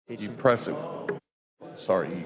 You press it. Sorry, you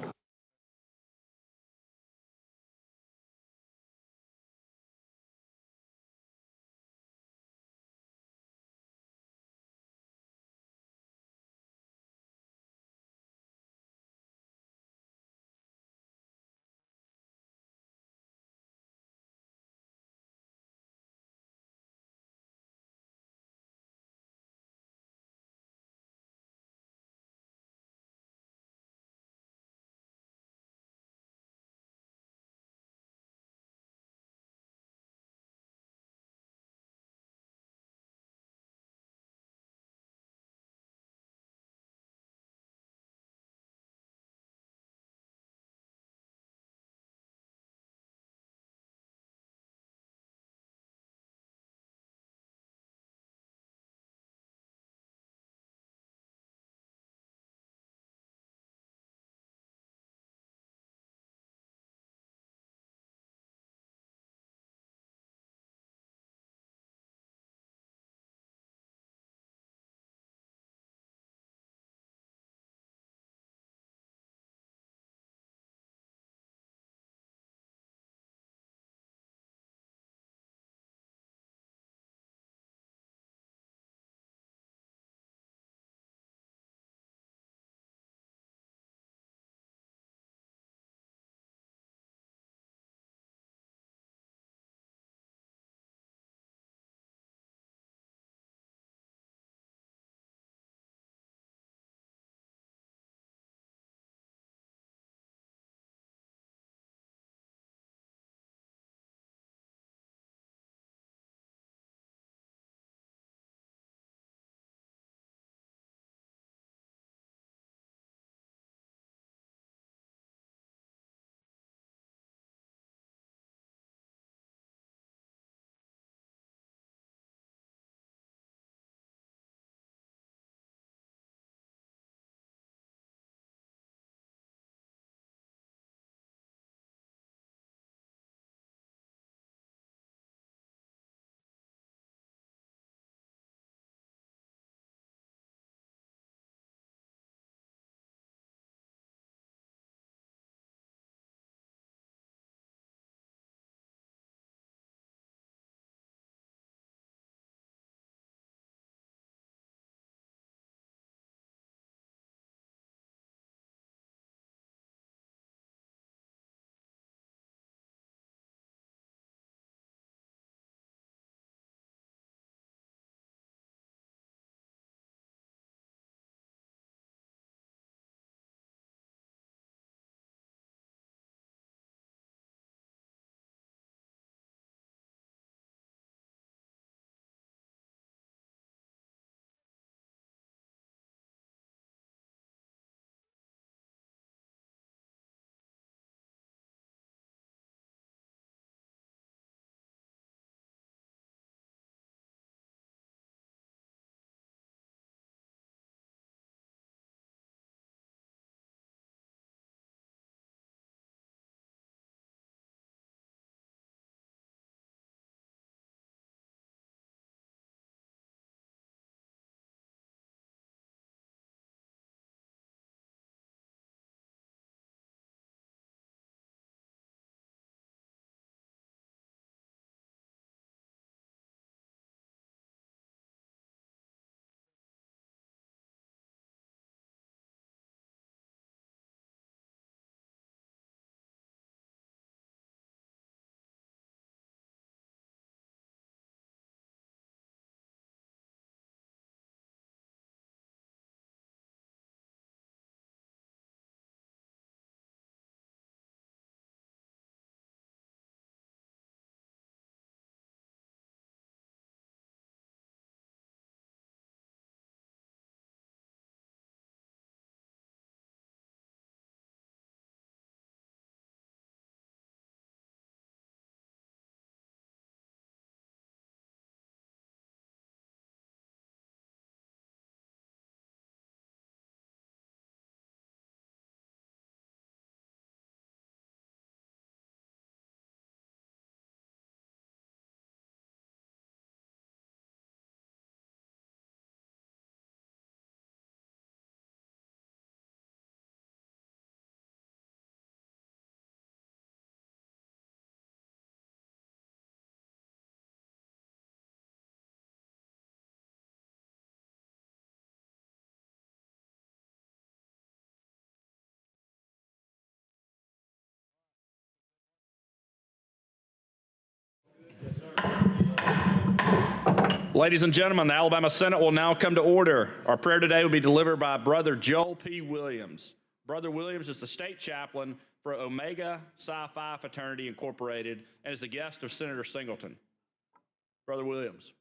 Ladies and gentlemen, the Alabama Senate will now come to order. Our prayer today will be delivered by Brother Joel P. Williams. Brother Williams is the state chaplain for Omega Psi Phi Fraternity Incorporated and is the guest of Senator Singleton. Brother Williams.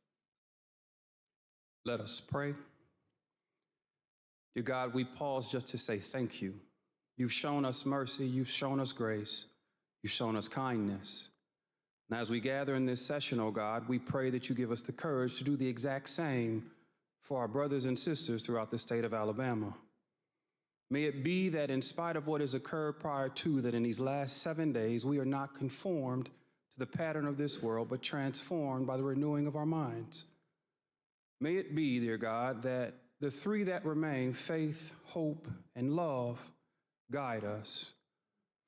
Let us pray. Dear God, we pause just to say thank you. You've shown us mercy, you've shown us grace, you've shown us kindness. And as we gather in this session, oh God, we pray that you give us the courage to do the exact same for our brothers and sisters throughout the state of Alabama. May it be that in spite of what has occurred prior to, that in these last 7 days, we are not conformed to the pattern of this world, but transformed by the renewing of our minds. May it be, dear God, that the three that remain, faith, hope, and love, guide us.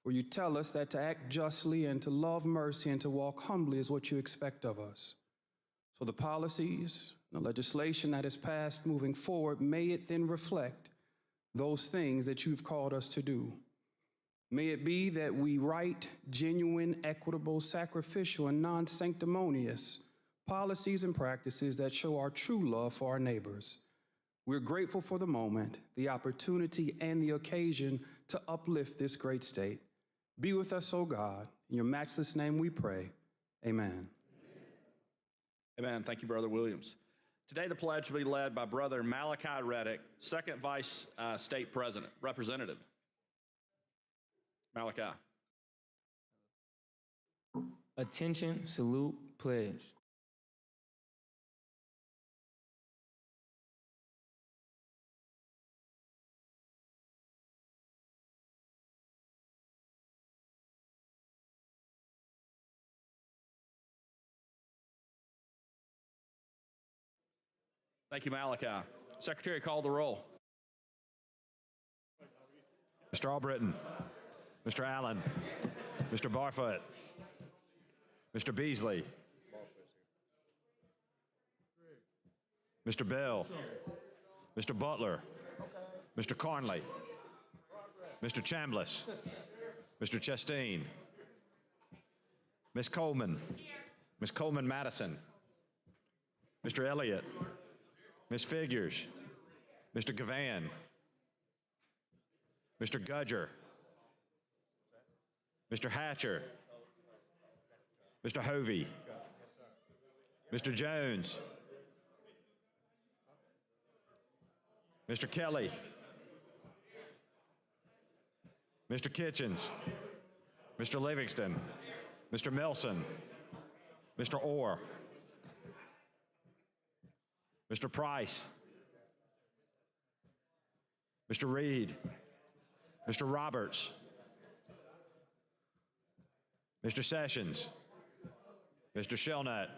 For you tell us that to act justly and to love mercy and to walk humbly is what you expect of us. So the policies, the legislation that is passed moving forward, may it then reflect those things that you've called us to do. May it be that we write genuine, equitable, sacrificial, and non-sanctimonious policies and practices that show our true love for our neighbors. We're grateful for the moment, the opportunity, and the occasion to uplift this great state. Be with us, O God. In your matchless name we pray. Amen. Amen. Thank you, Brother Williams. Today, the pledge will be led by Brother Malachi Reddick, Second Vice State Representative. Malachi. Attention, salute, pledge. Thank you, Malachi. Secretary, call the roll. Mr. Albritton, Mr. Allen, Mr. Barfoot, Mr. Beasley, Mr. Bell, Mr. Butler, Mr. Carnley, Mr. Chambliss, Mr. Chastain, Ms. Coleman, Ms. Coleman-Madison, Mr. Elliott, Ms. Figures, Mr. Gavan, Mr. Gudger, Mr. Hatcher, Mr. Hovey, Mr. Jones, Mr. Kelly, Mr. Kitchens, Mr. Livingston, Mr. Milson, Mr. Orr, Mr. Price, Mr. Reed, Mr. Roberts, Mr. Sessions, Mr. Shelnut,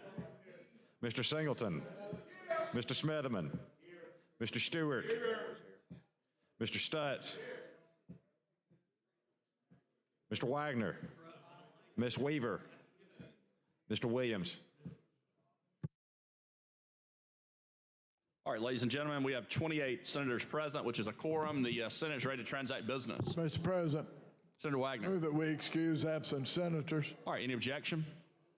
Mr. Singleton, Mr. Smitherman, Mr. Stewart, Mr. Stutz, Mr. Wagner, Ms. Weaver, Mr. Williams. All right, ladies and gentlemen, we have 28 senators present, which is a quorum. The Senate is ready to transact business. Mr. President, Senator Wagner. move that we excuse absent senators. All right, any objection?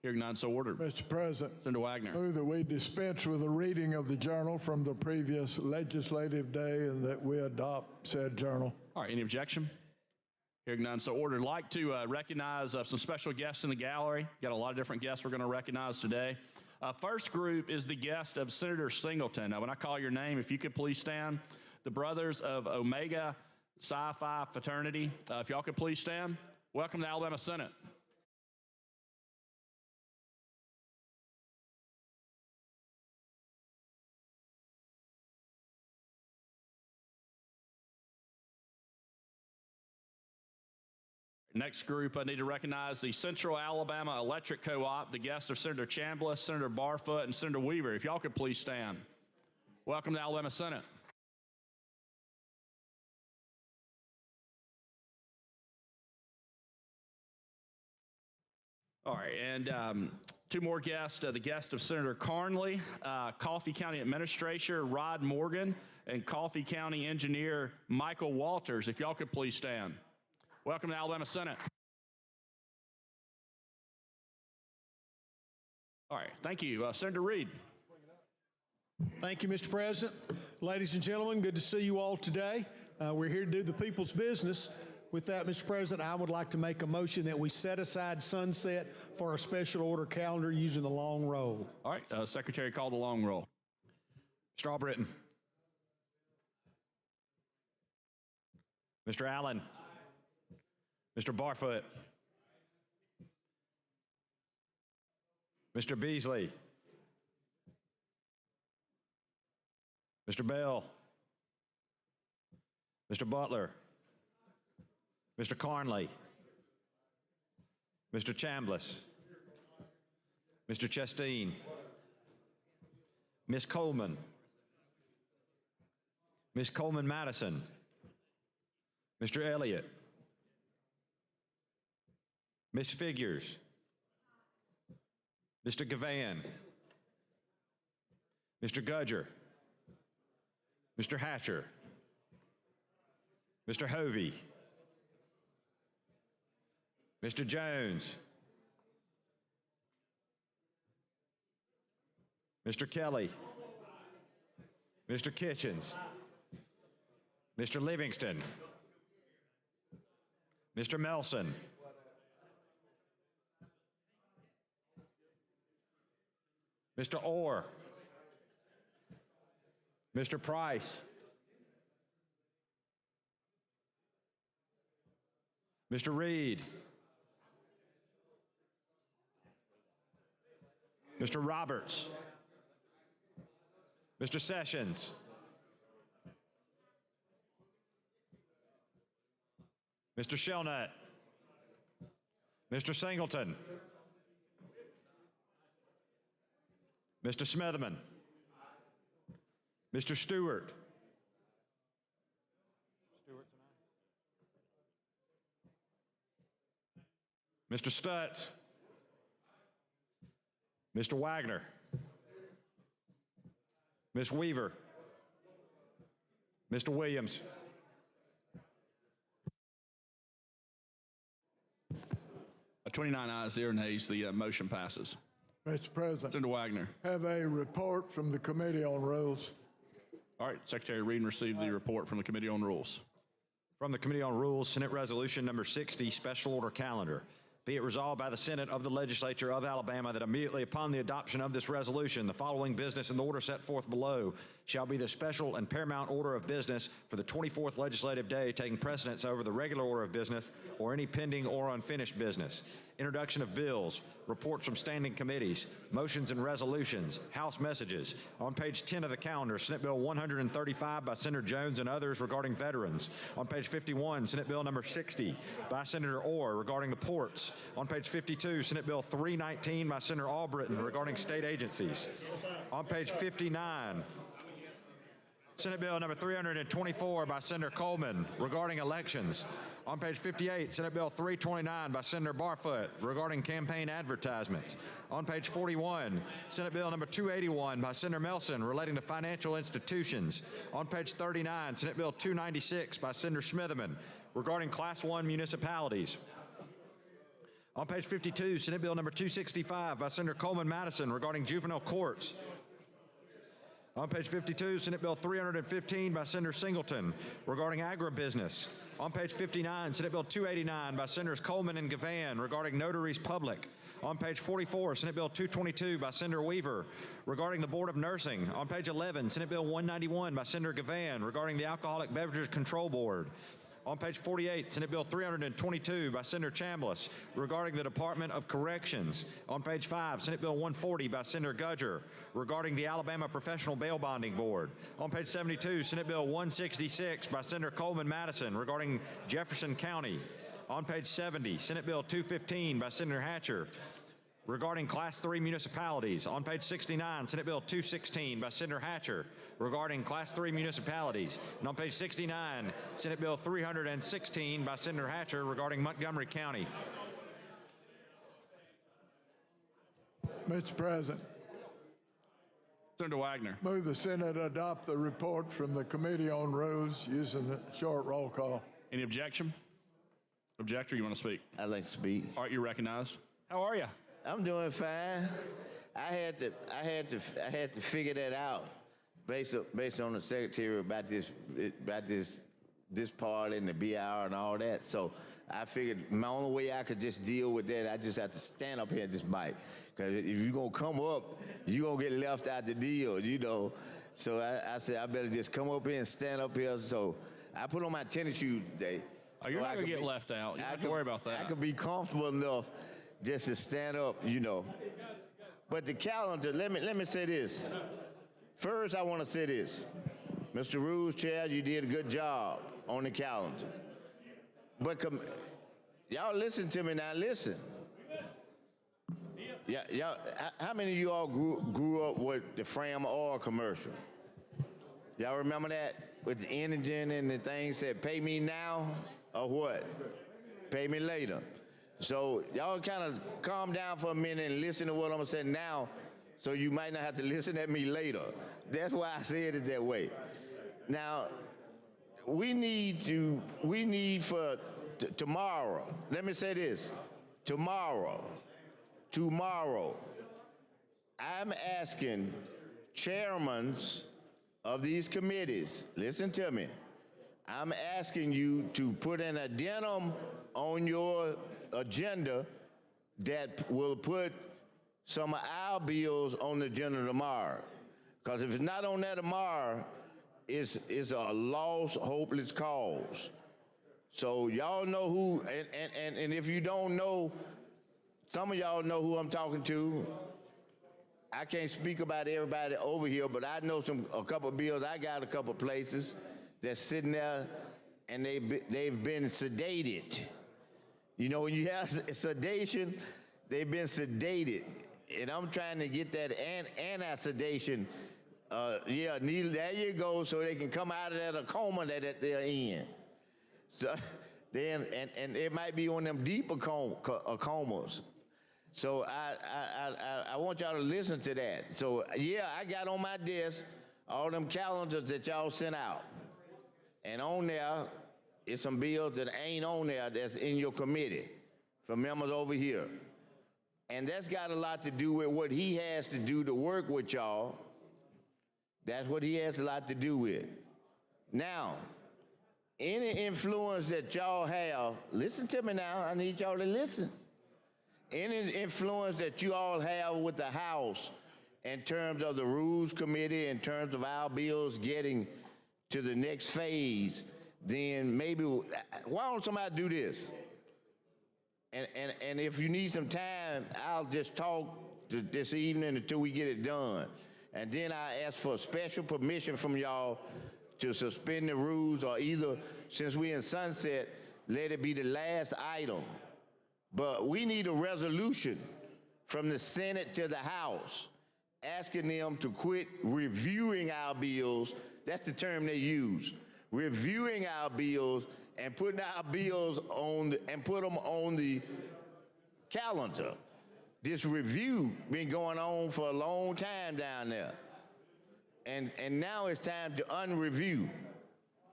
Hearing none, so ordered. Mr. President, Senator Wagner. move that we dispense with a reading of the journal from the previous legislative day and that we adopt said journal. All right, any objection? Hearing none, so ordered. I'd like to recognize some special guests in the gallery. Got a lot of different guests we're going to recognize today. First group is the guest of Senator Singleton. Now, when I call your name, if you could please stand. The brothers of Omega Psi Phi Fraternity. If y'all could please stand. Welcome to the Alabama Senate. Next group, I need to recognize the Central Alabama Electric Co-op, the guest of Senator Chambliss, Senator Barfoot, and Senator Weaver. If y'all could please stand. Welcome to the Alabama Senate. All right, and two more guests, the guest of Senator Carnley, Coffee County Administrator Rod Morgan, and Coffee County Engineer Michael Walters. If y'all could please stand. Welcome to the Alabama Senate. All right, thank you. Senator Reed. Thank you, Mr. President. Ladies and gentlemen, good to see you all today. We're here to do the people's business. With that, Mr. President, I would like to make a motion that we set aside sunset for a special order calendar using the long roll. All right, Secretary, call the long roll. Mr. Albritton. Mr. Allen. Mr. Barfoot. Mr. Beasley. Mr. Bell. Mr. Butler. Mr. Carnley. Mr. Chambliss. Mr. Chasteen. Ms. Coleman. Ms. Coleman-Madison. Mr. Elliott. Ms. Figures. Mr. Gavan. Mr. Gudger. Mr. Hatcher. Mr. Hovey. Mr. Jones. Mr. Kelly. Mr. Kitchens. Mr. Livingston. Mr. Melson. Mr. Orr. Mr. Price. Mr. Reed. Mr. Roberts. Mr. Sessions. Mr. Shelnut. Mr. Singleton. Mr. Smitherman. Mr. Stewart. Mr. Stutz. Mr. Wagner. Ms. Weaver. Mr. Williams. 29 ayes, 0 nays. The motion passes. Mr. President, Senator Wagner. have a report from the Committee on Rules. All right, Secretary Reed received the report from the Committee on Rules. From the Committee on Rules, Senate Resolution Number 60, Special Order Calendar. Be it resolved by the Senate of the Legislature of Alabama that immediately upon the adoption of this resolution, the following business in the order set forth below shall be the special and paramount order of business for the 24th legislative day, taking precedence over the regular order of business or any pending or unfinished business. Introduction of bills, reports from standing committees, motions and resolutions, House messages. On page 10 of the calendar, Senate Bill 135 by Senator Jones and others regarding veterans. On page 51, Senate Bill number 60 by Senator Orr regarding the ports. On page 52, Senate Bill 319 by Senator Albritton regarding state agencies. On page 59, Senate Bill number 324 by Senator Coleman regarding elections. On page 58, Senate Bill 329 by Senator Barfoot regarding campaign advertisements. On page 41, Senate Bill number 281 by Senator Melson relating to financial institutions. On page 39, Senate Bill 296 by Senator Smitherman regarding Class 1 municipalities. On page 52, Senate Bill number 265 by Senator Coleman-Madison regarding juvenile courts. On page 52, Senate Bill 315 by Senator Singleton regarding agribusiness. On page 59, Senate Bill 289 by Senators Coleman and Gavan regarding notaries public. On page 44, Senate Bill 222 by Senator Weaver regarding the Board of Nursing. On page 11, Senate Bill 191 by Senator Gavan regarding the Alcoholic Beverages Control Board. On page 48, Senate Bill 322 by Senator Chambliss regarding the Department of Corrections. On page 5, Senate Bill 140 by Senator Gudger regarding the Alabama Professional Bail Bonding Board. On page 72, Senate Bill 166 by Senator Coleman-Madison regarding Jefferson County. On page 70, Senate Bill 215 by Senator Hatcher regarding Class 3 municipalities. On page 69, Senate Bill 216 by Senator Hatcher regarding Class 3 municipalities. And on page 69, Senate Bill 316 by Senator Hatcher regarding Montgomery County. Mr. President, Senator Wagner. move the Senate adopt the report from the Committee on Rules using the short roll call. Any objection? Objector, you want to speak? I'd like to speak. All right, you're recognized. How are you? I'm doing fine. I had to figure that out. based on the secretary about this part and the BR and all that. So I figured my only way I could just deal with that, I just have to stand up here at this mic. Because if you're going to come up, you're going to get left out the deal, you know. So I said, I better just come up here and stand up here. So I put on my tennis shoes today. Oh, you're so not going to get left out. You don't have to worry about that. I could be comfortable enough just to stand up, you know. But the calendar, let me say this. First, I want to say this. Mr. Rules, Chair, you did a good job on the calendar. But y'all listen to me now, listen. Y'all, how many of you all grew up with the Fram Oil commercial? Y'all remember that? With the engine and the thing said, pay me now or what? Pay me later. So y'all kind of calm down for a minute and listen to what I'm gonna say now, so you might not have to listen at me later. That's why I said it that way. Now, we need for tomorrow, let me say this, tomorrow, I'm asking chairmen of these committees, listen to me, I'm asking you to put an addendum on your agenda that will put some of our bills on the agenda tomorrow. Because if it's not on there tomorrow, it's a lost, hopeless cause. So y'all know who, and if you don't know, some of y'all know who I'm talking to. I can't speak about everybody over here, but I know a couple of bills. I got a couple of places that's sitting there, and they've been sedated. You know, when you have sedation, they've been sedated. And I'm trying to get that anti-sedation, needle, there you go, so they can come out of that coma that they're in. So then, and it might be one of them deeper comas. So I want y'all to listen to that. So yeah, I got on my desk all them calendars that y'all sent out. And on there, it's some bills that ain't on there that's in your committee from members over here. And that's got a lot to do with what he has to do to work with y'all. That's what he has a lot to do with. Now, any influence that y'all have, listen to me now, I need y'all to listen. Any influence that you all have with the House in terms of the Rules Committee, in terms of our bills getting to the next phase, then maybe, why don't somebody do this? And if you need some time, I'll just talk this evening until we get it done. And then I ask for special permission from y'all to suspend the rules, or either, since we in sunset, let it be the last item. But we need a resolution from the Senate to the House asking them to quit reviewing our bills. That's the term they use. Reviewing our bills and putting our bills on and put them on the calendar. This review been going on for a long time down there. And now it's time to unreview.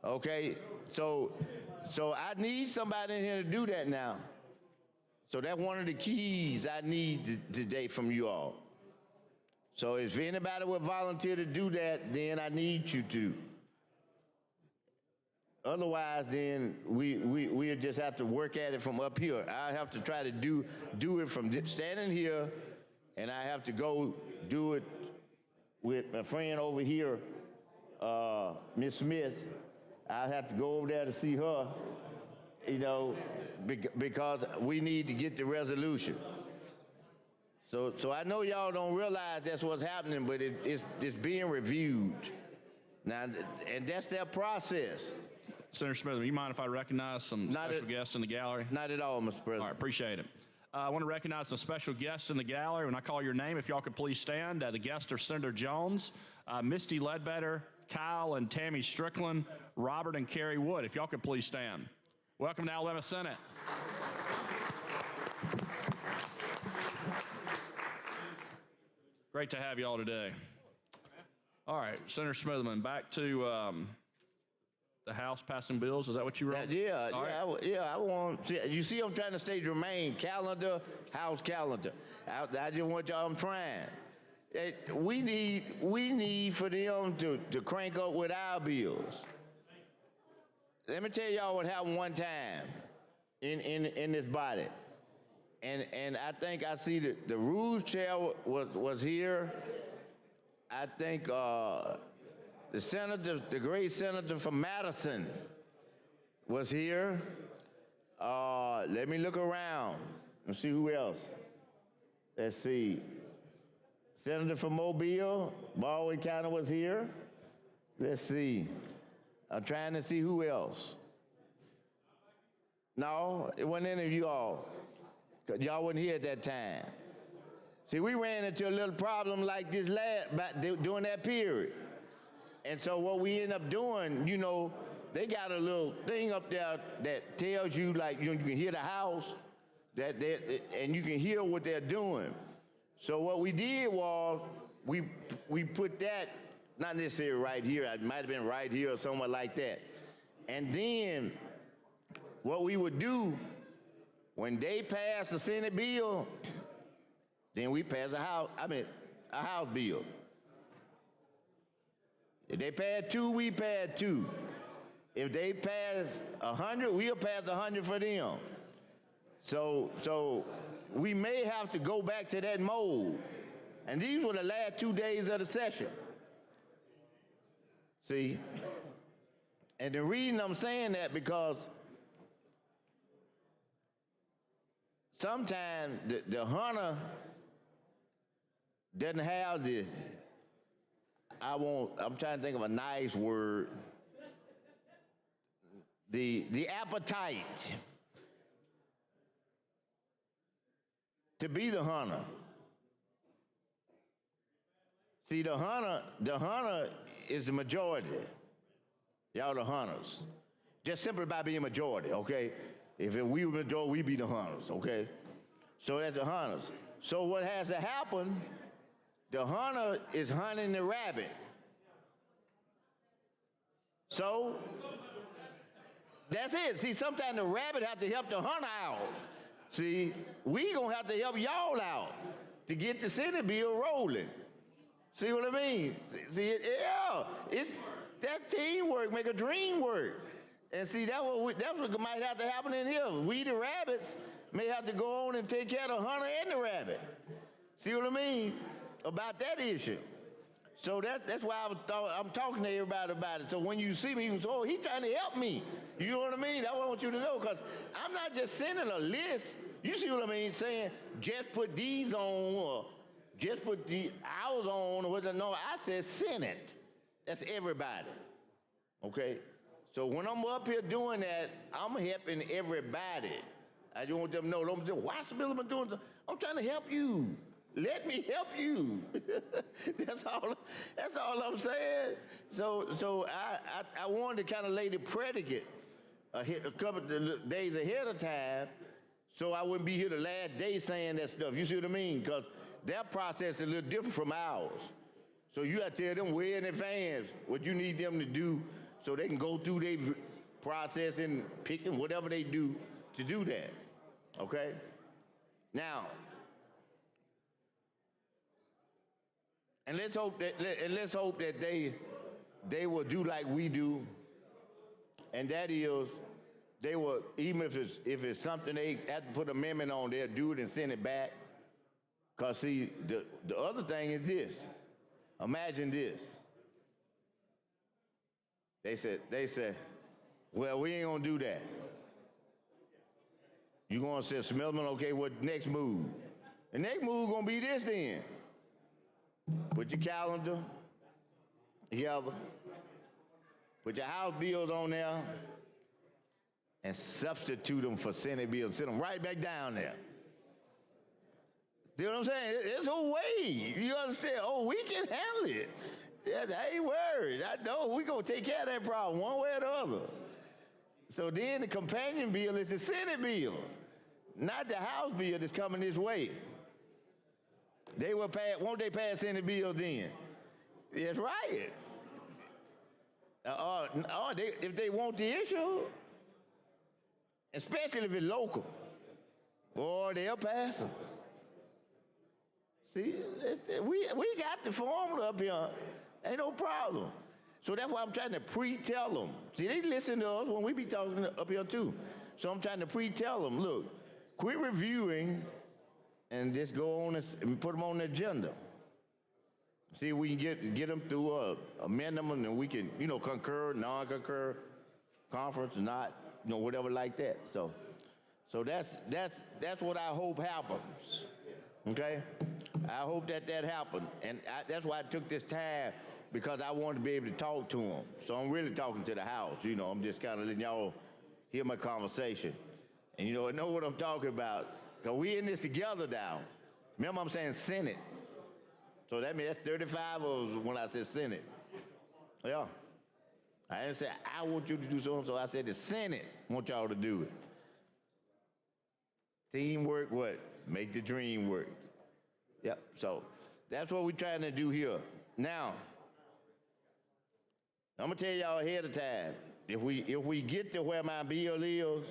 Okay? So I need somebody in here to do that now. So that's one of the keys I need today from you all. So if anybody would volunteer to do that, then I need you to. Otherwise, then we just have to work at it from up here. I have to try to do it from standing here, and I have to go do it with my friend over here, Miss Smith. I have to go over there to see her, you know, because we need to get the resolution. So I know y'all don't realize that's what's happening, but it's being reviewed now, and that's their process. Senator Smith, do you mind if I recognize some special guests in the gallery? Not at all, Mr. President. All right, appreciate it. I want to recognize some special guests in the gallery. When I call your name, if y'all could please stand. The guests are Senator Jones, Misty Ledbetter, Kyle and Tammy Strickland, Robert and Carrie Wood. If y'all could please stand. Welcome to Alabama Senate. Great to have you all today. All right, Senator Smithman, back to the House passing bills. Is that what you wrote? Yeah, I want, you see I'm trying to stay germane. Calendar, House calendar. I just want y'all, I'm trying. We need for them to crank up with our bills. Let me tell y'all what happened one time in this body. And I think I see the rules chair was here. I think the senator, the great senator from Madison was here. Let me look around and see who else. Let's see. Senator from Mobile, Baldwin County was here. Let's see. I'm trying to see who else. No, it wasn't any of you all. 'Cause y'all wasn't here at that time. See, we ran into a little problem like this during that period. And so what we end up doing, you know, they got a little thing up there that tells you, like, you can hear the house, and you can hear what they're doing. So what we did was we put that, not necessarily right here, it might have been right here or somewhere like that. And then what we would do, when they passed the Senate bill, then we passed a House bill. If they passed 2, we passed 2. If they pass 100, we'll pass 100 for them. So we may have to go back to that mode. And these were the last 2 days of the session. See? And the reason I'm saying that because sometimes the hunter doesn't have I'm trying to think of a nice word, the appetite to be the hunter. See, the hunter is the majority. Y'all the hunters. Just simply by being majority, okay? If we were majority, we'd be the hunters, okay? So that's the hunters. So what has to happen, the hunter is hunting the rabbit. So that's it. See, sometimes the rabbit have to help the hunter out. See, we gonna have to help y'all out to get the Senate bill rolling. See what I mean? See, that teamwork make a dream work. And see, that's what might have to happen in here. We, the rabbits, may have to go on and take care of the hunter and the rabbit. See what I mean? About that issue. So that's why I'm talking to everybody about it. So when you see me, you say, oh, he's trying to help me. You know what I mean? That's what I want you to know, because I'm not just sending a list. You see what I mean? Saying, just put these on, or just put the ours on, or whatever. No, I said Senate. That's everybody. Okay? So when I'm up here doing that, I'm helping everybody. I just want them to know, don't say, why is Bill doing this? I'm trying to help you. Let me help you. That's all I'm saying. So I wanted to kind of lay the predicate a couple of days ahead of time, so I wouldn't be here the last day saying that stuff. You see what I mean? Because their process is a little different from ours. So you got to tell them way in advance what you need them to do so they can go through their process and picking whatever they do to do that. Okay? Now, and let's hope that they will do like we do, and that is they will, even if it's something they have to put an amendment on, they'll do it and send it back. Because see, the other thing is this. Imagine this. They said, well, we ain't gonna do that. You gonna say, Smellman, okay, what next move? The next move gonna be this then. Put your calendar together, put your House bills on there, and substitute them for Senate bills. Send them right back down there. See what I'm saying? It's a way. You understand? Oh, we can handle it. Yeah, I ain't worried. I know we're going to take care of that problem one way or the other. So then the companion bill is the Senate bill, not the House bill that's coming this way. They will pass, won't they pass Senate bill then? That's right. If they want the issue, especially if it's local, boy, they'll pass them. See, we got the formula up here. Ain't no problem. So that's why I'm trying to pre-tell them. See, they listen to us when we be talking up here too. So I'm trying to pre-tell them, look, quit reviewing and just go on and put them on the agenda. See if we can get them through amend them, and we can, concur, non-concur, conference, not, whatever like that. So that's what I hope happens. Okay? I hope that happens, and that's why I took this time, because I wanted to be able to talk to them. So I'm really talking to the House. I'm just kind of letting y'all hear my conversation, and know what I'm talking about. Cause we in this together now. Remember, I'm saying Senate. So that means that's 35 when I said Senate. Yeah. I didn't say I want you to do so. I said the Senate want y'all to do it. Teamwork, what? Make the dream work. Yep. So that's what we're trying to do here. Now, I'm gonna tell y'all ahead of time. If we get to where my bill is,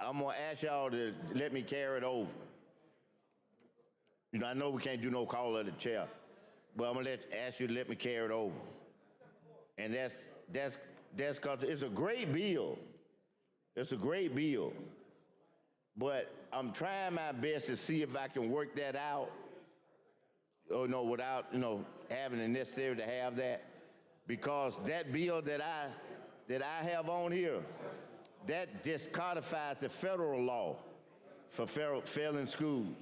I'm gonna ask y'all to let me carry it over. I know we can't do no call of the chair, but I'm gonna ask you to let me carry it over. And that's because it's a great bill. It's a great bill. But I'm trying my best to see if I can work that out, without, having the necessary to have that. Because that bill that I have on here, that just codifies the federal law for failing schools.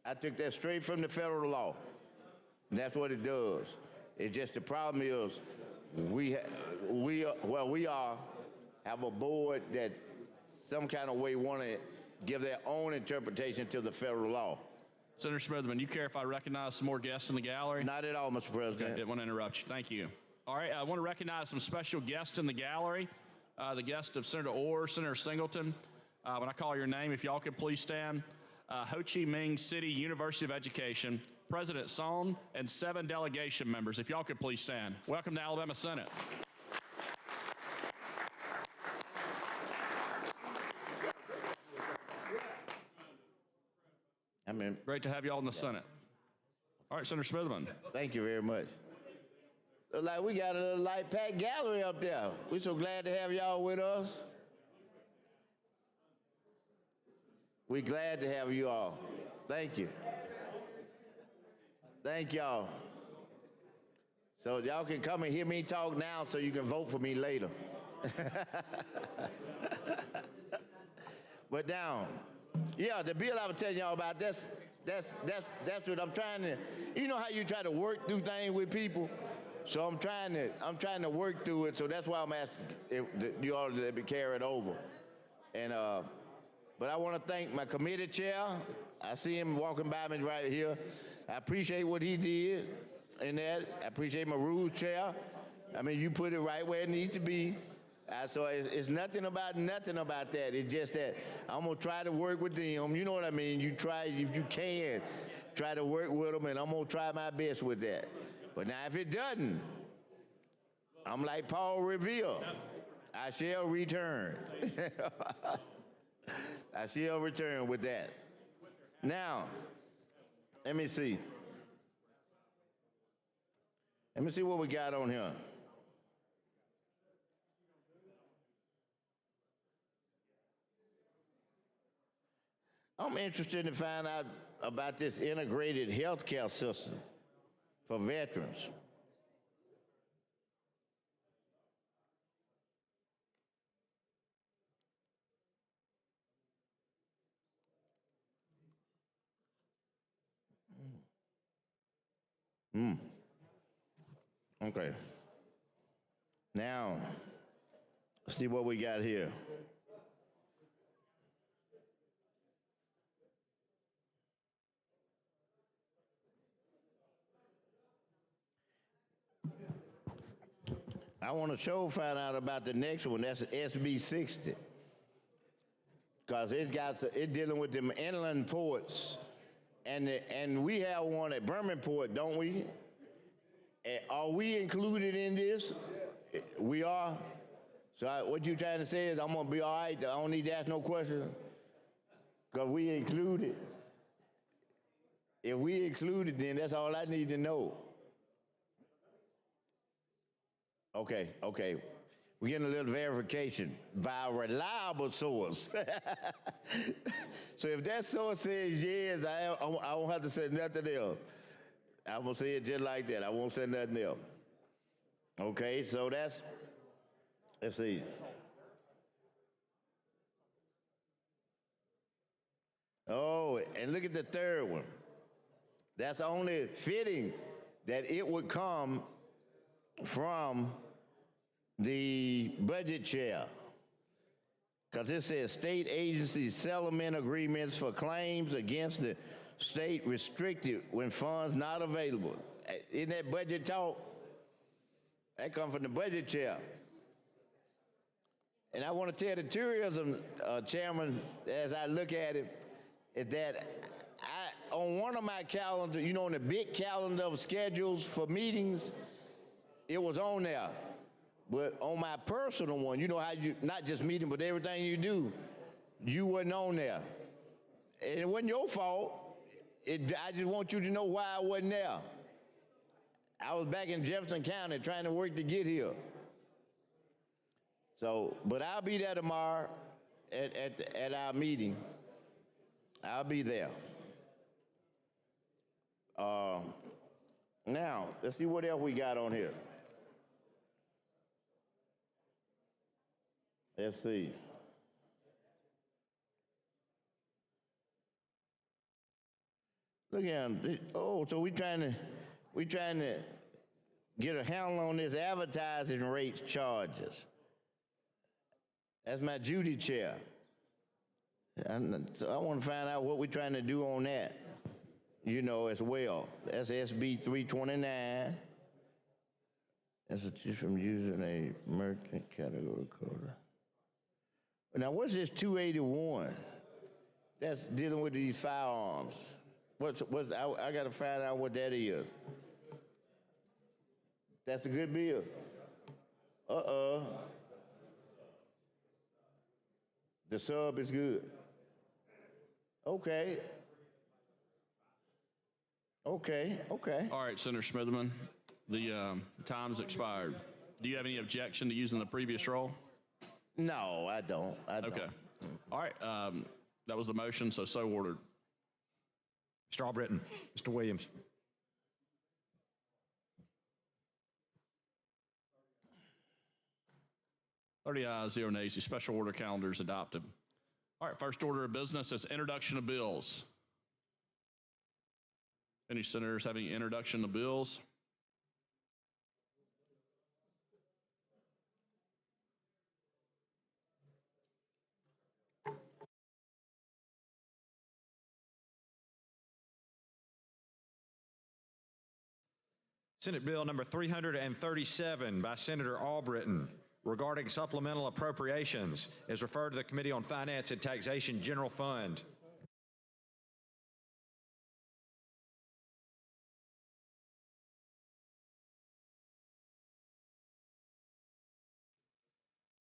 I took that straight from the federal law. And that's what it does. It's just the problem is we have a board that some kind of way want to give their own interpretation to the federal law. Senator Smithman, you care if I recognize some more guests in the gallery? Not at all, Mr. President. I didn't want to interrupt you. Thank you. All right, I want to recognize some special guests in the gallery. The guest of Senator Orr, Senator Singleton. When I call your name, if y'all could please stand. Ho Chi Minh City University of Education, President Son, and 7 delegation members. If y'all could please stand. Welcome to Alabama Senate. Great to have y'all in the Senate. All right, Senator Smithman. Thank you very much. Look like we got a little light packed gallery up there. We're so glad to have y'all with us. We're glad to have you all. Thank you. Thank y'all. So y'all can come and hear me talk now so you can vote for me later. But now, yeah, the bill I was telling y'all about, that's what I'm trying to, how you try to work through things with people? So I'm trying to work through it, so that's why I'm asking you all to let me carry it over. And but I want to thank my committee chair. I see him walking by me right here. I appreciate what he did in that. I appreciate my rules chair. I mean, you put it right where it needs to be. So it's nothing about that. It's just that I'm gonna try to work with them. You know what I mean? You try, if you can, try to work with them, and I'm gonna try my best with that. But now if it doesn't, I'm like Paul Revere. I shall return. I shall return with that. Now, let me see. Let me see what we got on here. I'm interested to find out about this integrated healthcare system for veterans. Okay. Now, let's see what we got here. I want to find out about the next one. That's SB 60. Because it's dealing with them inland ports. And we have one at Birmingham, don't we? Are we included in this? We are. So what you trying to say is I'm going to be all right. I don't need to ask no questions because we included. If we include it, then that's all I need to know. Okay, okay. We're getting a little verification by a reliable source. So if that source says yes, I won't have to say nothing else. I'm gonna say it just like that. I won't say nothing else. Okay, so let's see. Oh, and look at the third one. That's only fitting that it would come from the budget chair. Because it says state agencies settlement agreements for claims against the state restricted when funds not available. Isn't that budget talk? That comes from the budget chair. And I want to tell the tourism chairman, as I look at it, is that on one of my calendars, you know, on the big calendar of schedules for meetings, it was on there. But on my personal one, you know how you, not just meeting, but everything you do, you wasn't on there. And it wasn't your fault. I just want you to know why I wasn't there. I was back in Jefferson County trying to work to get here. So, but I'll be there tomorrow at our meeting. I'll be there. Now, let's see what else we got on here. Let's see. Look at him. Oh, so we trying to get a handle on this advertising rates charges. That's my duty chair. So I want to find out what we're trying to do on that, you know, as well. That's SB 329. That's from using a merchant category code. Now, what's this 281? That's dealing with these firearms. I got to find out what that is. That's a good bill. The sub is good. Okay. All right, Senator Smitherman, the time's expired. Do you have any objection to using the previous roll? No, I don't. Okay. All right. That was the motion, so ordered. Mr. Albritton, Mr. Williams. Thirty ayes, 0 nays. The special order calendar is adopted. All right, first order of business is introduction of bills. Any senators having introduction of bills? Senate Bill number 337 by Senator Albritton regarding supplemental appropriations is referred to the Committee on Finance and Taxation General Fund.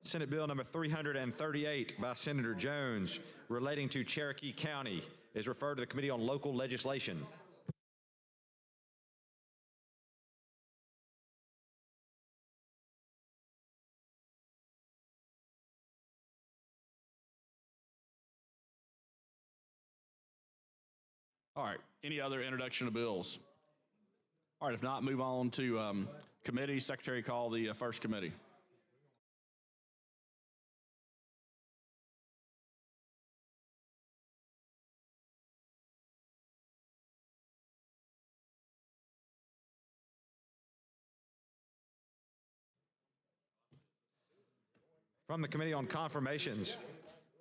Senate Bill number 338 by Senator Jones relating to Cherokee County is referred to the Committee on Local Legislation. All right, any other introduction of bills? All right, if not, move on to committee. Secretary, call the first committee. From the Committee on Confirmations,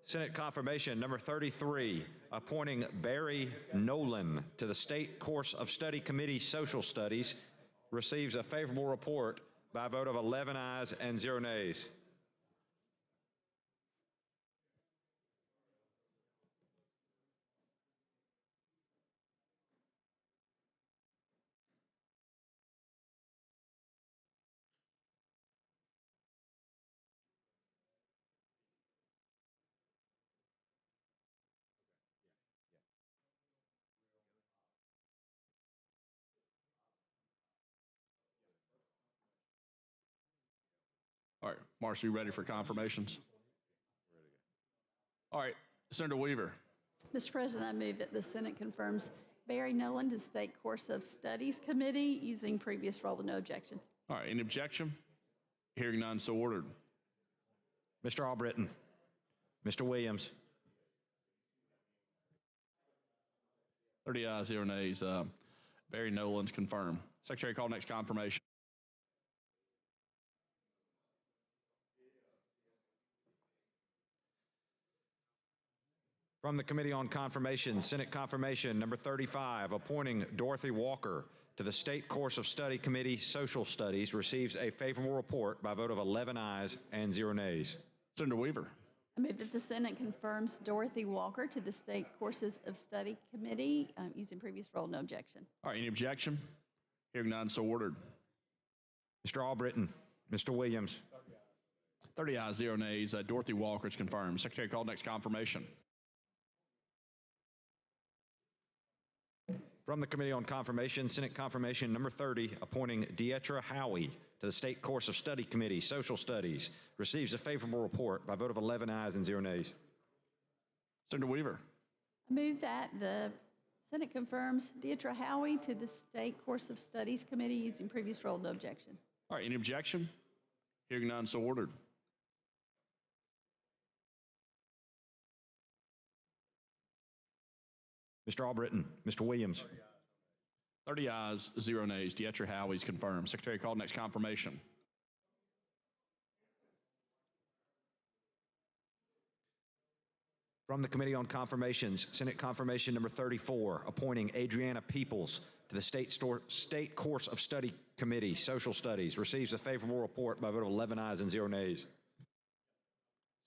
Senate Confirmation number 33, appointing Barry Nolan to the State Course of Study Committee Social Studies, receives a favorable report by a vote of 11 ayes and 0 nays. All right, Marcy, you ready for confirmations? All right, Senator Weaver. Mr. President, I move that the Senate confirms Barry Nolan to State Course of Studies Committee using previous role with no objection. All right, any objection? Hearing none, so ordered. Mr. Albritton, Mr. Williams, 30 ayes, 0 nays. Barry Nolan's confirmed. Secretary, call next confirmation. from the Committee on Confirmation, Senate Confirmation number 35, appointing Dorothy Walker to the State Course of Study Committee, Social Studies, receives a favorable report by a vote of 11 ayes and 0 nays. Senator Weaver. I move that the Senate confirms Dorothy Walker to the State Courses of Study Committee using previous role, no objection. All right, any objection? Hearing none, so ordered. Mr. Albritton, Mr. Williams, 30 ayes, 0 nays. Dorothy Walker is confirmed. Secretary, call next confirmation. from the Committee on Confirmation, Senate Confirmation number 30, appointing Dietra Howie to the State Course of Study Committee, Social Studies, receives a favorable report by a vote of 11 ayes and 0 nays. Senator Weaver. I move that the Senate confirms Dietra Howie to the State Course of Studies Committee using previous role, no objection. All right, any objection? Hearing none, so ordered. Mr. Albritton, Mr. Williams, 30 ayes, 0 nays. Dietra Howie is confirmed. Secretary, call next confirmation. from the Committee on Confirmations, Senate Confirmation number 34, appointing Adriana Peoples to the State Course of Study Committee, Social Studies, receives a favorable report by a vote of 11 ayes and 0 nays.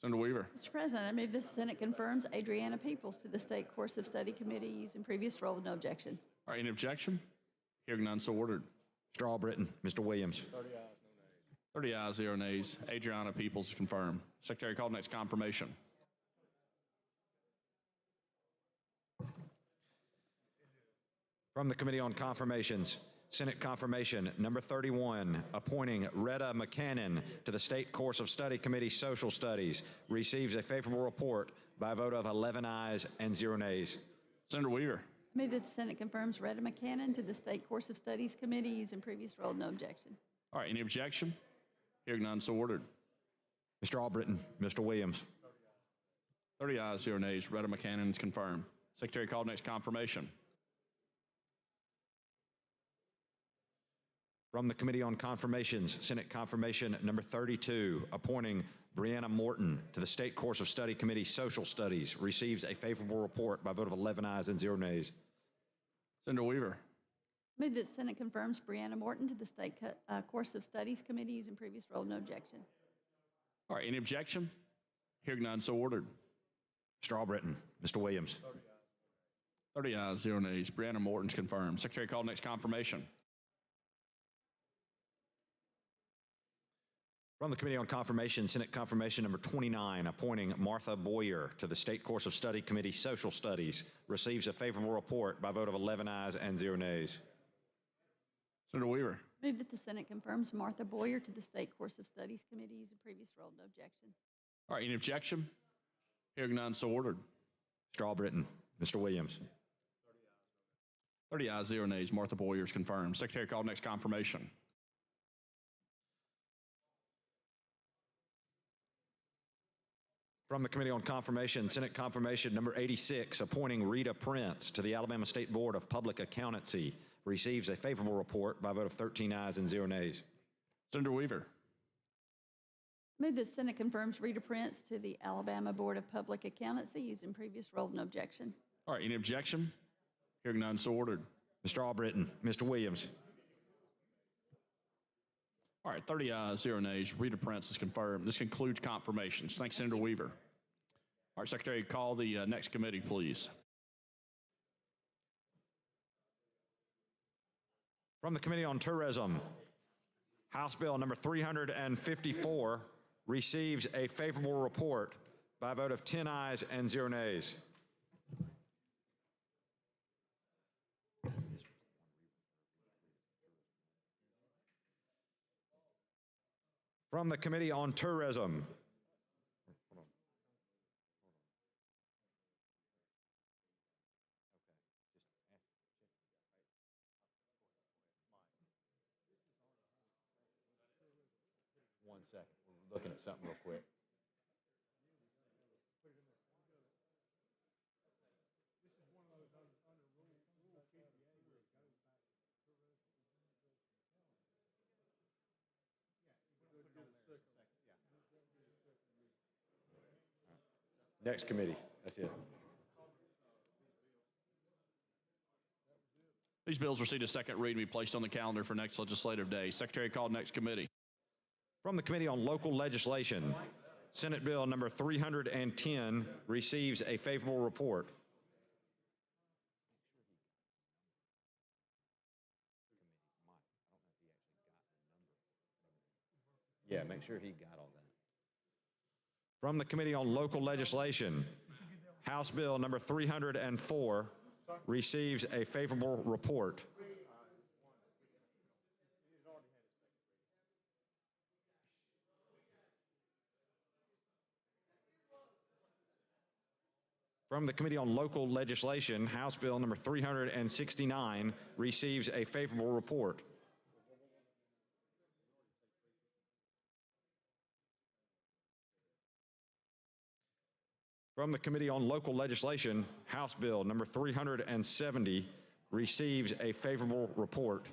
Senator Weaver. Mr. President, I move the Senate confirms Adriana Peoples to the State Course of Study Committee using previous role with no objection. All right, any objection? Hearing none, so ordered. Mr. Albritton, Mr. Williams, 30 ayes, 0 nays. Adriana Peoples is confirmed. Secretary, call next confirmation. from the Committee on Confirmations, Senate Confirmation number 31, appointing Retta McCannon to the State Course of Study Committee, Social Studies, receives a favorable report by a vote of 11 ayes and 0 nays. Senator Weaver. I move that the Senate confirms Retta McCannon to the State Course of Studies Committee using previous role, no objection. All right, any objection? Hearing none, so ordered. Mr. Albritton, Mr. Williams, 30 ayes, 0 nays. Retta McCannon is confirmed. Secretary, call next confirmation. from the Committee on Confirmations, Senate Confirmation number 32, appointing Brianna Morton to the State Course of Study Committee, Social Studies, receives a favorable report by a vote of 11 ayes and 0 nays. Senator Weaver. I move that the Senate confirms Brianna Morton to the State Course of Studies Committee using previous role, no objection. All right, any objection? Hearing none, so ordered. Mr. Albritton, Mr. Williams, 30 ayes, 0 nays. Brianna Morton's confirmed. Secretary, call next confirmation. from the Committee on Confirmation, Senate Confirmation number 29, appointing Martha Boyer to the State Course of Study Committee, Social Studies, receives a favorable report by a vote of 11 ayes and 0 nays. Senator Weaver. Move that the Senate confirms Martha Boyer to the State Course of Studies Committee using previous role, no objection. All right, any objection? Hearing none, so ordered. Mr. Albritton, Mr. Williams, 30 ayes, 0 nays. Martha Boyer is confirmed. Secretary, call next confirmation. from the Committee on Confirmation, Senate Confirmation number 86, appointing Rita Prince to the Alabama State Board of Public Accountancy, receives a favorable report by a vote of 13 ayes and 0 nays. Senator Weaver. Move that the Senate confirms Rita Prince to the Alabama Board of Public Accountancy using previous role, no objection. All right, any objection? Hearing none, so ordered. Mr. Albritton, Mr. Williams, All right, 30 ayes, 0 nays. Rita Prince is confirmed. This concludes confirmations. Thanks, Senator Weaver. All right, Secretary, call the next committee, please. from the Committee on Tourism, House Bill number 354 receives a favorable report by a vote of 10 ayes and 0 nays. From the Committee on Tourism, one second, we're looking at something real quick. Next committee, that's it. These bills received a second read and be placed on the calendar for next legislative day. Secretary called next committee. From the Committee on Local Legislation, Senate Bill number 310 receives a favorable report. Yeah, make sure he got all that. From the Committee on Local Legislation, House Bill number 304 receives a favorable report. From the Committee on Local Legislation, House Bill number 369 receives a favorable report. From the Committee on Local Legislation, House Bill number 370 receives a favorable report.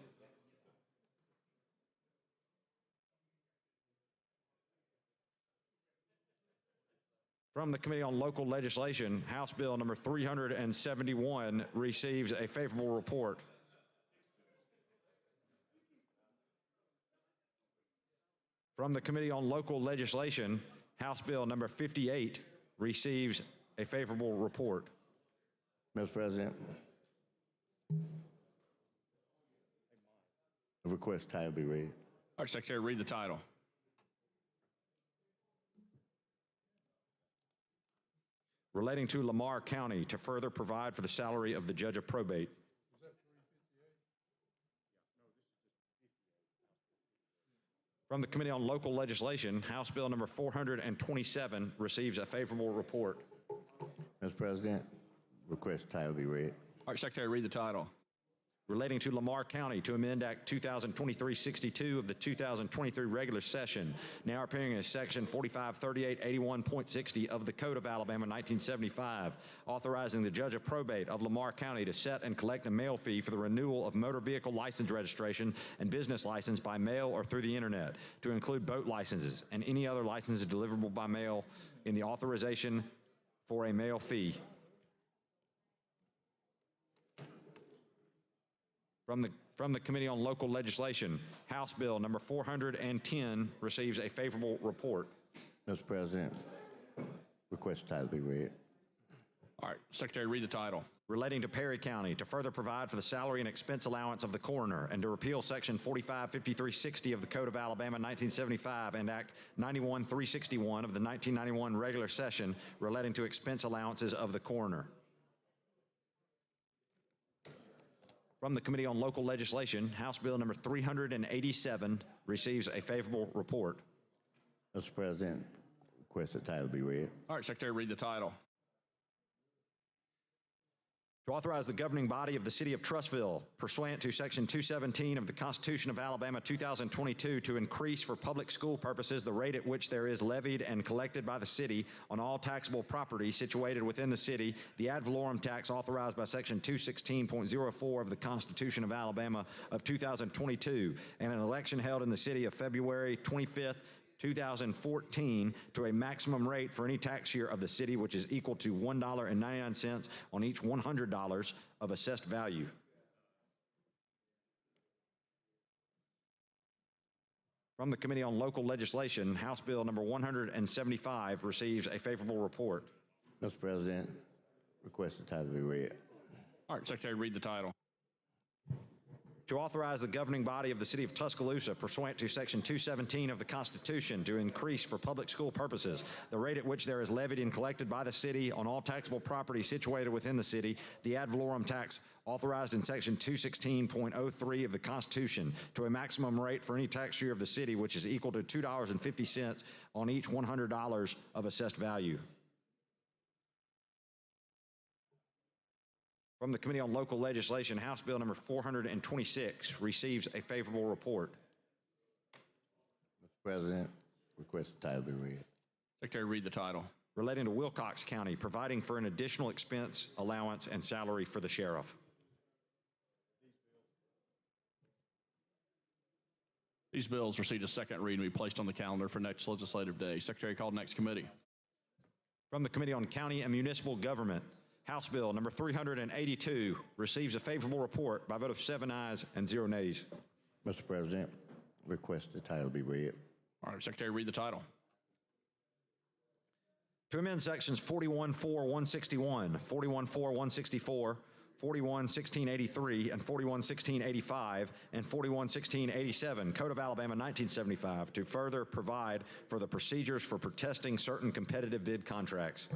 From the Committee on Local Legislation, House Bill number 371 receives a favorable report. From the Committee on Local Legislation, House Bill number 58 receives a favorable report. Mr. President, the request title be read. All right, Secretary, read the title. Relating to Lamar County to further provide for the salary of the judge of probate. From the Committee on Local Legislation, House Bill number 427 receives a favorable report. Mr. President, request title be read. All right, Secretary, read the title. Relating to Lamar County to amend Act 2023-62 of the 2023 regular session, now appearing as Section 453881.60 of the Code of Alabama 1975, authorizing the judge of probate of Lamar County to set and collect a mail fee for the renewal of motor vehicle license registration and business license by mail or through the internet, to include boat licenses and any other licenses deliverable by mail in the authorization for a mail fee. From the Committee on Local Legislation, House Bill number 410 receives a favorable report. Mr. President, request title be read. All right, Secretary, read the title. Relating to Perry County to further provide for the salary and expense allowance of the coroner and to repeal Section 455360 of the Code of Alabama 1975 and Act 91361 of the 1991 regular session relating to expense allowances of the coroner. From the Committee on Local Legislation, House Bill number 387 receives a favorable report. Mr. President, request the title be read. All right, Secretary, read the title. To authorize the governing body of the City of Trussville, pursuant to Section 217 of the Constitution of Alabama 2022, to increase for public school purposes the rate at which there is levied and collected by the city on all taxable property situated within the city, the ad valorem tax authorized by Section 216.04 of the Constitution of Alabama of 2022, and an election held in the city of February 25th, 2014 to a maximum rate for any tax year of the city which is equal to $1.99 on each $100 of assessed value. From the Committee on Local Legislation, House Bill number 175 receives a favorable report. Mr. President, request the title be read. All right, Secretary, read the title. to authorize the governing body of the City of Tuscaloosa pursuant to Section 217 of the Constitution to increase for public school purposes the rate at which there is levied and collected by the city on all taxable property situated within the city, the ad valorem tax authorized in Section 216.03 of the Constitution, to a maximum rate for any tax year of the city which is equal to $2.50 on each $100 of assessed value. From the Committee on Local Legislation, House Bill number 426 receives a favorable report. Mr. President, request the title be read. Secretary, read the title. Relating to Wilcox County, providing for an additional expense allowance and salary for the sheriff. These bills received a second reading and be placed on the calendar for next legislative day. Secretary, call next committee. From the Committee on County and Municipal Government, House Bill number 382 receives a favorable report by a vote of 7 ayes and 0 nays. Mr. President, request the title be read. All right, Secretary, read the title. To amend sections 41.4.161, 41.4.164, 41.1683, and 41.1685, and 41.1687, Code of Alabama 1975, to further provide for the procedures for protesting certain competitive bid contracts.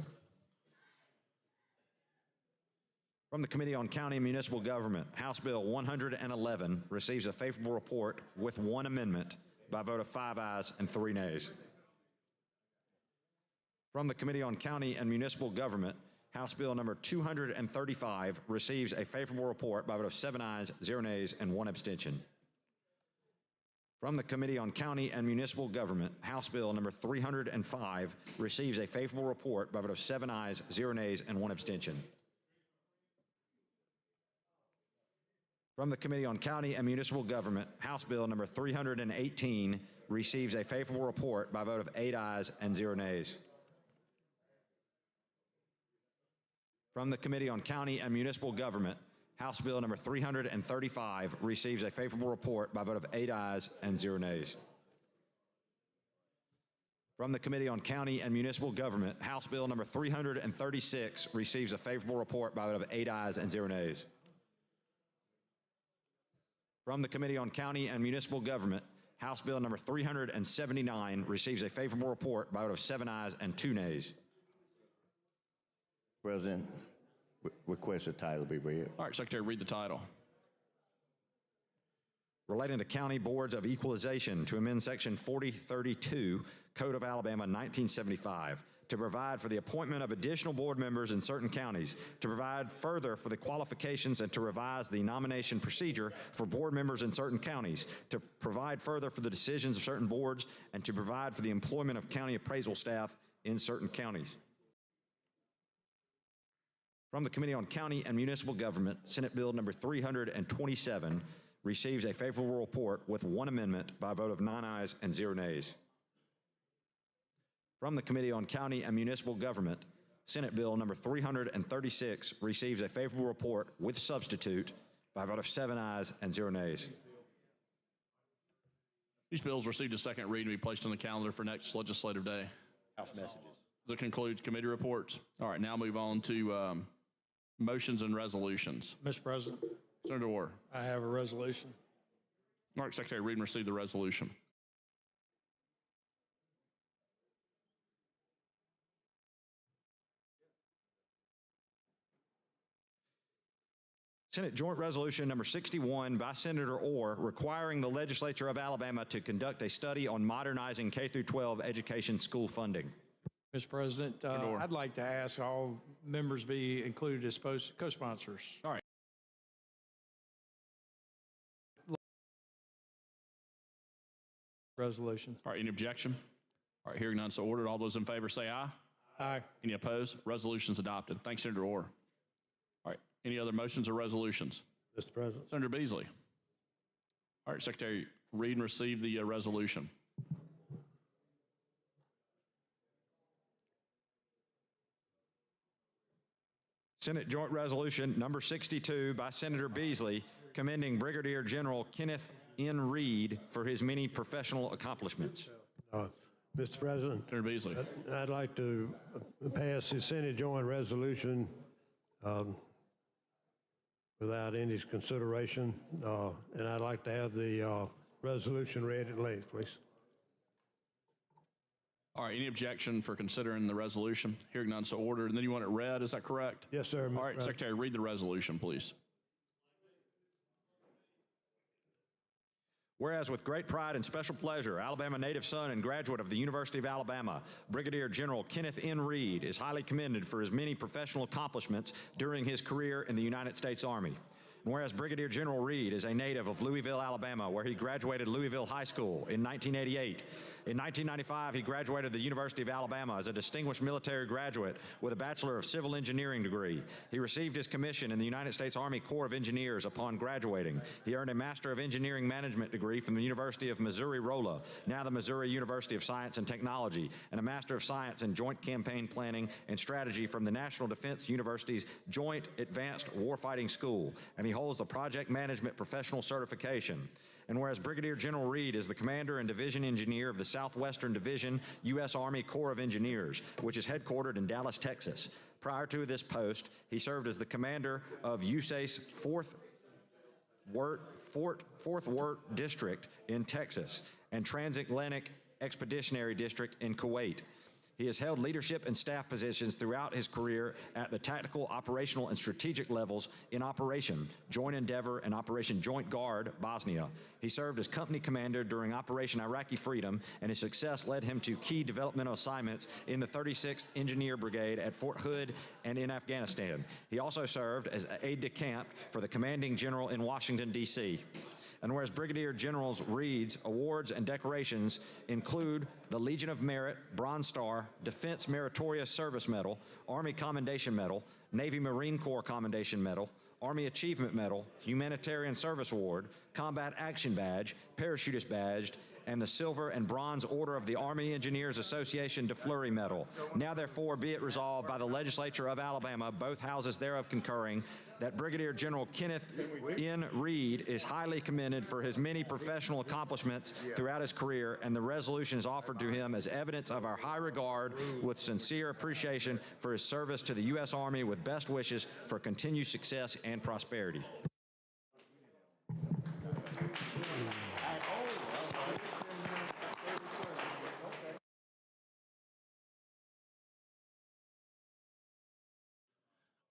From the Committee on County and Municipal Government, House Bill 111 receives a favorable report with one amendment by a vote of 5 ayes and 3 nays. From the Committee on County and Municipal Government, House Bill number 235 receives a favorable report by a vote of 7 ayes, 0 nays, and 1 abstention. From the Committee on County and Municipal Government, House Bill number 305 receives a favorable report by a vote of 7 ayes, 0 nays, and 1 abstention. From the Committee on County and Municipal Government, House Bill number 318 receives a favorable report by a vote of 8 ayes and 0 nays. From the Committee on County and Municipal Government, House Bill number 335 receives a favorable report by a vote of 8 ayes and 0 nays. From the Committee on County and Municipal Government, House Bill number 336 receives a favorable report by a vote of 8 ayes and 0 nays. From the Committee on County and Municipal Government, House Bill number 379 receives a favorable report by a vote of 7 ayes and 2 nays. President, request the title be read. All right, Secretary, read the title. Relating to county boards of equalization to amend Section 4032, Code of Alabama 1975, to provide for the appointment of additional board members in certain counties, to provide further for the qualifications and to revise the nomination procedure for board members in certain counties, to provide further for the decisions of certain boards, and to provide for the employment of county appraisal staff in certain counties. From the Committee on County and Municipal Government, Senate Bill number 327 receives a favorable report with one amendment by a vote of 9 ayes and 0 nays. From the Committee on County and Municipal Government, Senate Bill number 336 receives a favorable report with substitute by a vote of 7 ayes and 0 nays. These bills received a second reading and be placed on the calendar for next legislative day. House messages. That concludes committee reports. All right, now move on to motions and resolutions. Mr. President, Senator Orr. I have a resolution. All right, Secretary, read and receive the resolution. Senate Joint Resolution number 61 by Senator Orr requiring the legislature of Alabama to conduct a study on modernizing K-12 education school funding. Mr. President, I'd like to ask all members be included as co-sponsors. All right. Resolution. All right, any objection? All right, hearing none, so ordered. All those in favor say aye. Aye. Any opposed? Resolution's adopted. Thanks, Senator Orr. All right, any other motions or resolutions? Mr. President. Senator Beasley. All right, Secretary, read and receive the resolution. Senate Joint Resolution number 62 by Senator Beasley commending Brigadier General Kenneth N. Reed for his many professional accomplishments. Mr. President, Senator Beasley. I'd like to pass the Senate Joint Resolution with without any consideration, and I'd like to have the resolution read at length, please. All right, any objection for considering the resolution? Hearing none, so ordered. And then you want it read, is that correct? Yes, sir. Mr. All right, President. Secretary, read the resolution, please. Whereas with great pride and special pleasure, Alabama native son and graduate of the University of Alabama, Brigadier General Kenneth N. Reed is highly commended for his many professional accomplishments during his career in the United States Army. And whereas Brigadier General Reed is a native of Louisville, Alabama, where he graduated Louisville High School in 1988. In 1995, he graduated the University of Alabama as a distinguished military graduate with a Bachelor of Civil Engineering degree. He received his commission in the United States Army Corps of Engineers upon graduating. He earned a Master of Engineering Management degree from the University of Missouri-Rolla, now the Missouri University of Science and Technology, and a Master of Science in Joint Campaign Planning and Strategy from the National Defense University's Joint Advanced Warfighting School, and he holds the Project Management Professional Certification. And whereas Brigadier General Reed is the Commander and Division Engineer of the Southwestern Division, U.S. Army Corps of Engineers, which is headquartered in Dallas, Texas. Prior to this post, he served as the Commander of USAC's Fort Worth District in Texas and Transatlantic Expeditionary District in Kuwait. He has held leadership and staff positions throughout his career at the tactical, operational, and strategic levels in Operation Joint Endeavor and Operation Joint Guard, Bosnia. He served as company commander during Operation Iraqi Freedom, and his success led him to key developmental assignments in the 36th Engineer Brigade at Fort Hood and in Afghanistan. He also served as aide-de-camp for the commanding general in Washington, D.C. And whereas Brigadier General Reed's awards and decorations include the Legion of Merit, Bronze Star, Defense Meritorious Service Medal, Army Commendation Medal, Navy Marine Corps Commendation Medal, Army Achievement Medal, Humanitarian Service Award, Combat Action Badge, Parachutist Badge, and the Silver and Bronze Order of the Army Engineers Association de Fleury Medal. Now therefore be it resolved by the Legislature of Alabama, both houses thereof concurring, that Brigadier General Kenneth N. Reed is highly commended for his many professional accomplishments throughout his career, and the resolution is offered to him as evidence of our high regard with sincere appreciation for his service to the U.S. Army, with best wishes for continued success and prosperity.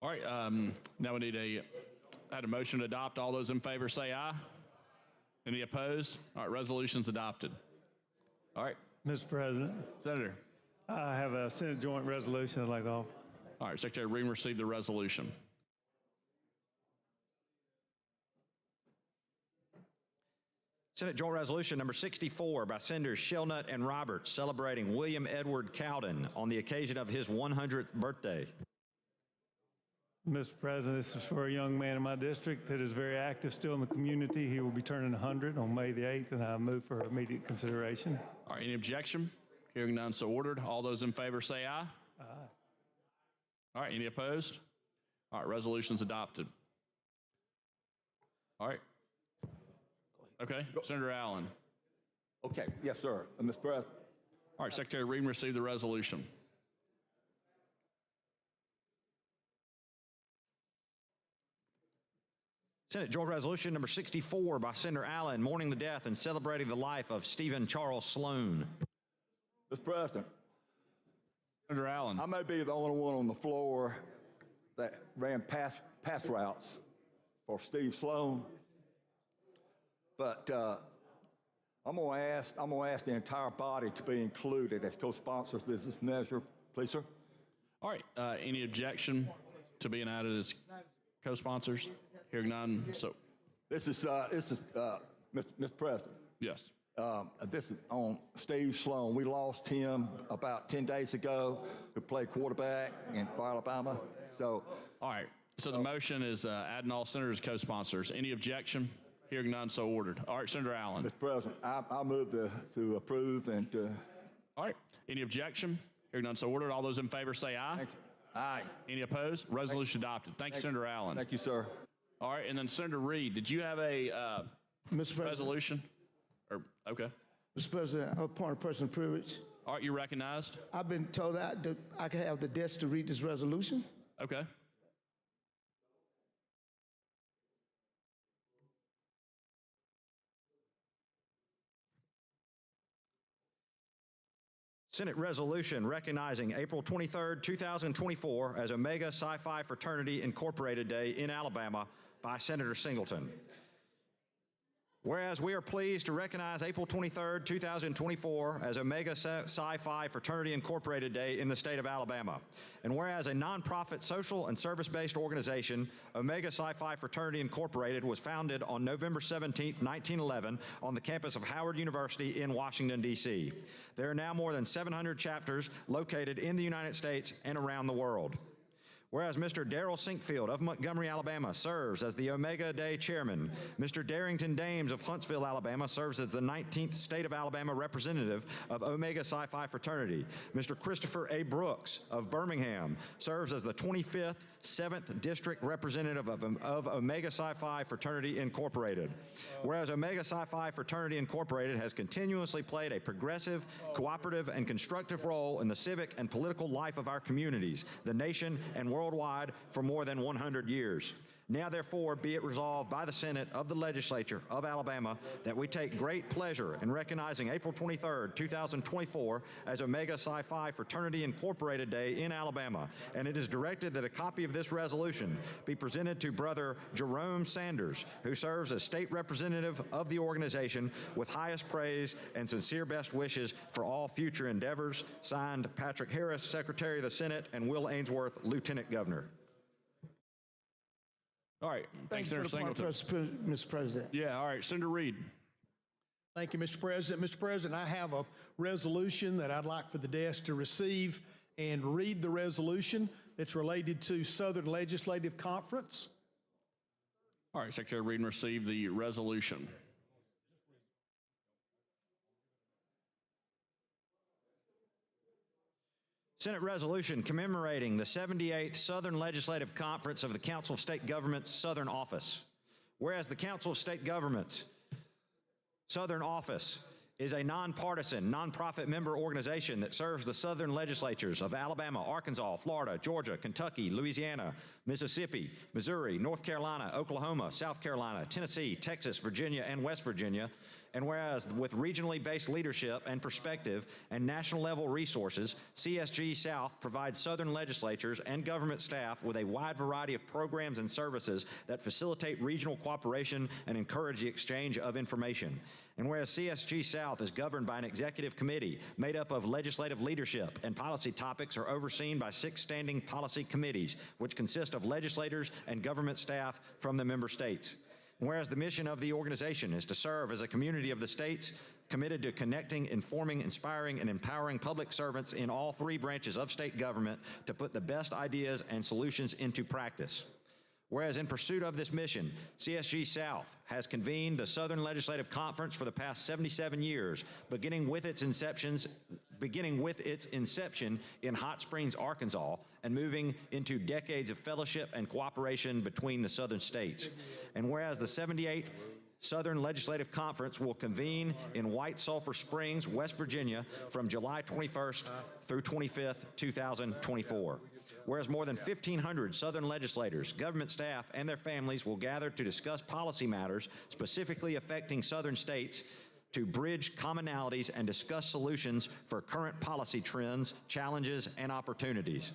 All right, now we need I had a motion to adopt. All those in favor say aye. Any opposed? All right, resolution's adopted. All right. Mr. President, Senator. I have a Senate joint resolution I'd like to offer. All right, Secretary Reed received the resolution. Senate Joint Resolution number 64 by Senators Shelnut and Roberts, celebrating William Edward Cowden on the occasion of his 100th birthday. Mr. President, this is for a young man in my district that is very active still in the community. He will be turning 100 on May the 8th, and I move for immediate consideration. All right, any objection? Hearing none, so ordered. All those in favor say aye. Aye. All right, any opposed? All right, resolution's adopted. All right. Okay, Senator Allen. Okay, yes, sir. Mr. President. All right, Secretary Reed received the resolution. Senate Joint Resolution number 64 by Senator Allen, mourning the death and celebrating the life of Stephen Charles Sloan. Mr. President. Senator Allen. I may be the only one on the floor that ran pass routes for Steve Sloan, but I'm going to ask the entire body to be included as co-sponsors of this measure, please, sir. All right, any objection to being added as co-sponsors? Hearing none, so. This is Mr. President. Yes. This is on Steve Sloan. We lost him about 10 days ago, who played quarterback for Alabama. So. All right, so the motion is adding all senators as co-sponsors. Any objection? Hearing none, so ordered. All right, Senator Allen. Mr. President, I move to approve and. All right, any objection? Hearing none, so ordered. All those in favor say aye. Thank you. Aye. Any opposed? Resolution adopted. Thank you, Senator Allen. Thank you, sir. All right, and then Senator Reed, did you have a resolution? Or okay. Mr. President, I'm a point of personal privilege. All right, you recognized. I've been told that I can have the desk to read this resolution. Okay. Senate resolution recognizing April 23, 2024 as Omega Psi Phi Fraternity Incorporated Day in Alabama by Senator Singleton. Whereas we are pleased to recognize April 23, 2024 as Omega Psi Phi Fraternity Incorporated Day in the state of Alabama. And whereas a nonprofit social and service-based organization, Omega Psi Phi Fraternity Incorporated was founded on November 17, 1911 on the campus of Howard University in Washington, D.C. There are now more than 700 chapters located in the United States and around the world. Whereas Mr. Darrell Sinkfield of Montgomery, Alabama serves as the Omega Day chairman, Mr. Darrington Dames of Huntsville, Alabama serves as the 19th State of Alabama representative of Omega Psi Phi Fraternity. Mr. Christopher A. Brooks of Birmingham serves as the 25th 7th District Representative of Omega Psi Phi Fraternity Incorporated. Whereas Omega Psi Phi Fraternity Incorporated has continuously played a progressive, cooperative, and constructive role in the civic and political life of our communities, the nation, and worldwide for more than 100 years. Now, therefore, be it resolved by the Senate of the Legislature of Alabama that we take great pleasure in recognizing April 23, 2024 as Omega Psi Phi Fraternity Incorporated Day in Alabama, and it is directed that a copy of this resolution be presented to Brother Jerome Sanders, who serves as state representative of the organization, with highest praise and sincere best wishes for all future endeavors. Signed, Patrick Harris, Secretary of the Senate, and Will Ainsworth, Lieutenant Governor. All right. Thanks, Senator Singleton. Mr. President. Yeah, all right. Senator Reed. Thank you, Mr. President. Mr. President, I have a resolution that I'd like for the desk to receive and read the resolution that's related to Southern Legislative Conference. All right, Secretary Reed, and receive the resolution. Senate resolution commemorating the 78th Southern Legislative Conference of the Council of State Governments Southern Office. Whereas the Council of State Governments Southern Office is a nonpartisan, nonprofit member organization that serves the Southern legislatures of Alabama, Arkansas, Florida, Georgia, Kentucky, Louisiana, Mississippi, Missouri, North Carolina, Oklahoma, South Carolina, Tennessee, Texas, Virginia, and West Virginia. And whereas with regionally based leadership and perspective and national level resources, CSG South provides Southern legislatures and government staff with a wide variety of programs and services that facilitate regional cooperation and encourage the exchange of information. And whereas CSG South is governed by an executive committee made up of legislative leadership, and policy topics are overseen by 6 standing policy committees, which consist of legislators and government staff from the member states. And whereas the mission of the organization is to serve as a community of the states committed to connecting, informing, inspiring, and empowering public servants in all 3 branches of state government to put the best ideas and solutions into practice. Whereas in pursuit of this mission, CSG South has convened the Southern Legislative Conference for the past 77 years, beginning with its inception in Hot Springs, Arkansas, and moving into decades of fellowship and cooperation between the Southern states. And whereas the 78th Southern Legislative Conference will convene in White Sulphur Springs, West Virginia, from July 21st through 25th, 2024. Whereas more than 1,500 Southern legislators, government staff, and their families will gather to discuss policy matters specifically affecting Southern states, to bridge commonalities and discuss solutions for current policy trends, challenges, and opportunities.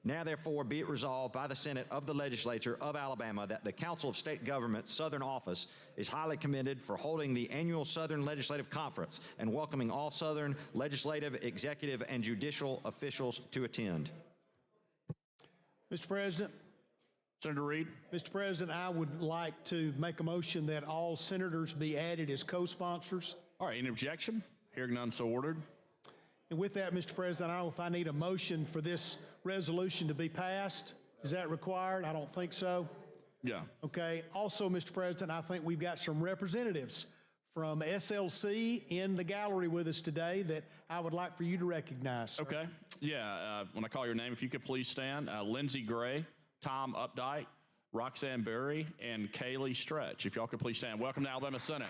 Now, therefore, be it resolved by the Senate of the Legislature of Alabama that the Council of State Governments Southern Office is highly commended for holding the annual Southern Legislative Conference and welcoming all Southern legislative, executive, and judicial officials to attend. Mr. President. Senator Reed. Mr. President, I would like to make a motion that all senators be added as co-sponsors. All right, any objection? Hearing none, so ordered. And with that, Mr. President, I don't know if I need a motion for this resolution to be passed. Is that required? I don't think so. Yeah. Okay. Also, Mr. President, I think we've got some representatives from SLC in the gallery with us today that I would like for you to recognize, sir. Okay. Yeah, when I call your name, if you could please stand. Lindsey Gray, Tom Updike, Roxanne Berry, and Kaylee Stretch. If y'all could please stand. Welcome to Alabama Senate.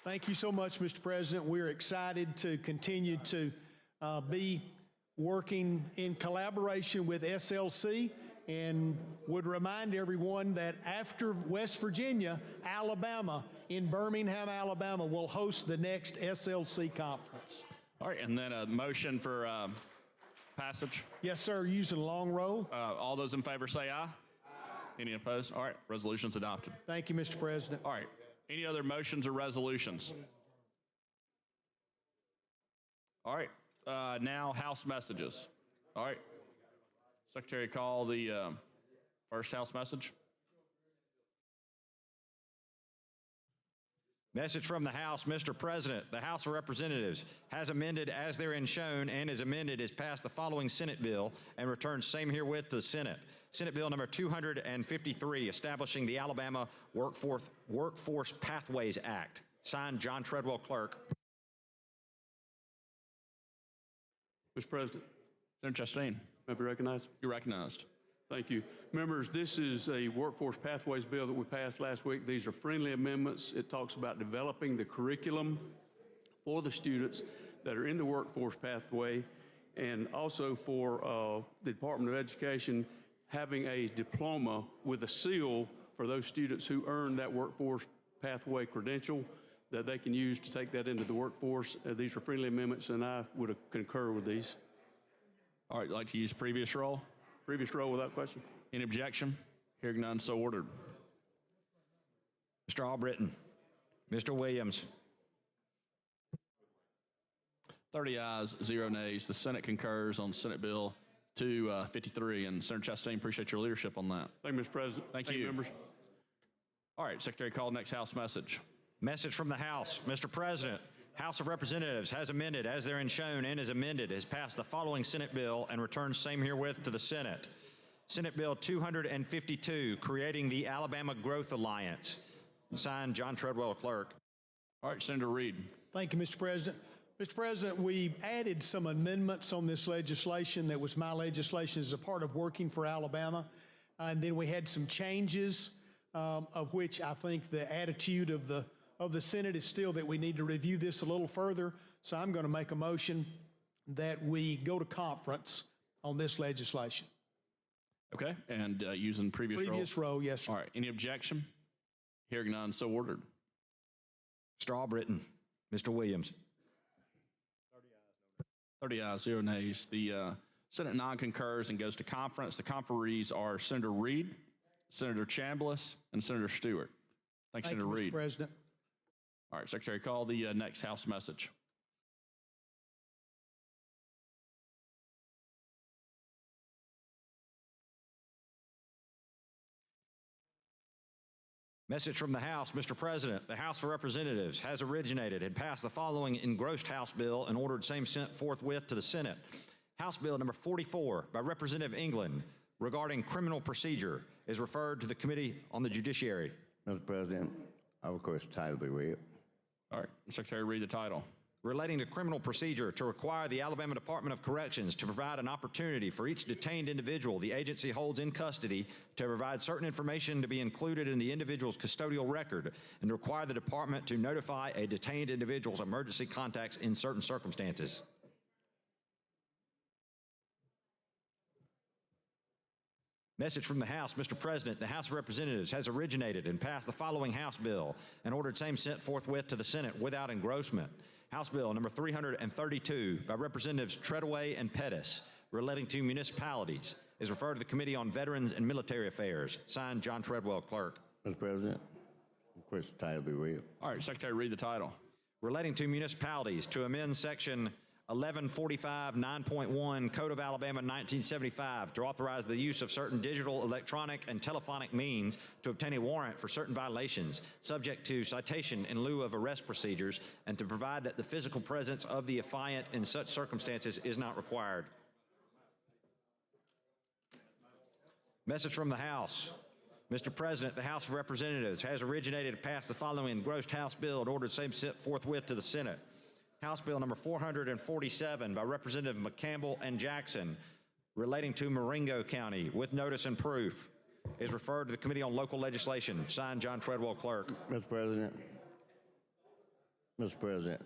Thank you so much, Mr. President. We're excited to continue to be working in collaboration with SLC and would remind everyone that after West Virginia, Alabama, in Birmingham, Alabama, will host the next SLC conference. All right, and then a motion for passage. Yes, sir, using long roll. All those in favor say aye. Any opposed? All right, resolution's adopted. Thank you, Mr. President. All right, any other motions or resolutions? All right, now House messages. All right, Secretary, call the first House message. Message from the House. Mr. President, the House of Representatives has amended as therein shown and is amended is passed the following Senate bill and returns same herewith to the Senate. Senate Bill number 253, establishing the Alabama Workforce Pathways Act. Signed, John Treadwell, Clerk. Mr. President. Senator Chastain. May I be recognized? You're recognized. Thank you. Members, this is a Workforce Pathways bill that we passed last week. These are friendly amendments. It talks about developing the curriculum for the students that are in the workforce pathway, and also for the Department of Education having a diploma with a seal for those students who earn that workforce pathway credential that they can use to take that into the workforce. These are friendly amendments, and I would concur with these. All right, you'd like to use previous roll? Previous roll without question. Any objection? Hearing none, so ordered. Mr. Albritton. Mr. Williams. 30 ayes, 0 nays. The Senate concurs on Senate Bill 253. And Senator Chastain, appreciate your leadership on that. Thank you, Mr. President. Thank you. Members. All right, Secretary, call next House message. Message from the House. Mr. President, House of Representatives has amended as therein shown and is amended has passed the following Senate bill and returns same herewith to the Senate. Senate Bill 252, creating the Alabama Growth Alliance. Signed, John Treadwell, Clerk. All right, Senator Reed. Thank you, Mr. President. Mr. President, we added some amendments on this legislation that was my legislation as a part of working for Alabama. And then we had some changes of which I think the attitude of the Senate is still that we need to review this a little further. So I'm going to make a motion that we go to conference on this legislation. Okay, and using previous roll, yes, sir. All right, any objection? Hearing none, so ordered. Mr. Albritton. Mr. Williams. 30 ayes, 0 nays. The Senate non-concurs and goes to conference. The conferees are Senator Reed, Senator Chambliss, and Senator Stewart. Thanks, Senator Mr. Reed. President. All right, Secretary, call the next House message. Message from the House. Mr. President, the House of Representatives has originated and passed the following engrossed House bill and ordered same sent forthwith to the Senate. House Bill number 44 by Representative England regarding criminal procedure is referred to the Committee on the Judiciary. Mr. President, I request the title be read. All right, Secretary, read the title. Relating to criminal procedure to require the Alabama Department of Corrections to provide an opportunity for each detained individual the agency holds in custody to provide certain information to be included in the individual's custodial record and to require the department to notify a detained individual's emergency contacts in certain circumstances. Message from the House. Mr. President, the House of Representatives has originated and passed the following House bill and ordered same sent forthwith to the Senate without engrossment. House Bill number 332 by Representatives Treadway and Pettis relating to municipalities is referred to the Committee on Veterans and Military Affairs. Signed, John Treadwell, Clerk. Mr. President, request the title be read. All right, Secretary, read the title. Relating to municipalities to amend Section 1145 9.1 Code of Alabama 1975 to authorize the use of certain digital, electronic, and telephonic means to obtain a warrant for certain violations subject to citation in lieu of arrest procedures and to provide that the physical presence of the affiant in such circumstances is not required. Message from the House. Mr. President, the House of Representatives has originated and passed the following engrossed House bill and ordered same sent forthwith to the Senate. House Bill number 447 by Representative McCampbell and Jackson relating to Marengo County with notice and proof is referred to the Committee on Local Legislation. Signed, John Treadwell, Clerk. Mr. President,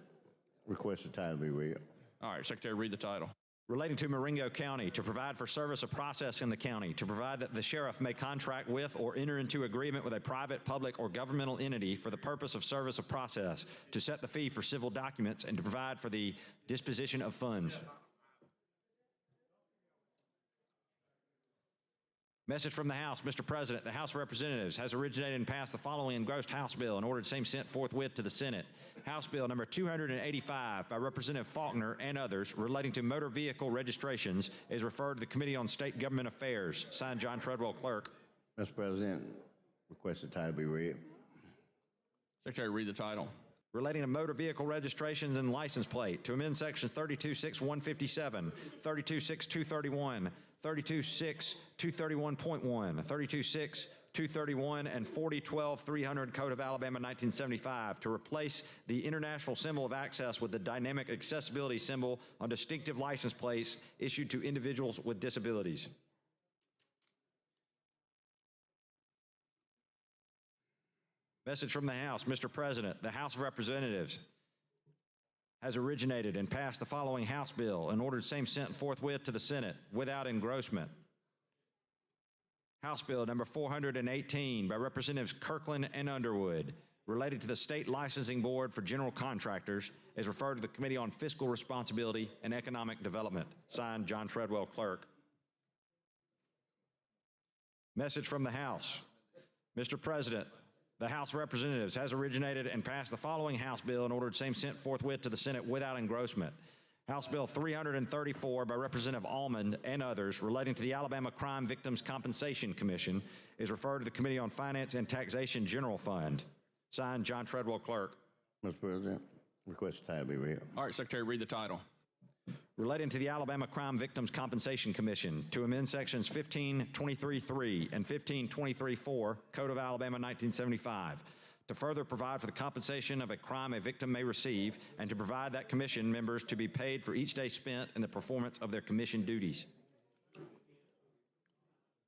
request the title be read. All right, Secretary, read the title. Relating to Marengo County, to provide for service of process in the county, to provide that the sheriff may contract with or enter into agreement with a private, public, or governmental entity for the purpose of service of process, to set the fee for civil documents, and to provide for the disposition of funds. Message from the House. Mr. President, the House of Representatives has originated and passed the following engrossed House bill and ordered same sent forthwith to the Senate. House Bill number 285 by Representative Faulkner and others relating to motor vehicle registrations is referred to the Committee on State Government Affairs. Signed, John Treadwell, Clerk. Mr. President, request the title be read. Secretary, read the title. Relating to motor vehicle registrations and license plate, to amend sections 32.6.157, 32.6.231, 32.6.231.1, 32.6.231, and 40.12.300 Code of Alabama 1975 to replace the international symbol of access with the dynamic accessibility symbol on distinctive license plates issued to individuals with disabilities. Message from the House. Mr. President, the House of Representatives has originated and passed the following House bill and ordered same sent forthwith to the Senate without engrossment. House Bill number 418 by Representatives Kirkland and Underwood, related to the State Licensing Board for General Contractors, is referred to the Committee on Fiscal Responsibility and Economic Development. Signed, John Treadwell, Clerk. Message from the House. Mr. President, the House of Representatives has originated and passed the following House bill and ordered same sent forthwith to the Senate without engrossment. House Bill 334 by Representative Almond and others relating to the Alabama Crime Victims Compensation Commission is referred to the Committee on Finance and Taxation General Fund. Signed, John Treadwell, Clerk. Mr. President, request the title be read. All right, Secretary, read the title. Relating to the Alabama Crime Victims Compensation Commission to amend sections 1523.3 and 1523.4 Code of Alabama 1975 to further provide for the compensation of a crime a victim may receive and to provide that commission members to be paid for each day spent in the performance of their commission duties.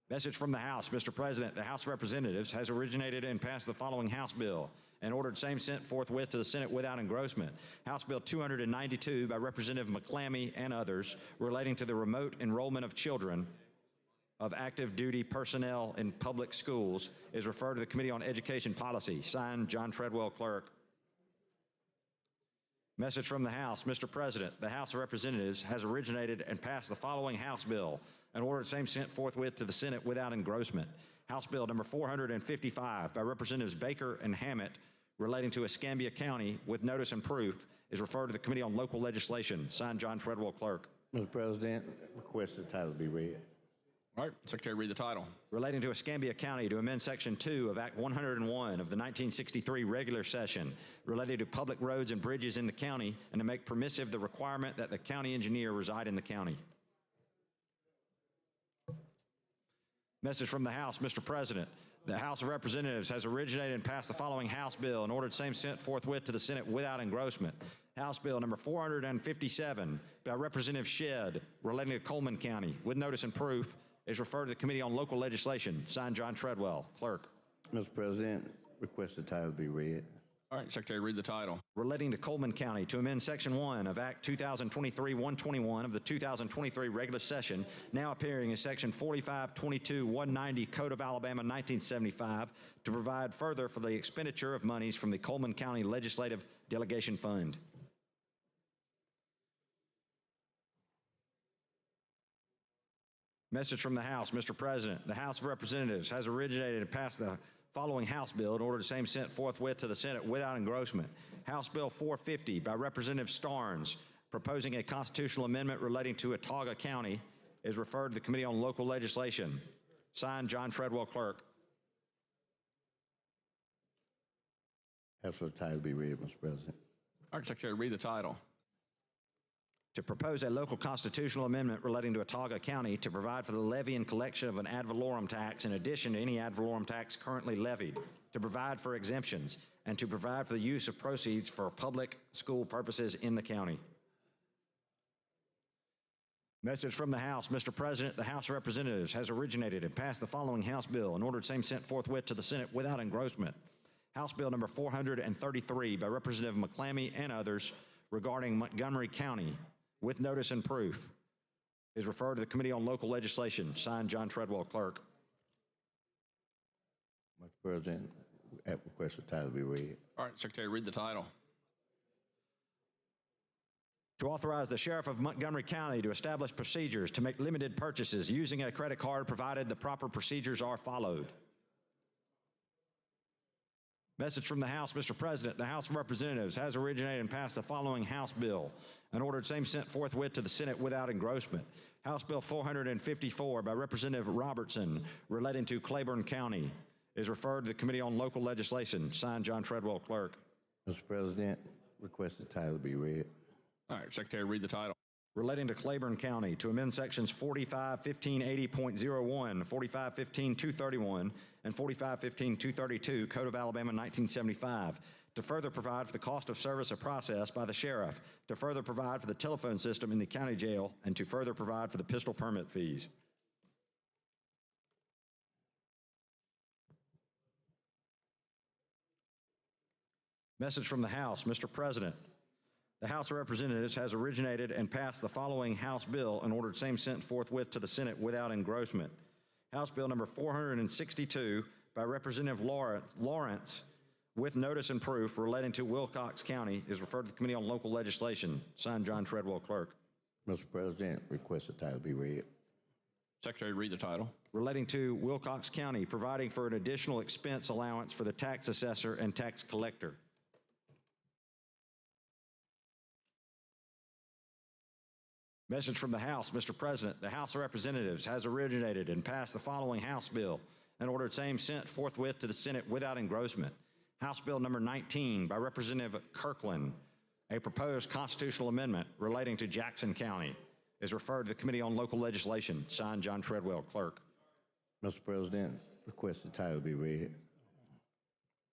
Message from the House. Mr. President, the House of Representatives has originated and passed the following House bill and ordered same sent forthwith to the Senate without engrossment. House Bill 292 by Representative McClammy and others relating to the remote enrollment of children of active duty personnel in public schools is referred to the Committee on Education Policy. Signed, John Treadwell, Clerk. Message from the House. Mr. President, the House of Representatives has originated and passed the following House bill and ordered same sent forthwith to the Senate without engrossment. House Bill number 455 by Representatives Baker and Hammett relating to Escambia County with notice and proof is referred to the Committee on Local Legislation. Signed, John Treadwell, Clerk. Mr. President, request the title be read. All right, Secretary, read the title. Relating to Escambia County to amend Section 2 of Act 101 of the 1963 regular session related to public roads and bridges in the county and to make permissive the requirement that the county engineer reside in the county. Message from the House. Mr. President, the House of Representatives has originated and passed the following House bill and ordered same sent forthwith to the Senate without engrossment. House Bill number 457 by Representative Shedd relating to Coleman County with notice and proof is referred to the Committee on Local Legislation. Signed, John Treadwell, Clerk. Mr. President, request the title be read. All right, Secretary, read the title. Relating to Coleman County to amend Section 1 of Act 2023-121 of the 2023 regular session, now appearing as Section 4522-190 Code of Alabama 1975, to provide further for the expenditure of monies from the Coleman County Legislative Delegation Fund. Message from the House. Mr. President, the House of Representatives has originated and passed the following House bill and ordered the same sent forthwith to the Senate without engrossment. House Bill 450 by Representative Starnes, proposing a constitutional amendment relating to Autauga County, is referred to the Committee on Local Legislation. Signed, John Treadwell, Clerk. Ask for the title be read, Mr. President. All right, Secretary, read the title. To propose a local constitutional amendment relating to Autauga County to provide for the levy and collection of an ad valorem tax in addition to any ad valorem tax currently levied, to provide for exemptions, and to provide for the use of proceeds for public school purposes in the county. Message from the House. Mr. President, the House of Representatives has originated and passed the following House bill and ordered same sent forthwith to the Senate without engrossment. House Bill number 433 by Representative McClammy and others regarding Montgomery County with notice and proof is referred to the Committee on Local Legislation. Signed, John Treadwell, Clerk. Mr. President, at request the title be read. All right, Secretary, read the title. To authorize the Sheriff of Montgomery County to establish procedures to make limited purchases using a credit card provided the proper procedures are followed. Message from the House, Mr. President. The House of Representatives has originated and passed the following House bill and ordered same sent forthwith to the Senate without engrossment. House Bill 454 by Representative Robertson relating to Claiborne County is referred to the Committee on Local Legislation. Signed, John Treadwell, Clerk. Mr. President, request the title be read. All right, Secretary, read the title. Relating to Claiborne County to amend sections 451580.01, 4515.231, and 4515.232 Code of Alabama 1975 to further provide for the cost of service of process by the sheriff, to further provide for the telephone system in the county jail, and to further provide for the pistol permit fees. Message from the House, Mr. President. The House of Representatives has originated and passed the following House bill and ordered same sent forthwith to the Senate without engrossment. House Bill number 462 by Representative Lawrence with notice and proof relating to Wilcox County is referred to the Committee on Local Legislation. Signed, John Treadwell, Clerk. Mr. President, request the title be read. Secretary, read the title. Relating to Wilcox County, providing for an additional expense allowance for the tax assessor and tax collector. Message from the House, Mr. President. The House of Representatives has originated and passed the following House bill and ordered same sent forthwith to the Senate without engrossment. House Bill number 19 by Representative Kirkland, a proposed constitutional amendment relating to Jackson County, is referred to the Committee on Local Legislation. Signed, John Treadwell, Clerk. Mr. President, request the title be read.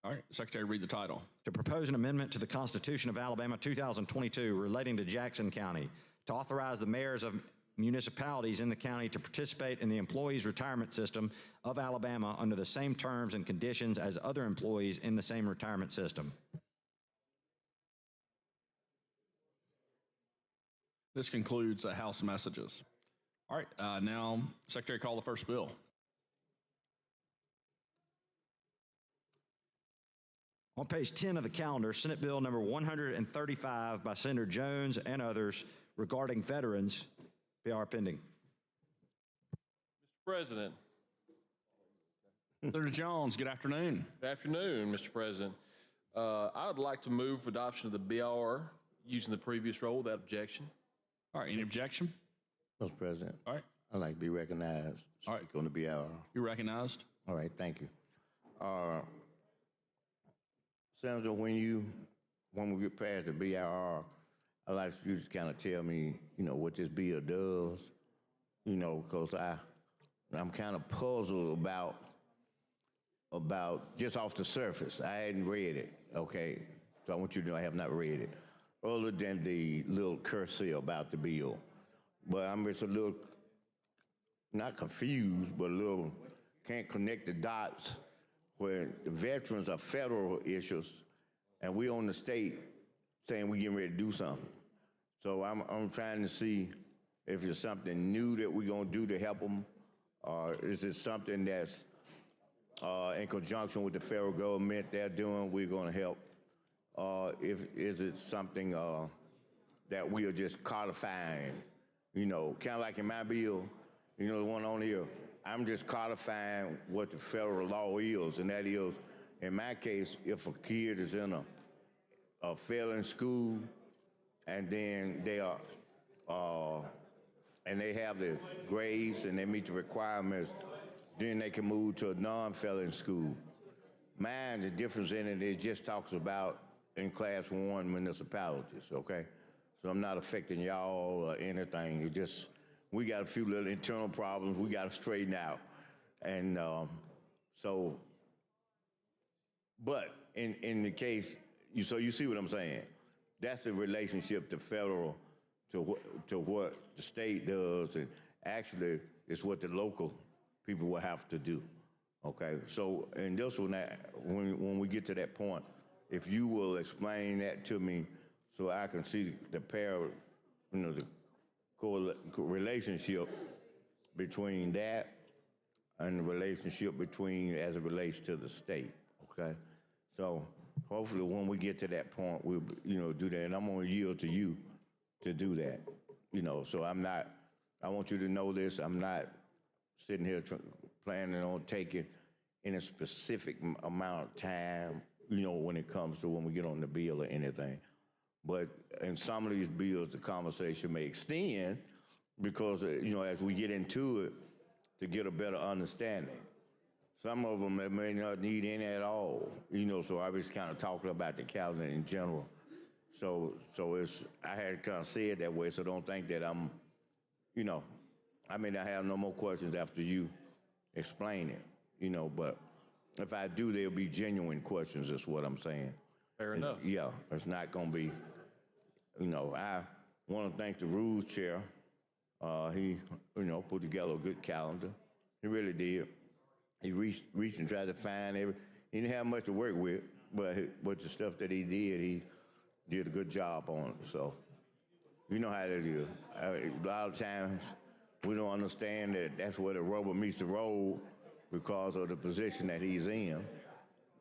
All right, Secretary, read the title. To propose an amendment to the Constitution of Alabama 2022 relating to Jackson County, to authorize the mayors of municipalities in the county to participate in the employees' retirement system of Alabama under the same terms and conditions as other employees in the same retirement system. This concludes House messages. All right, now, Secretary, call the first bill. On page 10 of the calendar, Senate Bill number 135 by Senator Jones and others regarding veterans, PR pending. Mr. President. Senator Jones, good afternoon. Good afternoon, Mr. President. I would like to move for adoption of the BR using the previous role without objection. All right, any objection? Mr. President. All right. I'd like to be recognized. All right. On the BR. You're recognized. All right, thank you. Senator, when we get past the BIR, I'd like you to kind of tell me, what this bill does, because I'm kind of puzzled about just off the surface. I hadn't read it, okay? So I want you to know I have not read it, other than the little cursive about the bill. But I'm just a little, not confused, but a little, can't connect the dots where the veterans are federal issues and we on the state saying we getting ready to do something. So I'm trying to see if there's something new that we're gonna do to help them, or is it something that's in conjunction with the federal government they're doing, we're gonna help? Is it something that we are just codifying, kind of like in my bill, the one on here, I'm just codifying what the federal law is, and that is, in my case, if a kid is in a failing school, and then they are, and they have the grades and they meet the requirements, then they can move to a non-failing school. Mine, the difference in it just talks about in class 1 municipalities, okay? So I'm not affecting y'all or anything. It just, we got a few little internal problems we got to straighten out. And but in the case, so you see what I'm saying? That's the relationship to federal to what the state does, and actually it's what the local people will have to do, okay? So in this one, when we get to that point, if you will explain that to me so I can see the relationship between that and the relationship between as it relates to the state, okay? So hopefully when we get to that point, we'll, do that. And I'm gonna yield to you to do that, so I want you to know this, I'm not sitting here planning on taking any specific amount of time, when it comes to when we get on the bill or anything. But in some of these bills, the conversation may extend because, as we get into it, to get a better understanding. Some of them may not need any at all, so I was kind of talking about the calendar in general. So I had kind of said that way, so don't think that I'm, I may not have no more questions after you explain it, but if I do, they'll be genuine questions, is what I'm saying. Fair enough. Yeah, it's not gonna be, I want to thank the rules chair. He, put together a good calendar. He really did. He reached and tried to find he didn't have much to work with, but the stuff that he did a good job on it. So, you know how that is. A lot of times, we don't understand that that's where the rubber meets the road because of the position that he's in.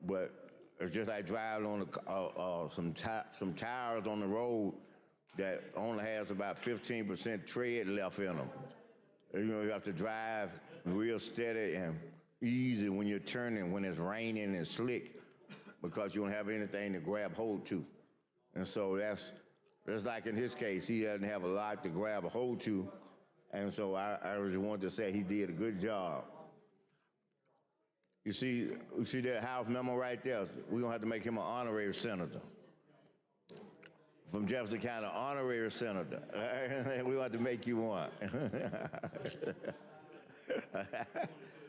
But it's just like driving on some tires on the road that only has about 15% tread left in them. You have to drive real steady and easy when you're turning, when it's raining and slick, because you don't have anything to grab hold to. And so that's like in his case, he doesn't have a lot to grab a hold to. And so I just wanted to say he did a good job. You see that House memo right there? We're gonna have to make him an honorary senator. From Jefferson County, honorary senator. We want to make you one.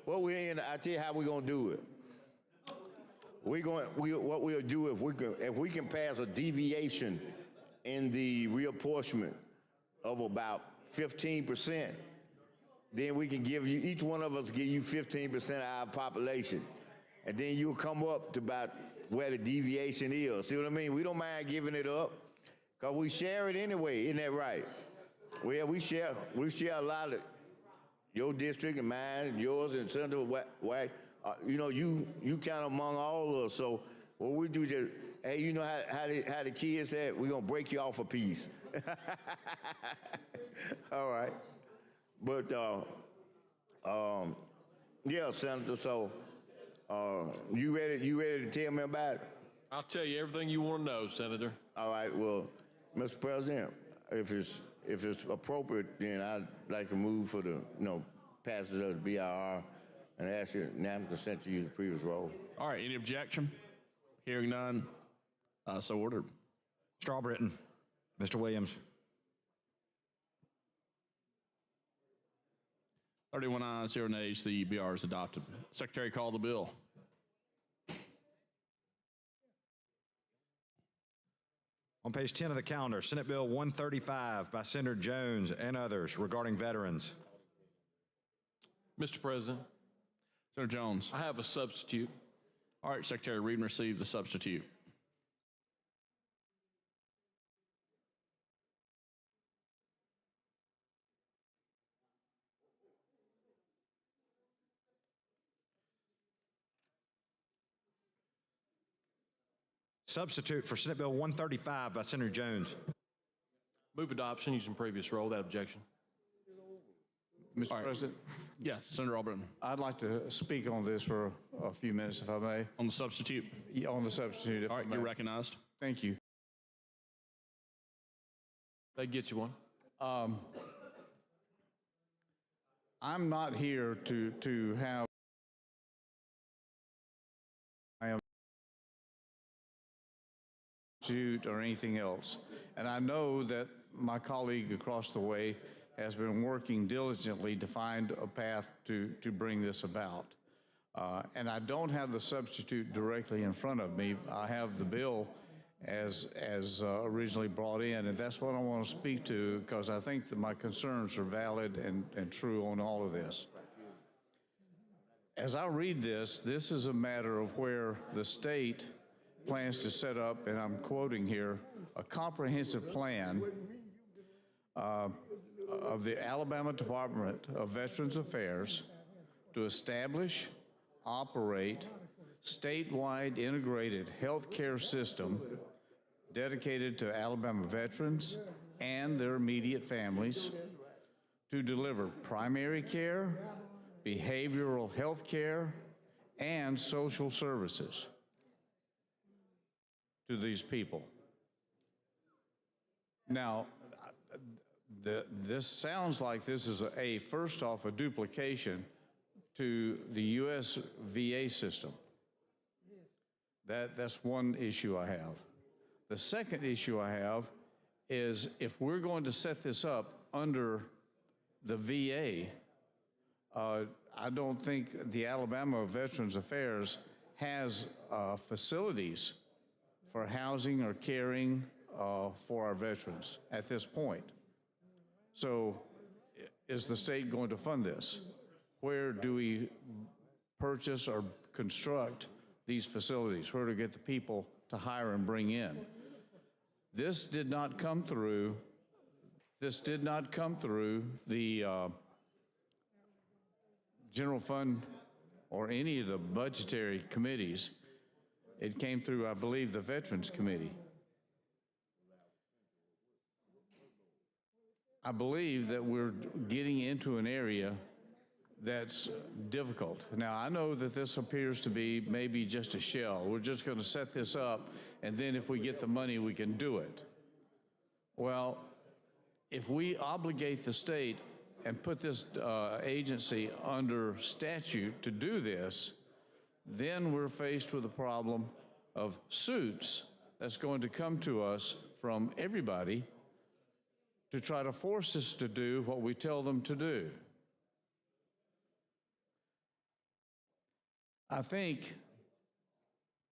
Well, I tell you how we're gonna do it. What we'll do if we can pass a deviation in the reapportionment of about 15%, then we can give you, each one of us give you 15% of our population. And then you'll come up to about where the deviation is. See what I mean? We don't mind giving it up, because we share it anyway, isn't that right? Well, we share a lot of your district and mine and yours and Senator White. You count among all of us. So what we do is, hey, you know how the kids said, we're gonna break you off a piece. All right. But yeah, Senator, so you ready to tell me about it? I'll tell you everything you want to know, Senator. All right, well, Mr. President, if it's appropriate, then I'd like to move for the passage of the BIR and ask you unanimous consent to use the previous role. All right, any objection? Hearing none, so ordered. Strawbritton. Mr. Williams. 31 ayes, 0 nays, the BR is adopted. Secretary, call the bill. On page 10 of the calendar, Senate Bill 135 by Senator Jones and others regarding veterans. Mr. President. Senator Jones. I have a substitute. All right, Secretary, read and receive the substitute. Substitute for Senate Bill 135 by Senator Jones. Move adoption using previous role. Without objection. Mr. President? Yes, Senator Albritton. I'd like to speak on this for a few minutes, if I may. On the substitute? Yeah, on the substitute, if All right, I may. you're recognized. Thank you. They get you one. I'm not here to have or anything else. And I know that my colleague across the way has been working diligently to find a path to bring this about. And I don't have the substitute directly in front of me. I have the bill as originally brought in, and that's what I want to speak to, because I think that my concerns are valid and true on all of this. As I read this, this is a matter of where the state plans to set up, and I'm quoting here, a comprehensive plan of the Alabama Department of Veterans Affairs to establish, operate statewide integrated health care system dedicated to Alabama veterans and their immediate families to deliver primary care, behavioral health care, and social services to these people. Now, this sounds like this is first off, a duplication to the U.S. VA system. That's one issue I have. The second issue I have is if we're going to set this up under the VA, I don't think the Alabama Veterans Affairs has facilities for housing or caring for our veterans at this point. So is the state going to fund this? Where do we purchase or construct these facilities? Where to get the people to hire and bring in? This did not come through the general fund or any of the budgetary committees. It came through, I believe, the Veterans Committee. I believe that we're getting into an area that's difficult. Now, I know that this appears to be maybe just a shell. We're just going to set this up, and then if we get the money, we can do it. Well, if we obligate the state and put this agency under statute to do this, then we're faced with a problem of suits that's going to come to us from everybody to try to force us to do what we tell them to do. I think,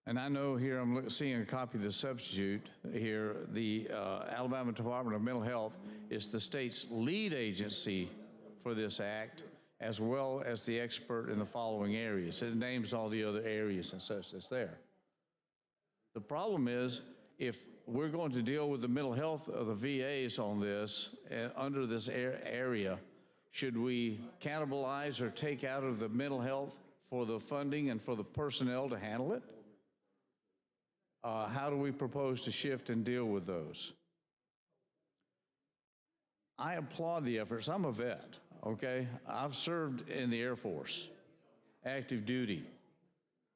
and I know here I'm seeing a copy of the substitute here, the Alabama Department of Mental Health is the state's lead agency for this act, as well as the expert in the following areas. It names all the other areas and such that's there. The problem is, if we're going to deal with the mental health of the VAs on this, under this area, should we cannibalize or take out of the mental health for the funding and for the personnel to handle it? How do we propose to shift and deal with those? I applaud the efforts. I'm a vet, okay? I've served in the Air Force, active duty.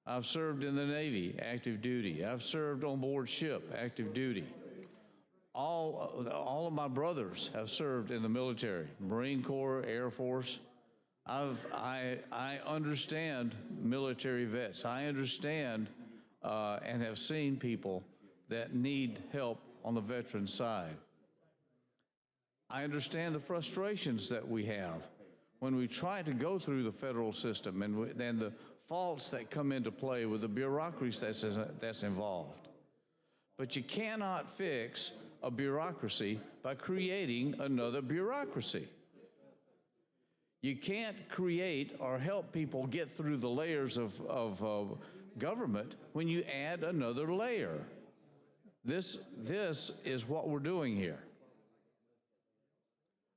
I've served in the Navy, active duty. I've served on board ship, active duty. All of my brothers have served in the military, Marine Corps, Air Force. I understand military vets. I understand and have seen people that need help on the veteran side. I understand the frustrations that we have when we try to go through the federal system and the faults that come into play with the bureaucracy that's involved. But you cannot fix a bureaucracy by creating another bureaucracy. You can't create or help people get through the layers of government when you add another layer. This is what we're doing here.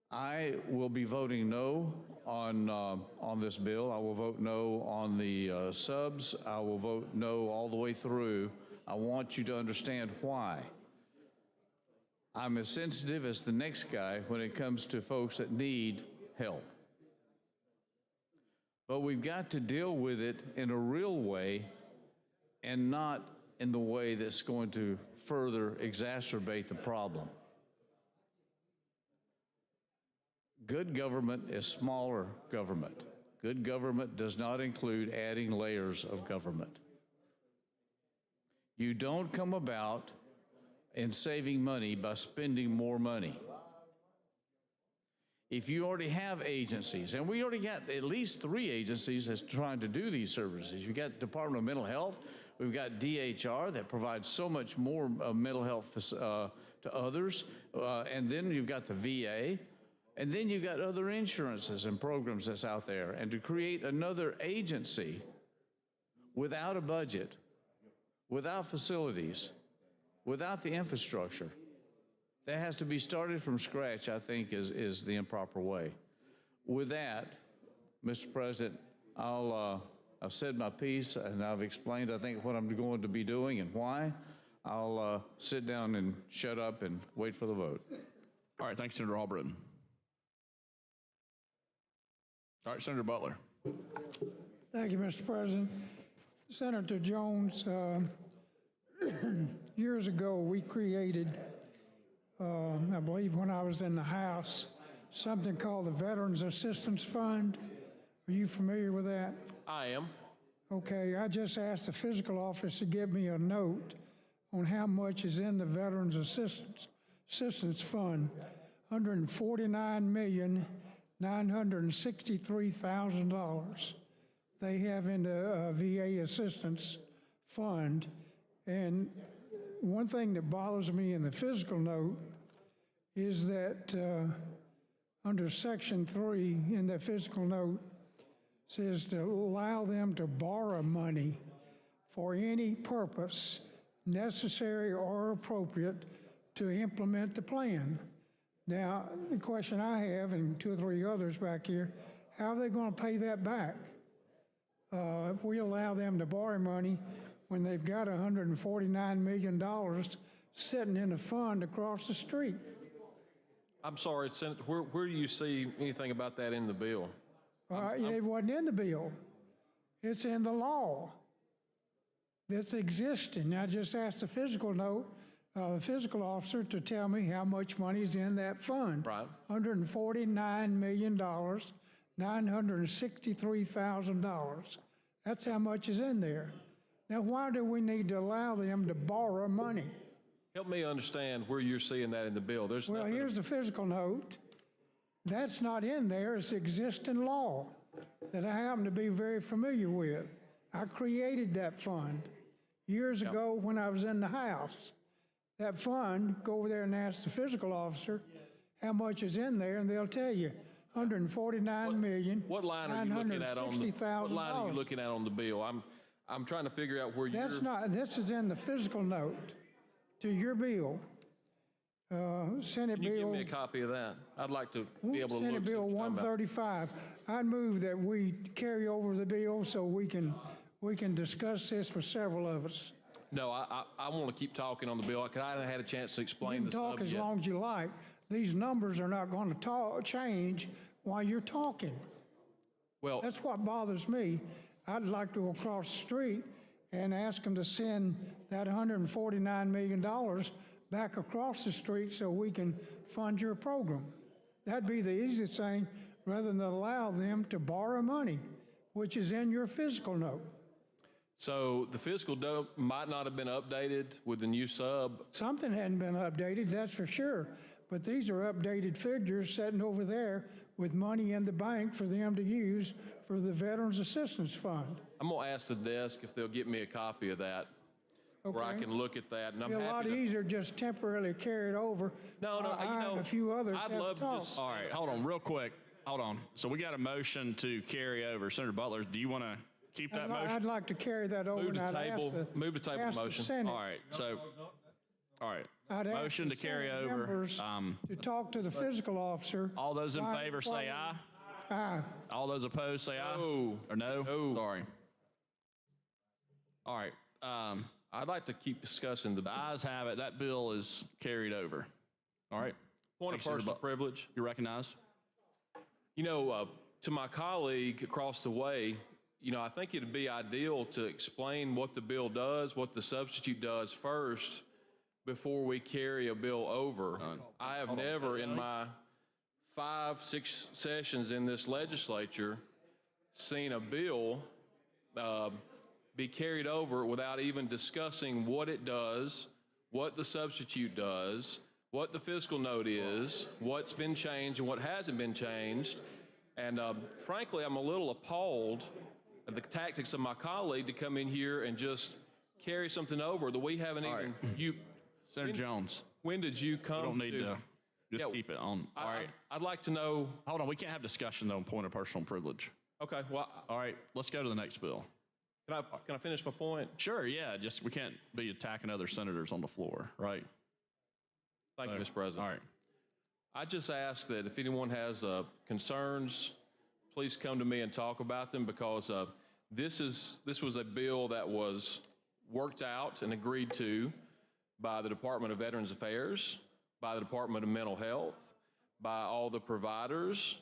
I will be voting no on this bill. I will vote no on the subs. I will vote no all the way through. I want you to understand why. I'm as sensitive as the next guy when it comes to folks that need help. But we've got to deal with it in a real way and not in the way that's going to further exacerbate the problem. Good government is smaller government. Good government does not include adding layers of government. You don't come about in saving money by spending more money. If you already have agencies, and we already got at least 3 agencies that's trying to do these services. You've got Department of Mental Health, we've got DHR that provides so much more mental health to others, and then you've got the VA, and then you've got other insurances and programs that's out there. And to create another agency without a budget, without facilities, without the infrastructure, That has to be started from scratch, I think, is the improper way. With that, Mr. President, I've said my piece and I've explained, I think, what I'm going to be doing and why. I'll sit down and shut up and wait for the vote. All right, thanks, Senator Albritton. All right, Senator Butler. Thank you, Mr. President. Senator Jones, years ago we created, I believe when I was in the House, something called the Veterans Assistance Fund. Are you familiar with that? I am. Okay, I just asked the Fiscal Office to give me a note on how much is in the Veterans Assistance Fund. $149,963,000 they have in the VA Assistance Fund. And one thing that bothers me in the fiscal note is that under Section 3 in the fiscal note says to allow them to borrow money for any purpose necessary or appropriate to implement the plan. Now, the question I have, and 2 or 3 others back here, how are they going to pay that back? If we allow them to borrow money when they've got $149 million sitting in a fund across the street. I'm sorry, Senator, where do you see anything about that in the bill? It wasn't in the bill. It's in the law that's existing. I just asked the fiscal fiscal officer to tell me how much money is in that fund. Right. $149,963,000. That's how much is in there. Now, why do we need to allow them to borrow money? Help me understand where you're seeing that in the bill. Well, here's the fiscal note. That's not in there. It's existing law that I happen to be very familiar with. I created that fund years ago when I was in the House. That fund, go over there and ask the fiscal officer how much is in there, and they'll tell you $149,960,000. What line are you looking at on the? What line are you looking at on the bill? I'm trying to figure out where you're. That's not. This is in the fiscal note to your bill. Senate Can you Bill. give me a copy of that? I'd like to be able to Senate look. Bill 135. I'd move that we carry over the bill so we can discuss this with several of us. No, I want to keep talking on the bill because I haven't had a chance to explain You can talk as long as you like. These numbers are not going to change while you're talking. Well, that's what bothers me. I'd like to go across the street and ask them to send that $149 million back across the street so we can fund your program. That'd be the easiest thing rather than allow them to borrow money, which is in your fiscal note. So the fiscal note might not have been updated with the new sub. Something hadn't been updated, that's for sure. But these are updated figures sitting over there with money in the bank for them to use for the Veterans Assistance Fund. I'm going to ask the desk if they'll get me a copy of that, where I can look at that. And I'm It'd be a lot happy to. easier just temporarily carry it over. No, and a few others I'd have love to talked. just. All right, hold on real quick. Hold on. So we got a motion to carry over. Senator Butler, do you want to keep that motion? I'd like to carry that over. Move to and I'd table. Move to table ask the the motion. Senate. All right, so, all right. I'd ask Motion the to carry Senate over. members to talk to the fiscal officer. All those in Why- favor say aye. Aye. All those opposed say aye. No. Or no? No. Sorry. All right. I'd like to keep discussing the. The ayes have it. That bill is carried over. All right. Point of Thanks, Senator personal privilege. You're recognized. You know, to my colleague across the way, you know, I think it'd be ideal to explain what the bill does, what the substitute does first, before we carry a bill over. I have never in my 5-6 sessions in this legislature seen a bill be carried over without even discussing what it does, what the substitute does, what the fiscal note is, what's been changed and what hasn't been changed. And frankly, I'm a little appalled at the tactics of my colleague to come in here and just carry something over that we haven't even. You, Senator Jones. When did you come? We don't need to just Yeah, keep it on. All right. I'd like to know. Hold on. We can't have discussion, though, on point of personal privilege. Okay. Well, All right. Let's go to the next bill. can I finish my point? Sure. Yeah. Just we can't be attacking other senators on the floor, right? Thank you, Mr. President. All right. I just ask that if anyone has concerns, please come to me and talk about them, because this was a bill that was worked out and agreed to by the Department of Veterans Affairs, by the Department of Mental Health, by all the providers,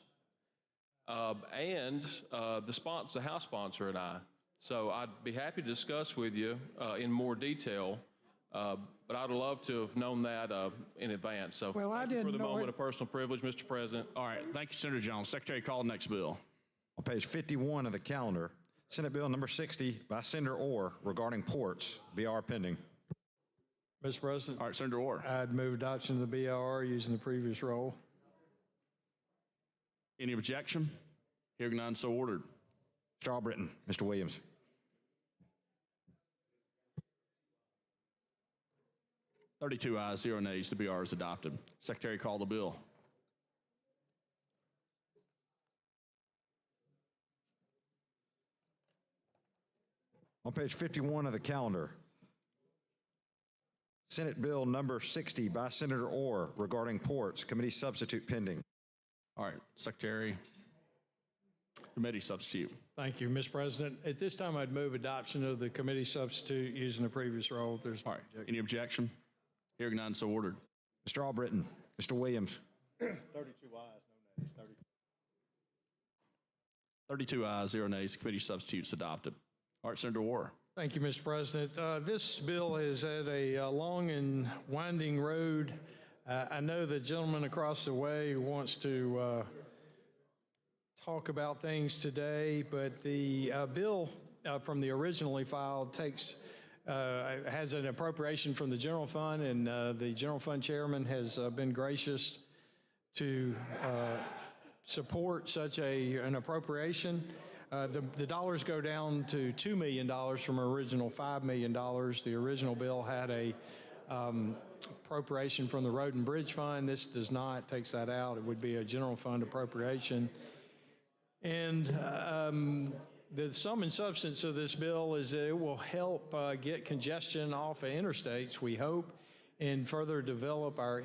and the House sponsor and I. So I'd be happy to discuss with you in more detail, but I'd love to have known that in advance. So Well, I thank you for didn't the know moment it- of personal privilege, Mr. President. All right. Thank you, Senator Jones. Secretary, call the next bill. On page 51 of the calendar, Senate Bill number 60 by Senator Orr regarding ports, BR pending. Mr. President. All right, Senator Orr. I'd move adoption of the BLR using the previous roll. Any objection? Hearing none, so ordered. Mr. Albritton, Mr. Williams. (32 ayes, 0 nays). The BR is adopted. Secretary, call the bill. On page 51 of the calendar, Senate Bill number 60 by Senator Orr regarding ports, committee substitute pending. All right, Secretary, committee substitute. Thank you, Mr. President. At this time, I'd move adoption of the committee substitute using the previous roll. If there's All right, any objection? Hearing none, so ordered. Mr. Albritton, Mr. Williams. 32 ayes, no nays. 32 ayes, 0 nays. Committee substitutes adopted. All right, Senator Orr. Thank you, Mr. President. This bill is at a long and winding road. I know the gentleman across the way wants to talk about things today, but the bill from the originally filed has an appropriation from the general fund, and the general fund chairman has been gracious to support such an appropriation. The dollars go down to $2 million from original $5 million. The original bill had a appropriation from the Road and Bridge Fund. This does not, takes that out. It would be a general fund appropriation. And the sum and substance of this bill is that it will help get congestion off of interstates, we hope, and further develop our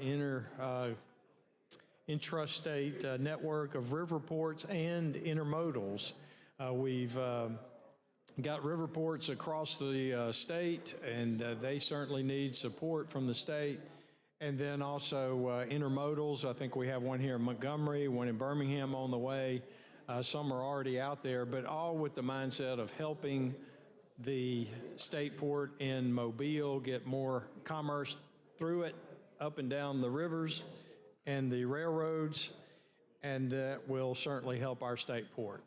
intrastate network of river ports and intermodals. We've got river ports across the state, and they certainly need support from the state. And then also intermodals. I think we have one here in Montgomery, one in Birmingham on the way. Some are already out there, but all with the mindset of helping the state port in Mobile get more commerce through it, up and down the rivers and the railroads, and that will certainly help our state port.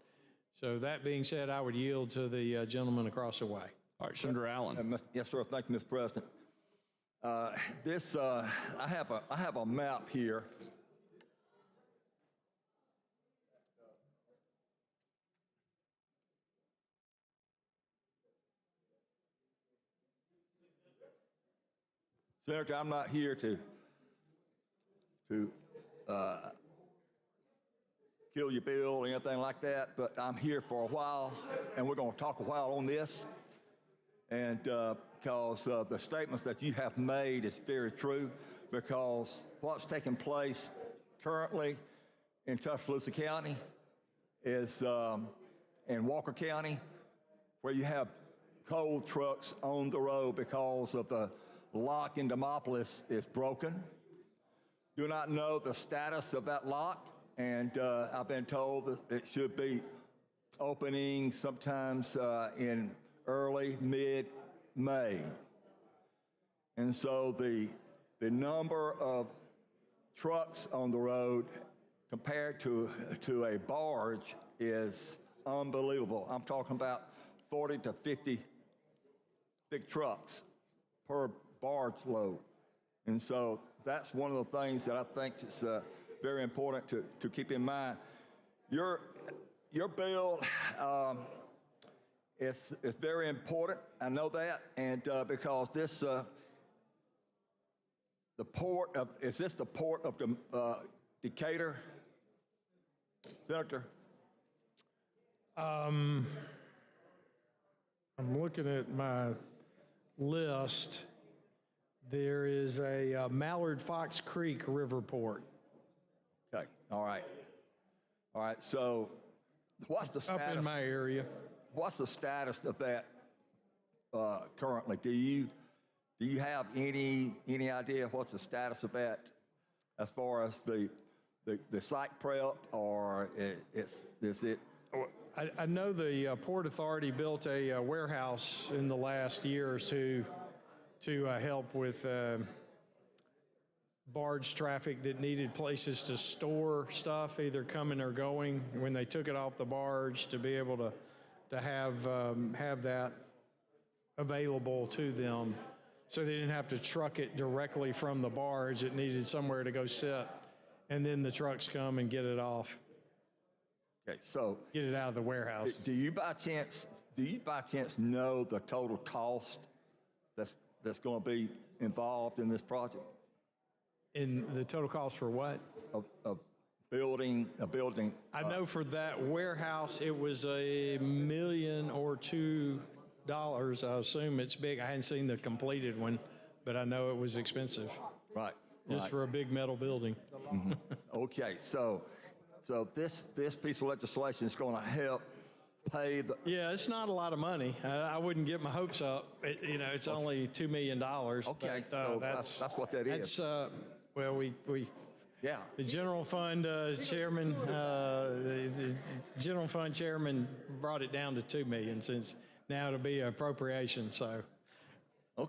So that being said, I would yield to the gentleman across the way. All right, Senator Allen. Yes, sir. Thank you, Mr. President. I have a map here. Senator, I'm not here to kill your bill or anything like that, but I'm here for a while, and we're going to talk a while on this. And because the statements that you have made is very true, because what's taking place currently in Tuscaloosa County is in Walker County, where you have coal trucks on the road because of the lock in Demopolis is broken. Do not know the status of that lock, and I've been told that it should be opening sometimes in early, mid-May. And so the number of trucks on the road compared to a barge is unbelievable. I'm talking about 40 to 50 big trucks per barge load. And so that's one of the things that I think is very important to keep in mind. Your bill is very important. I know that, and because this the port of the port of Decatur, Senator? I'm looking at my list. There is a Mallard Fox Creek Riverport. Okay, all right. All right, so what's the status? Up in my area. What's the status of that currently? Do you have any idea what's the status of that as far as the site prep, or is it? I know the Port Authority built a warehouse in the last year or two to help with barge traffic that needed places to store stuff, either coming or going, when they took it off the barge, to be able to have that available to them, so they didn't have to truck it directly from the barge. It needed somewhere to go sit, and then the trucks come and get it off. Okay, so get it out of the warehouse. Do you by chance know the total cost that's going to be involved in this project? In the total cost for what? Of building a building. I know for that warehouse, it was $1 million or $2. I assume it's big. I hadn't seen the completed one, but I know it was expensive. Right. Just for a big metal building. Mm-hmm. Okay, so this piece of legislation is going to help pay the. Yeah, it's not a lot of money. I wouldn't get my hopes up. It's only $2 million. Okay, but, so that's what that is. Well, we yeah. The general fund chairman, the general fund chairman brought it down to $2 million, since now it'll be an appropriation. So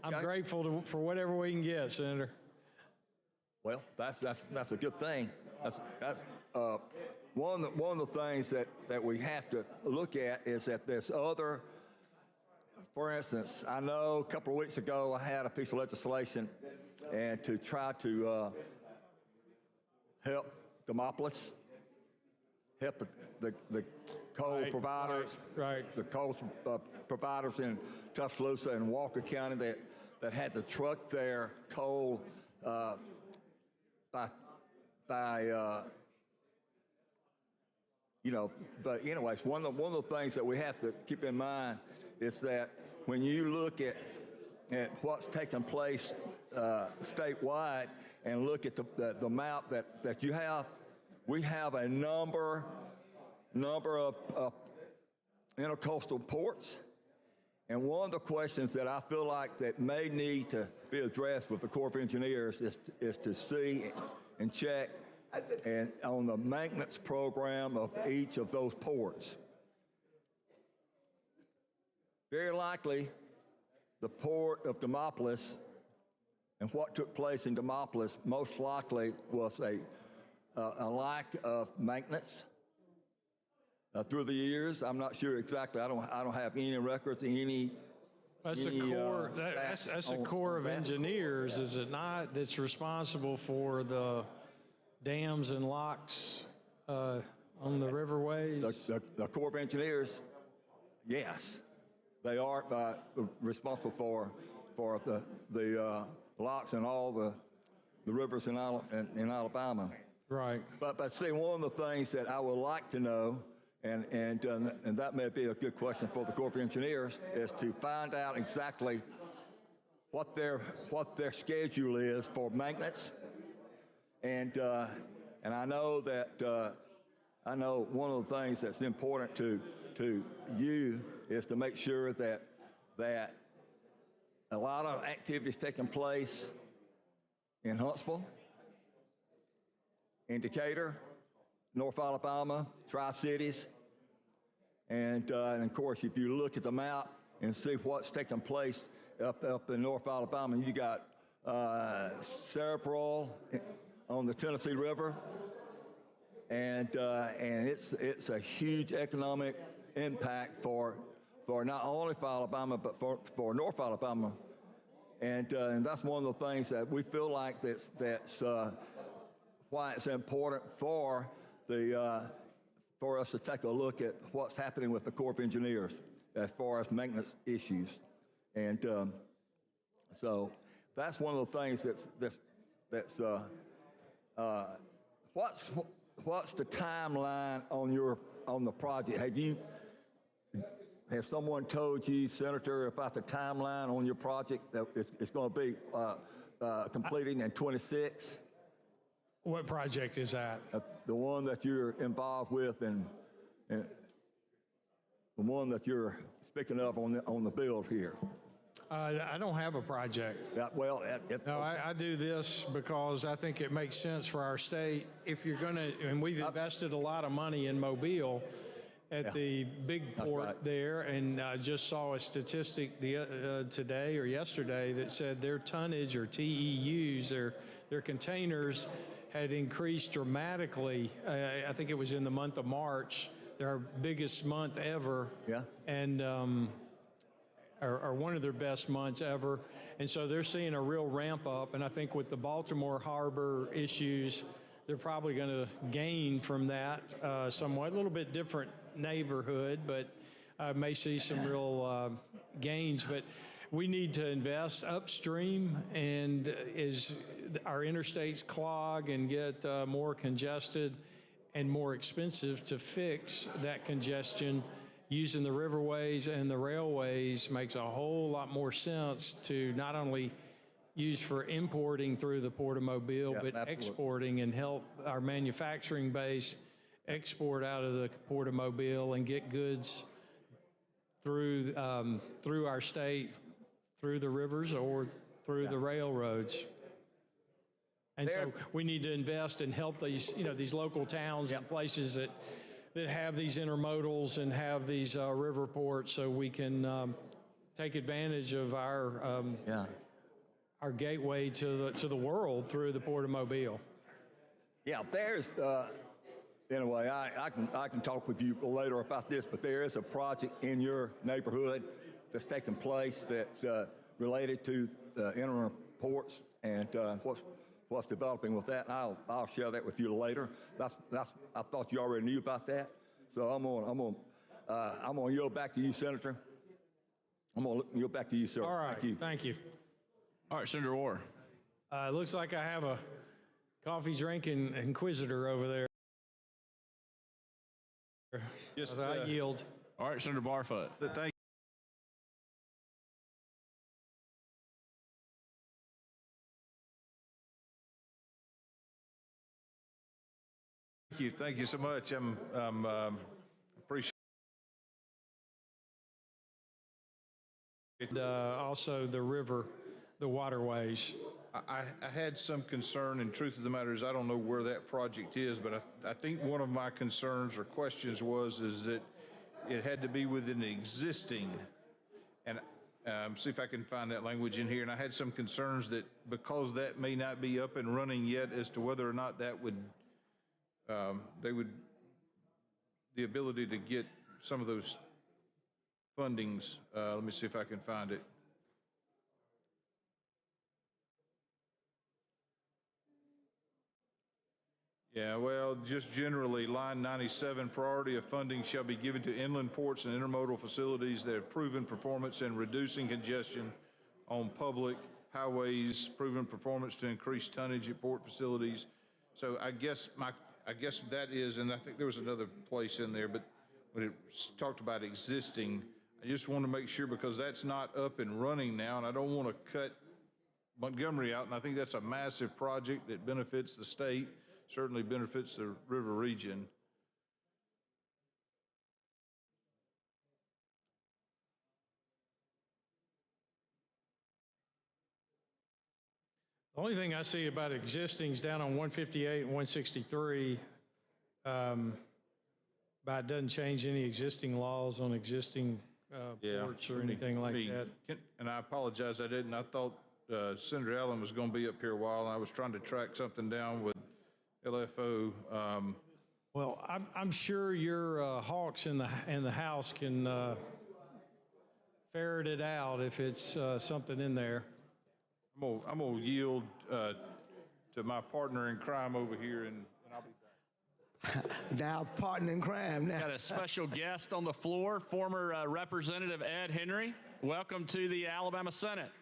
I'm grateful for whatever we can get, Senator. Well, that's a good thing. That's one of the things that we have to look at is that there's other. For instance, I know a couple of weeks ago I had a piece of legislation, and to try to help Demopolis, help the coal providers, the coal providers in Tuscaloosa and Walker County that had to truck their coal by but anyways, one of the things that we have to keep in mind is that when you look at what's taking place statewide and look at the map that you have, we have a number of intercoastal ports. And one of the questions that I feel like that may need to be addressed with the Corps of Engineers is to see and check and on the maintenance program of each of those ports. Very likely, the port of Demopolis and what took place in Demopolis most likely was a lack of maintenance through the years. I'm not sure exactly. I don't have any records, any. That's the Corps. That's the Corps of Engineers, is it not? That's responsible for the dams and locks on the riverways. The Corps of Engineers, yes, they are responsible for the locks and all the rivers in Alabama. Right. But see, one of the things that I would like to know, and that may be a good question for the Corps of Engineers, is to find out exactly what their schedule is for maintenance. And I know that I know one of the things that's important to you is to make sure that a lot of activities taking place in Huntsville, in Decatur, North Alabama, Tri-Cities, and of course, if you look at the map and see what's taking place up in North Alabama, you got several on the Tennessee River, and it's a huge economic impact for not only for Alabama but for North Alabama, and that's one of the things that we feel like that's why it's important for us to take a look at what's happening with the Corps of Engineers as far as maintenance issues, and so that's one of the things that's what's the timeline on the project? Has someone told you, Senator, about the timeline on your project that it's going to be completing in 26. What project is that? The one that you're involved with and the one that you're speaking of on the bill here. I don't have a project. Yeah, well, No, I do this because I think it makes sense for our state. If you're going to, and we've invested a lot of money in Mobile at the big port there, and I just saw a statistic today or yesterday that said their tonnage or TEUs, their containers had increased dramatically. I think it was in the month of March, their biggest month ever. Yeah. And or one of their best months ever. And so they're seeing a real ramp up. And I think with the Baltimore Harbor issues, they're probably going to gain from that somewhat. A little bit different neighborhood, but may see some real gains. But we need to invest upstream, and as our interstates clog and get more congested and more expensive to fix that congestion, using the riverways and the railways makes a whole lot more sense to not only use for importing through the Port of Mobile, but exporting and help our manufacturing base export out of the Port of Mobile and get goods through our state, through the rivers or through the railroads. And so we need to invest and help these, these local towns and places that have these intermodals and have these river ports, so we can take advantage of our gateway to the world through the Port of Mobile. Yeah, there's anyway, I can talk with you later about this, but there is a project in your neighborhood that's taking place that's related to interim ports and what's developing with that. And I'll share that with you later. I thought you already knew about that, so I'm gonna yield back to you, Senator. I'm gonna yield back to you, sir. All right, thank you. All right, Senator Orr. It looks like I have a coffee drinking inquisitor over there. Just I yield. All right, Senator Barfoot. Thank you. Thank you so much. I'm appreciate. Also the river, the waterways. I had some concern, and truth of the matter is I don't know where that project is, but I think one of my concerns or questions is that it had to be within an existing, and see if I can find that language in here. And I had some concerns that because that may not be up and running yet as to whether or not that would, the ability to get some of those fundings. Let me see if I can find it. Yeah, well, just generally, line 97, priority of funding shall be given to inland ports and intermodal facilities that have proven performance in reducing congestion on public highways, proven performance to increase tonnage at port facilities. So I guess that is, and I think there was another place in there, but when it talked about existing, I just want to make sure, because that's not up and running now, and I don't want to cut Montgomery out, and I think that's a massive project that benefits the state, certainly benefits the river region. The only thing I see about existing is down on 158 and 163, but it doesn't change any existing laws on existing ports or anything like that. And I apologize, I didn't. I thought Senator Allen was going to be up here a while, and I was trying to track something down with LFO. Well, I'm sure your hawks in the House can ferret it out if it's something in there. I'm gonna yield to my partner in crime over here, and I'll be back. Now, partner in crime. Now. Got a special guest on the floor, former Representative Ed Henry. Welcome to the Alabama Senate.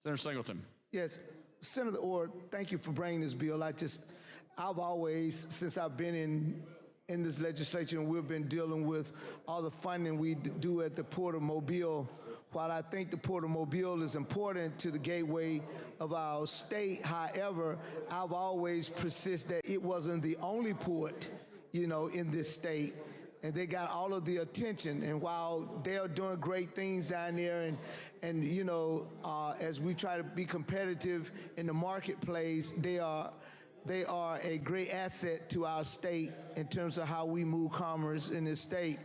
Senator Singleton. Yes, Senator Orr, thank you for bringing this bill. I've always, since I've been in in this legislature, and we've been dealing with all the funding we do at the Port of Mobile. While I think the Port of Mobile is important to the gateway of our state, however, I've always persisted that it wasn't the only port, in this state. And they got all of the attention. And while they're doing great things down there, and as we try to be competitive in the marketplace, they are a great asset to our state in terms of how we move commerce in this state.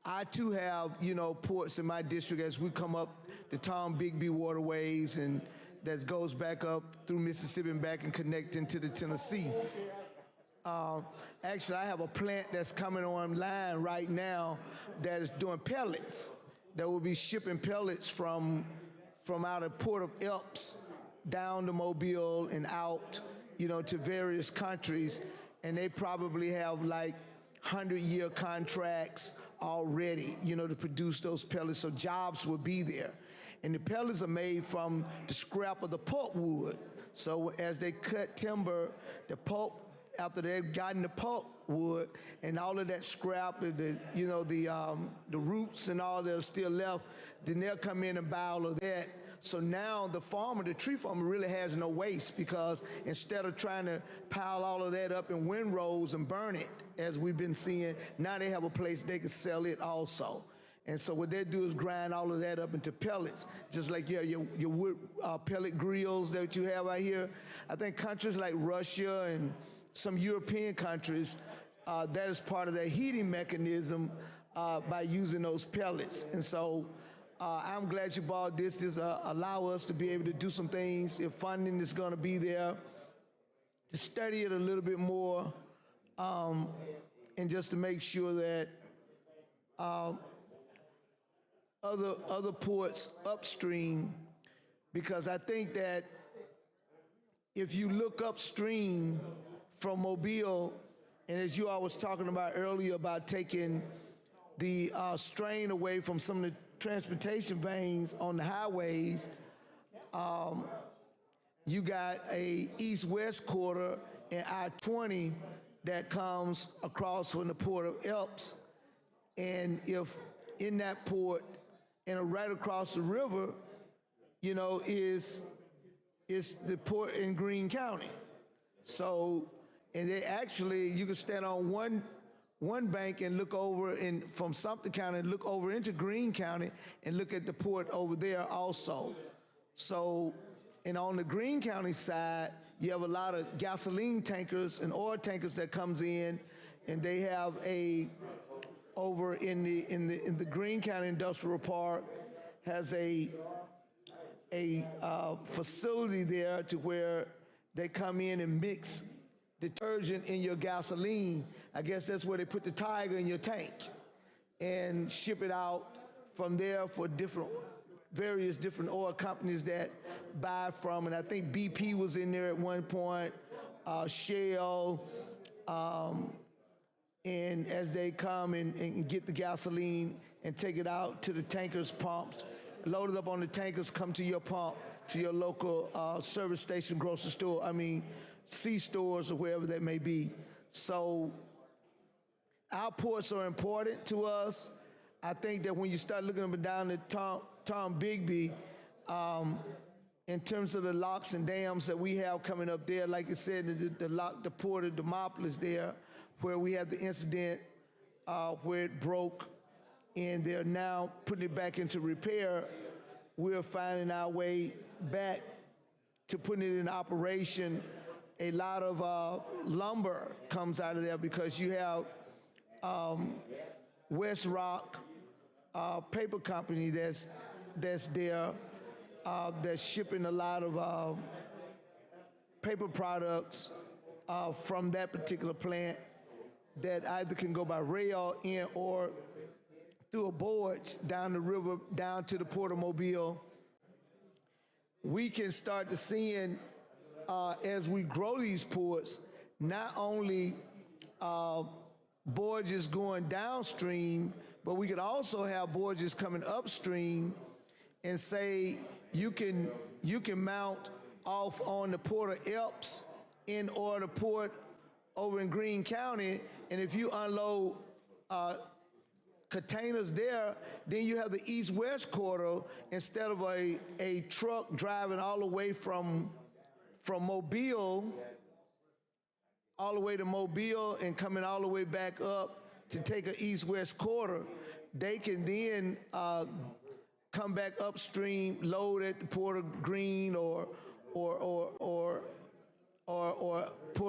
I too have, ports in my district as we come up the Tombigbee waterways, and that goes back up through Mississippi and back and connecting to the Tennessee. Actually, I have a plant that's coming online right now that is doing pellets, that will be shipping pellets from out of Port of Elps down to Mobile and out, to various countries. And they probably have like 100-year contracts already, to produce those pellets, so jobs will be there. And the pellets are made from the scrap of the pulpwood. So as they cut timber, the pulp, after they've gotten the pulp wood and all of that scrap, the roots and all that are still left, then they'll come in and buy all of that. So now the tree farmer really has no waste, because instead of trying to pile all of that up in windrows and burn it, as we've been seeing, now they have a place they can sell it also. And so what they do is grind all of that up into pellets, just like your wood pellet grills that you have out here. I think countries like Russia and some European countries, that is part of their heating mechanism by using those pellets. And so I'm glad you brought this. This allow us to be able to do some things, if funding is going to be there, to study it a little bit more, and just to make sure that other ports upstream, because I think that if you look upstream from Mobile, and as you all was talking about earlier about taking the strain away from some of the transportation veins on the highways, you got a east-west corridor in I-20 that comes across from the Port of Elps. And if in that port, and right across the river, is the port in Greene County. So, and they actually, you can stand on one bank and look over from Sumter County and look over into Greene County and look at the port over there also. So, and on the Greene County side, you have a lot of gasoline tankers and oil tankers that comes in, and they have over in the Greene County Industrial Park has a facility there to where they come in and mix detergent in your gasoline. I guess that's where they put the Tiger in your tank and ship it out from there for various different oil companies that buy from. And I think BP was in there at one point, Shell, and as they come and get the gasoline and take it out to the tankers' pumps, load it up on the tankers, come to your pump, to your local service station, grocery store, C-stores or wherever that may be. So our ports are important to us. I think that when you start looking up and down at Tombigbee, in terms of the locks and dams that we have coming up there, like I said, the port of Demopolis there, where we had the incident where it broke, and they're now putting it back into repair. We're finding our way back to putting it in operation. A lot of lumber comes out of there because you have West Rock Paper Company that's there, that's shipping a lot of paper products from that particular plant that either can go by rail in or through a barge down the river, down to the Port of Mobile. We can start to seeing, as we grow these ports, not only barges going downstream, but we could also have barges coming upstream, and say you can mount off on the Port of Elps in or the Port over in Greene County, and if you unload containers there, then you have the east-west corridor instead of a truck driving all the way from Mobile all the way to Mobile and coming all the way back up to take an east-west corridor. They can then come back upstream, load at the Port of Greene or Port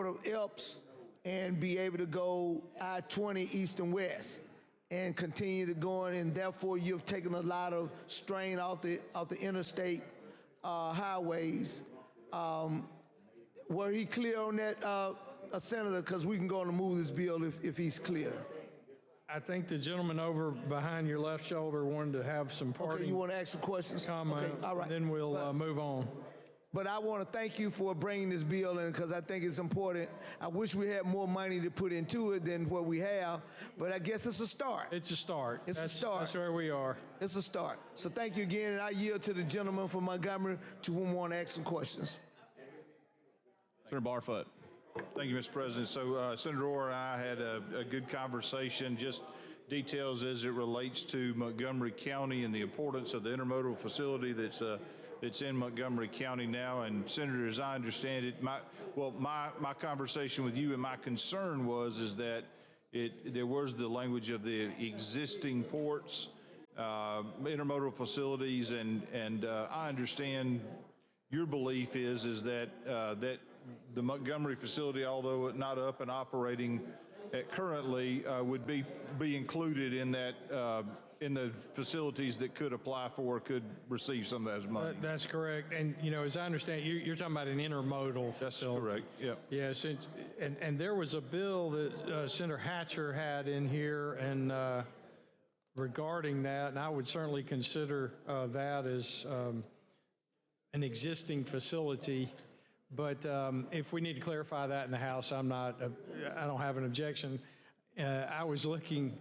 of Elps, and be able to go I-20 east and west and continue to go on, and therefore you've taken a lot of strain off the interstate highways. Were he clear on that, Senator? Because we can go on and move this bill if he's clear. I think the gentleman over behind your left shoulder wanted to have some parting Okay, you want to ask some questions? comment, Okay, all right. then we'll move on. But I want to thank you for bringing this bill in because I think it's important. I wish we had more money to put into it than what we have, but I guess it's a start. It's a start. It's a start. That's where we are. It's a start. So thank you again, and I yield to the gentleman from Montgomery to whom want to ask some questions. Senator Barfoot. Thank you, Mr. President. So Senator Orr and I had a good conversation, just details as it relates to Montgomery County and the importance of the intermodal facility that's in Montgomery County now. And Senator, as I understand it, my conversation with you and my concern is that there was the language of the existing ports, intermodal facilities, and I understand your belief is that the Montgomery facility, although not up and operating currently, would be included in that in the facilities that could apply for, could receive some of that money. That's correct. And, you know, as I understand, you're talking about an intermodal facility. That's correct, yeah. Yes, and there was a bill that Senator Hatcher had in here and regarding that, and I would certainly consider that as an existing facility. But if we need to clarify that in the House, I don't have an objection. I was looking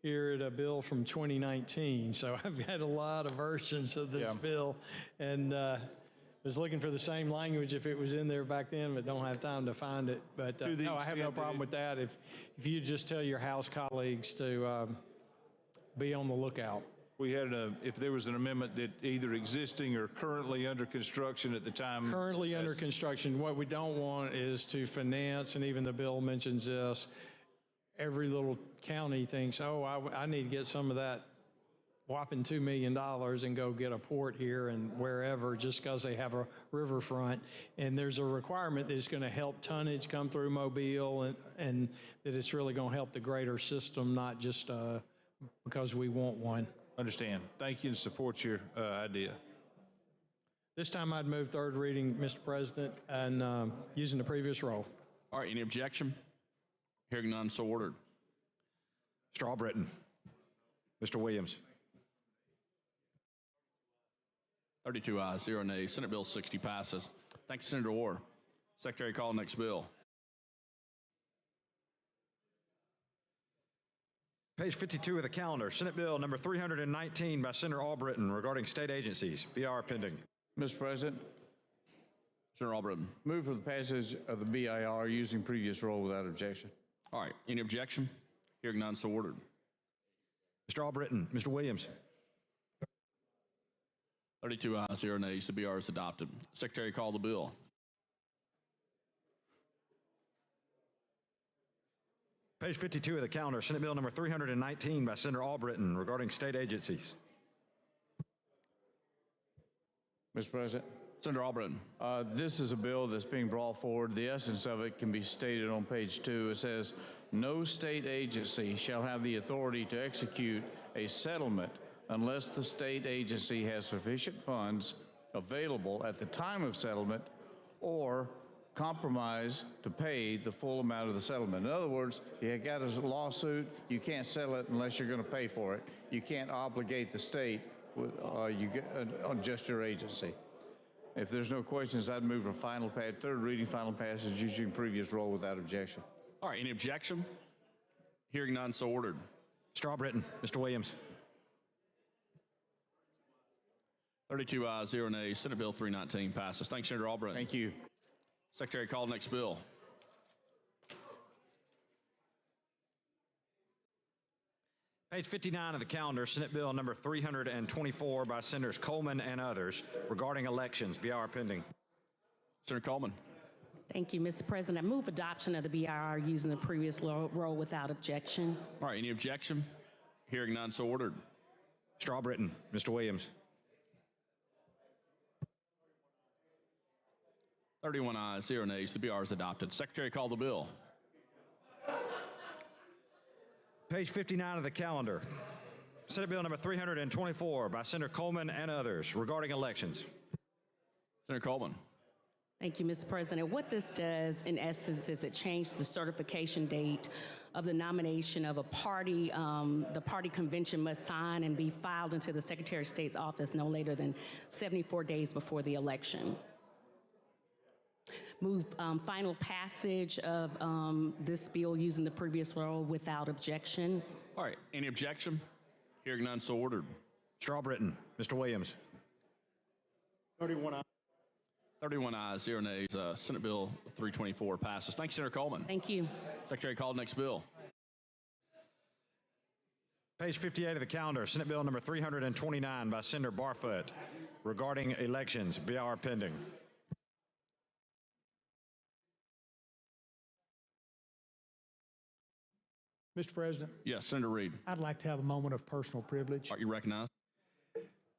here at a bill from 2019, so I've had a lot of versions of this bill, and was looking for the same language if it was in there back then, but don't have time to find it. But no, I have no problem with that. If you just tell your House colleagues to be on the lookout. We had if there was an amendment that either existing or currently under construction at the time. Currently under construction. What we don't want is to finance, and even the bill mentions this, every little county thinks, oh, I need to get some of that whopping $2 million and go get a port here and wherever just because they have a riverfront. And there's a requirement that it's going to help tonnage come through Mobile and that it's really going to help the greater system, not just because we want one. Understand. Thank you and support your idea. This time I'd move third reading, Mr. President, and using the previous role. All right, any objection? Hearing none, so ordered. Mr. Albritton. Mr. Williams. 32 ayes, 0 nays. Senate Bill 60 passes. Thank you, Senator Orr. Secretary, call next bill. Page 52 of the calendar, Senate Bill number 319 by Senator Albritton regarding state agencies. BR pending. Mr. President, Senator Albritton. move for the passage of the BIR using previous rule without objection. All right, any objection? Hearing none, so ordered. Mr. Albritton. Mr. Williams. 32 ayes, 0 nays. The BR is adopted. Secretary, call the bill. Page 52 of the calendar, Senate Bill number 319 by Senator Albritton regarding state agencies. Mr. President. Senator Albritton. This is a bill that's being brought forward. The essence of it can be stated on page 2. It says, no state agency shall have the authority to execute a settlement unless the state agency has sufficient funds available at the time of settlement or compromise to pay the full amount of the settlement. In other words, you got a lawsuit, you can't settle it unless you're going to pay for it. You can't obligate the state with on just your agency. If there's no questions, I'd move for third reading, final passage using previous rule without objection. All right, any objection? Hearing none, so ordered. Mr. Albritton. Mr. Williams. 32 ayes, 0 nays. Senate Bill 319 passes. Thanks, Senator Albritton. Thank you. Secretary, call next bill. Page 59 of the calendar, Senate Bill number 324 by Senators Coleman and others regarding elections. BIR pending. Senator Coleman. Thank you, Mr. President. I move adoption of the BIR using the previous roll without objection. All right, any objection? Hearing none, so ordered. Straw Britton. Mr. Williams. 31 ayes, 0 nays. The BR is adopted. Secretary, call the bill. Page 59 of the calendar, Senate Bill number 324 by Senator Coleman and others regarding elections. Senator Coleman. Thank you, Mr. President. What this does, in essence, is it changed the certification date of the nomination of a party. The party convention must sign and be filed into the Secretary of State's office no later than 74 days before the election. Move final passage of this bill using the previous roll without objection. All right, any objection? Hearing none, so ordered. Straw Britton. Mr. Williams. 31 ayes. 31 ayes, 0 nays. Senate Bill 324 passes. Thank you, Senator Coleman. Thank you. Secretary, call the next bill. Page 58 of the calendar, Senate Bill number 329 by Senator Barfoot regarding elections. BIR pending. Mr. President, Yes, Senator Reed. I'd like to have a moment of personal privilege. Are you recognized?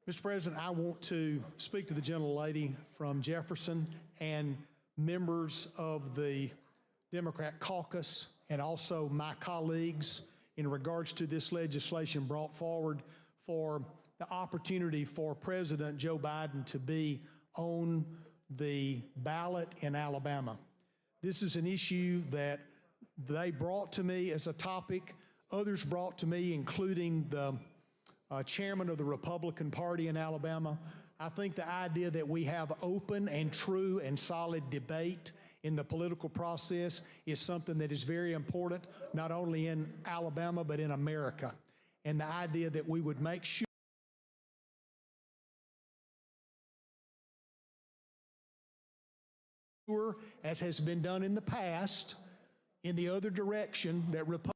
Mr. President, I want to speak to the gentlelady from Jefferson and members of the Democrat caucus and also my colleagues in regards to this legislation brought forward for the opportunity for President Joe Biden to be on the ballot in Alabama. This is an issue that they brought to me as a topic. Others brought to me, including the chairman of the Republican Party in Alabama. I think the idea that we have open and true and solid debate in the political process is something that is very important, not only in Alabama, but in America. And the idea that we would make sure as has been done in the past, in the other direction, that Republicans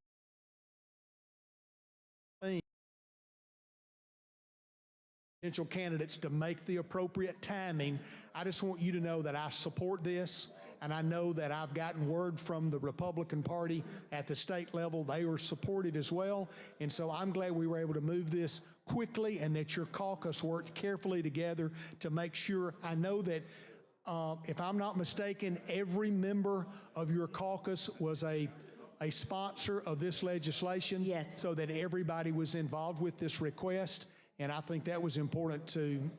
potential candidates to make the appropriate timing. I just want you to know that I support this, and I know that I've gotten word from the Republican Party at the state level. They were supportive as well, and so I'm glad we were able to move this quickly and that your caucus worked carefully together to make sure. I know that if I'm not mistaken, every member of your caucus was a sponsor of this legislation. Yes. So that everybody was involved with this request. And I think that was important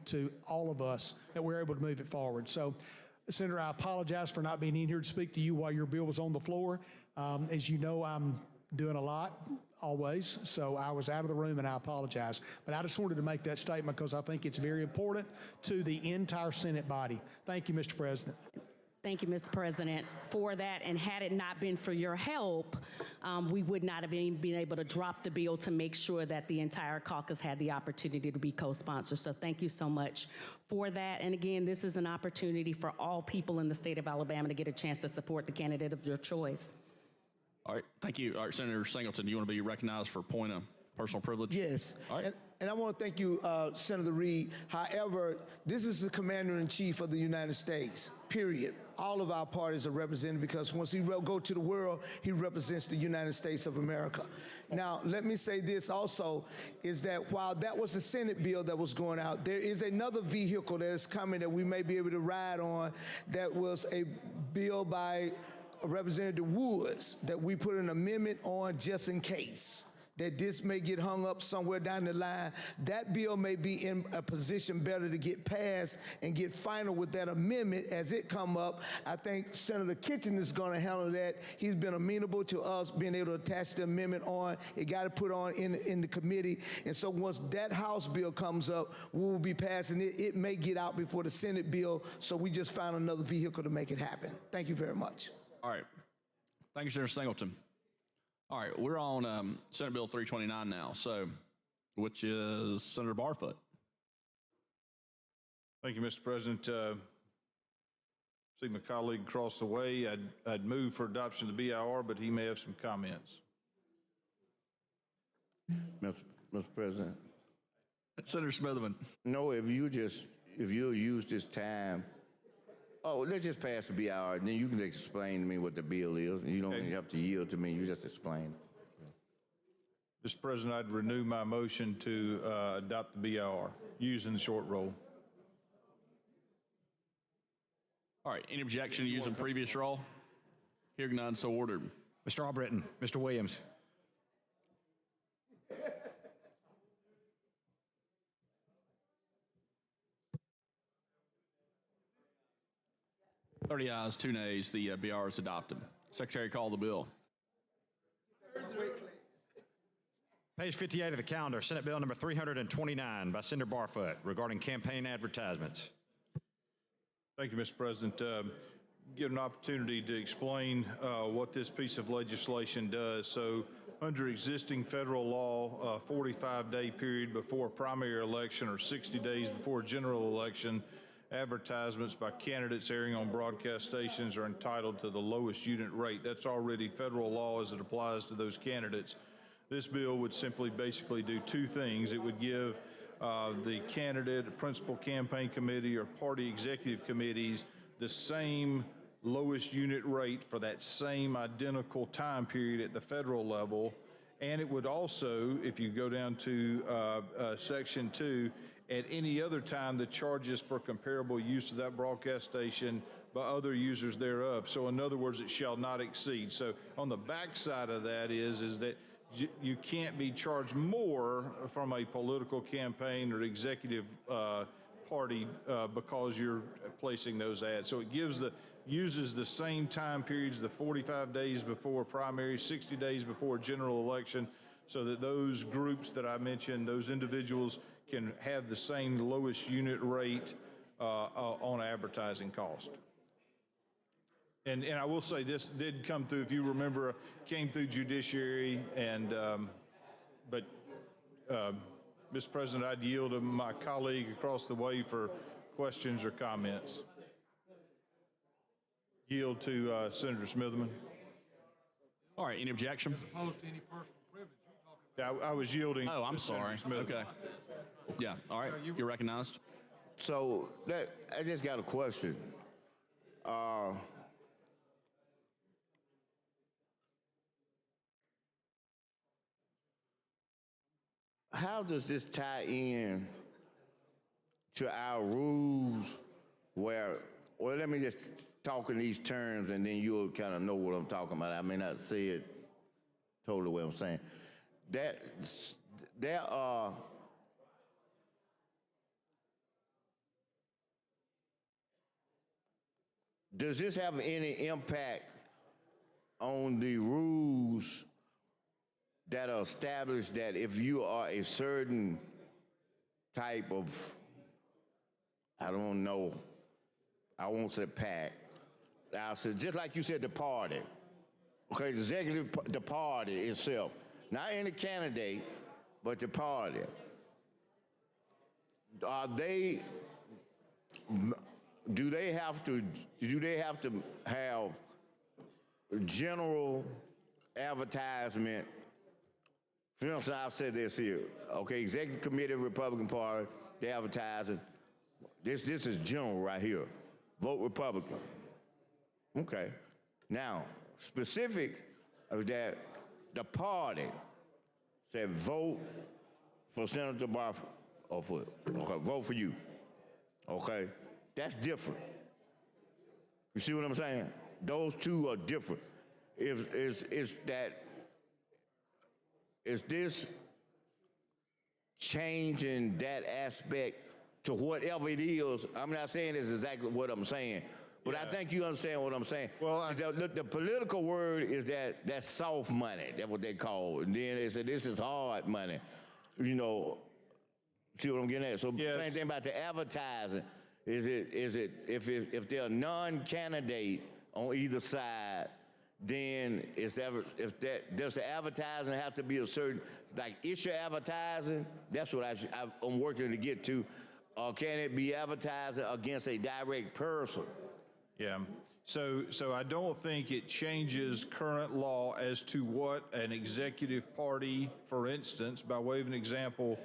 to all of us that we were able to move it forward. So, Senator, I apologize for not being in here to speak to you while your bill was on the floor. As you know, I'm doing a lot always, so I was out of the room and I apologize. But I just wanted to make that statement because I think it's very important to the entire Senate body. Thank you, Mr. President. Thank you, Mr. President, for that. And had it not been for your help, we would not have been able to drop the bill to make sure that the entire caucus had the opportunity to be co-sponsor. So thank you so much for that. And again, this is an opportunity for all people in the state of Alabama to get a chance to support the candidate of your choice. All right, thank you. All right, Senator Singleton, do you want to be recognized for a point of personal privilege? Yes. All right. And I want to thank you, Senator Reed. However, this is the Commander-in-Chief of the United States, period. All of our parties are represented because once he go to the world, he represents the United States of America. Now, let me say this also, is that while that was a Senate bill that was going out, there is another vehicle that is coming that we may be able to ride on that was a bill by Representative Woods that we put an amendment on just in case that this may get hung up somewhere down the line. That bill may be in a position better to get passed and get final with that amendment as it come up. I think Senator Kitchen is going to handle that. He's been amenable to us being able to attach the amendment on. It got to put on in the committee. And so once that House bill comes up, we will be passing it. It may get out before the Senate bill, so we just found another vehicle to make it happen. Thank you very much. All right. Thank you, Senator Singleton. All right, we're on Senate Bill 329 now, so which is Senator Barfoot. Thank you, Mr. President. See my colleague across the way. I'd move for adoption of the BIR, but he may have some comments. Mr. President. Senator Smitherman. No, if you'll use this time, let's just pass the BR, and then you can explain to me what the bill is. You don't even have to yield to me, you just explain. Mr. President, I'd renew my motion to adopt the BIR using the short roll. All right, any objection to using previous roll? Hearing none, so ordered. Mr. Albritton, Mr. Williams. Thirty ayes, 2 nays. The BR is adopted. Secretary, call the bill. Page 58 of the calendar, Senate Bill number 329 by Senator Barfoot regarding campaign advertisements. Thank you, Mr. President. Get an opportunity to explain what this piece of legislation does. So under existing federal law, a 45-day period before a primary election or 60 days before a general election, advertisements by candidates airing on broadcast stations are entitled to the lowest unit rate. That's already federal law as it applies to those candidates. This bill would simply basically do two things. It would give the candidate, principal campaign committee, or party executive committees the same lowest unit rate for that same identical time period at the federal level. And it would also, if you go down to Section 2, at any other time the charges for comparable use of that broadcast station by other users thereof. So in other words, it shall not exceed. So on the backside of that is that you can't be charged more from a political campaign or executive party because you're placing those ads. So it uses the same time periods, the 45 days before primary, 60 days before general election, so that those groups that I mentioned, those individuals, can have the same lowest unit rate on advertising cost. And I will say this did come through, if you remember, came through judiciary, and but Mr. President, I'd yield to my colleague across the way for questions or comments. Yield to Senator Smitherman. All right, any objection? As opposed to any personal privilege. I was yielding. Oh, I'm sorry. Okay. Yeah, all right, you're recognized. So I just got a question. How does this tie in to our rules where, well, let me just talk in these terms and then you'll kind of know what I'm talking about. I may not say it totally what I'm saying. There are does this have any impact on the rules that are established that if you are a certain type of, I don't know, I won't say PAC, I'll say, just like you said, the party, okay, the party itself, not any candidate, but the party, do they have to have general advertisement? For instance, I've said this here, okay, Executive Committee of Republican Party, they advertising, this is general right here, vote Republican. Okay, now, specific of that, the party said vote for Senator Barfoot, or vote for you, okay? That's different. You see what I'm saying? Those two are different. Is this changing that aspect to whatever it is? I'm not saying this is exactly what I'm saying, but yeah. I think you understand what I'm saying. Well, the political word is that's soft money. That's what they call it. And then they said this is hard money. You know, see what I'm getting at? So yes. Same thing about the advertising. Is it if they're a non-candidate on either side, then does the advertising have to be a certain, like issue advertising? That's what I'm working to get to. Or can it be advertising against a direct person? Yeah. So I don't think it changes current law as to what an executive party, for instance, by way of an example,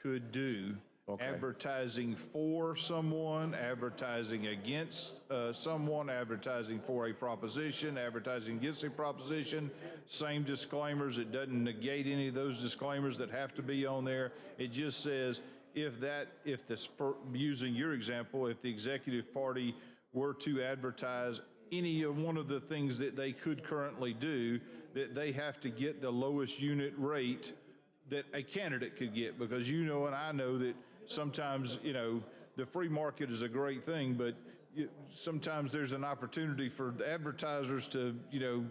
could do. Okay. Advertising for someone, advertising against someone, advertising for a proposition, advertising against a proposition, same disclaimers. It doesn't negate any of those disclaimers that have to be on there. It just says using your example, if the executive party were to advertise any of one of the things that they could currently do, that they have to get the lowest unit rate that a candidate could get, because you know and I know that sometimes, you know, the free market is a great thing, but sometimes there's an opportunity for the advertisers to, you know,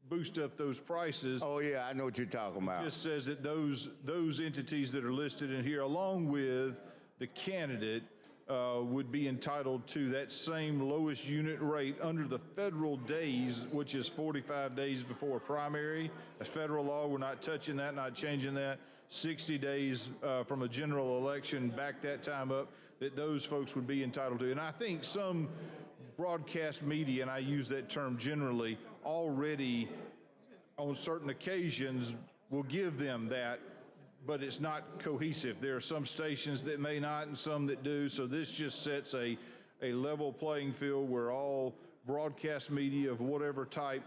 boost up those prices. Oh yeah, I know what you're talking about. It just says that those entities that are listed in here, along with the candidate, would be entitled to that same lowest unit rate under the federal days, which is 45 days before primary. As federal law, we're not touching that, not changing that. 60 days from a general election, back that time up, that those folks would be entitled to. And I think some broadcast media, and I use that term generally, already on certain occasions will give them that, but it's not cohesive. There are some stations that may not and some that do, so this just sets a level playing field where all broadcast media of whatever type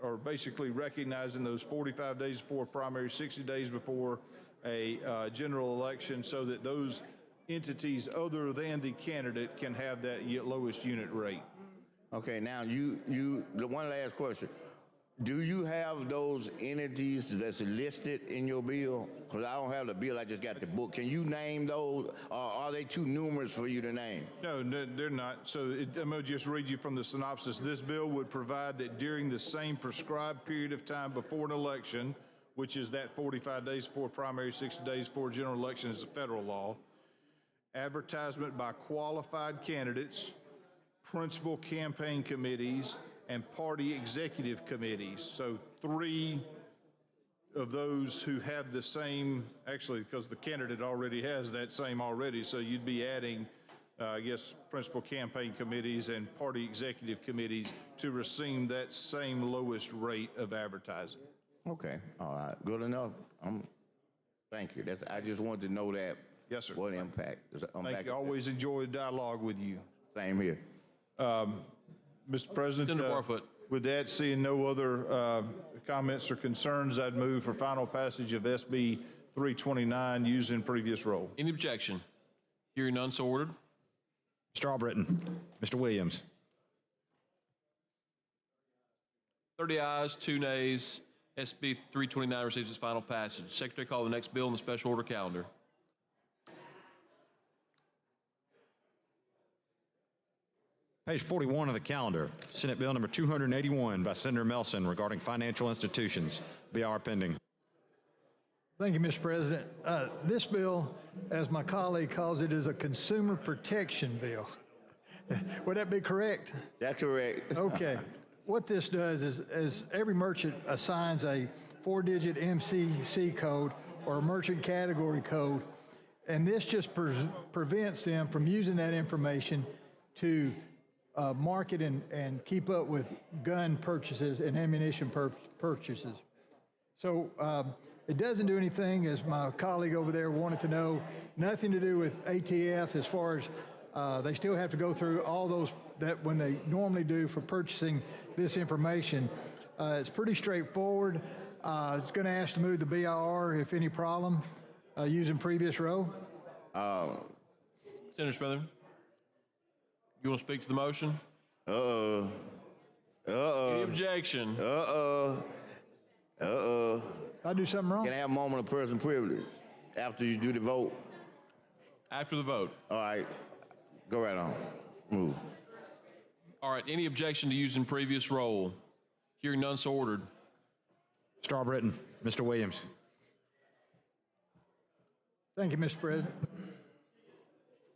are basically recognizing those 45 days before primary, 60 days before a general election, so that those entities other than the candidate can have that lowest unit rate. Okay, now one last question. Do you have those entities that's listed in your bill? Because I don't have the bill, I just got the book. Can you name those, or are they too numerous for you to name? No, they're not. So I'm going to just read you from the synopsis. This bill would provide that during the same prescribed period of time before an election, which is that 45 days before primary, 60 days before general election is a federal law, advertisement by qualified candidates, principal campaign committees, and party executive committees. So 3 of those who have the same, actually, because the candidate already has that same already, so you'd be adding, I guess, principal campaign committees and party executive committees to receive that same lowest rate of advertising. Okay, all right, good enough. Thank you. I just wanted to know that. Yes, sir. What impact. Thank you. Always enjoy dialogue with you. Same here. Mr. President, Senator Barfoot. With that, seeing no other comments or concerns, I'd move for final passage of SB 329 using previous role. Any objection? Hearing none, so ordered. Mr. Albritton. Mr. Williams. 30 ayes, 2 nays. SB 329 receives its final passage. Secretary, call the next bill on the special order calendar. Page 41 of the calendar, Senate Bill number 281 by Senator Melson regarding financial institutions. BR pending. Thank you, Mr. President. This bill, as my colleague calls it, is a consumer protection bill. Would that be correct? That's correct. Okay. What this does is every merchant assigns a 4-digit MCC code or a merchant category code, and this just prevents them from using that information to market and keep up with gun purchases and ammunition purchases. So it doesn't do anything, as my colleague over there wanted to know, nothing to do with ATF as far as they still have to go through all those that when they normally do for purchasing this information. It's pretty straightforward. It's going to ask to move the BIR if any problem using previous row. Senator Smithers, you want to speak to the motion? Any objection? I do something wrong? Can I have a moment of personal privilege after you do the vote? After the vote. All right, go right on. Move. All right, any objection to using previous roll? Hearing none, so ordered. Mr. Albritton. Mr. Williams. Thank you, Mr. President.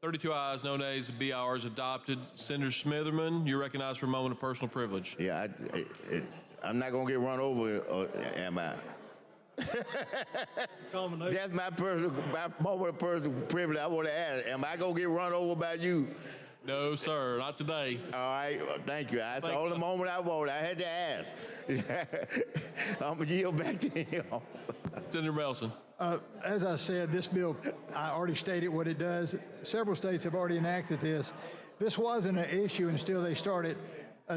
32 ayes, no nays, the BIR is adopted. Senator Smitherman, you're recognized for a moment of personal privilege. Yeah, I'm not going to get run over, am I? That's my moment of personal privilege. I want to ask, am I going to get run over by you? No, sir, not today. All right, well, thank you. That's the only moment I voted. I had to ask. I'm going to yield back to him. Senator Melson. As I said, this bill, I already stated what it does. Several states have already enacted this. This wasn't an issue until they started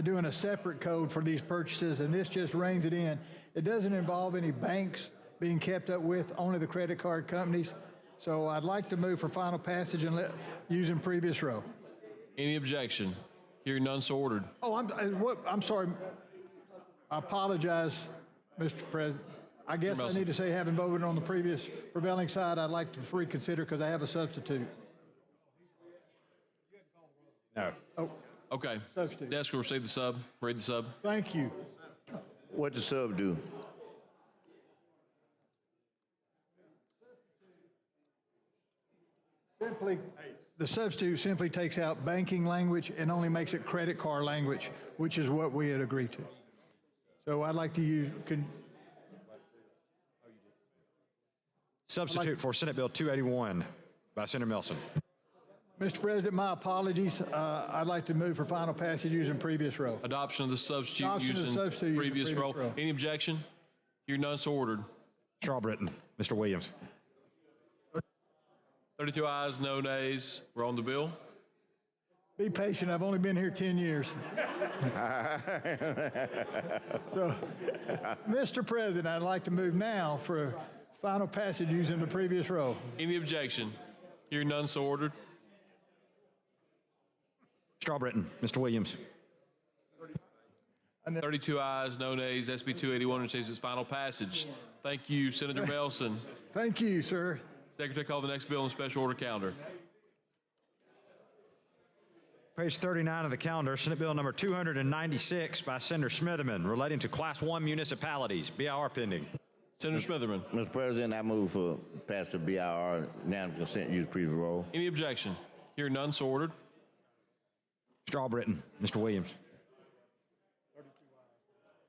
doing a separate code for these purchases, and this just reins it in. It doesn't involve any banks being kept up with, only the credit card companies. So I'd like to move for final passage and using previous row. Any objection? Hearing none, so ordered. Oh, I'm sorry. I apologize, Mr. President. I guess I need to say, having voted on the previous prevailing side, I'd like to reconsider because I have a substitute. No. Oh, Okay. substitute. Desk will receive the sub. Read the sub. Thank you. What the sub do? The substitute simply takes out banking language and only makes it credit card language, which is what we had agreed to. So I'd like to use, Substitute for Senate Bill 281 by Senator Melson. Mr. President, my apologies. I'd like to move for final passage using previous row. Adoption of the substitute Adoption of the using substitute using previous previous roll. roll. Any objection? Hearing none, so ordered. Strawbritton. Mr. Williams. 32 ayes, no nays. We're on the bill. Be patient. I've only been here 10 years. So, Mr. President, I'd like to move now for final passage using the previous row. Any objection? Hearing none, so ordered. Strawbritton. Mr. Williams. 32 ayes, no nays. SB 281 receives its final passage. Thank you, Senator Melson. Thank you, sir. Secretary, call the next bill on the special order calendar. Page 39 of the calendar, Senate Bill number 296 by Senator Smitherman relating to Class 1 municipalities. BIR pending. Senator Smitherman. Mr. President, I move for pass the BIR, unanimous consent, use previous roll. Any objection? Hearing none, so ordered. Strawbritton. Mr. Williams.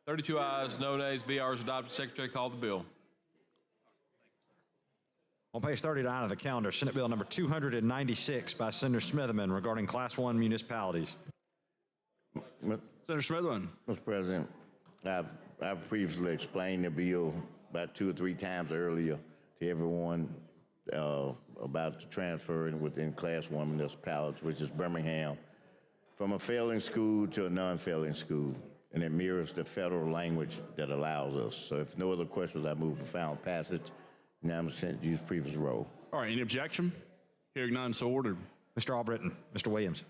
32 ayes, no nays. BR is adopted. Secretary, call the bill. On page 39 of the calendar, Senate Bill number 296 by Senator Smitherman regarding Class 1 municipalities. Senator Smitherman. Mr. President, I've previously explained the bill about 2 or 3 times earlier to everyone about the transfer within Class 1 municipalities, which is Birmingham, from a failing school to a non-failing school, and it mirrors the federal language that allows us. So if no other questions, I move for final passage. Unanimous consent, use previous roll. All right, any objection? Hearing none, so ordered. Mr. Albritton. Mr. Williams.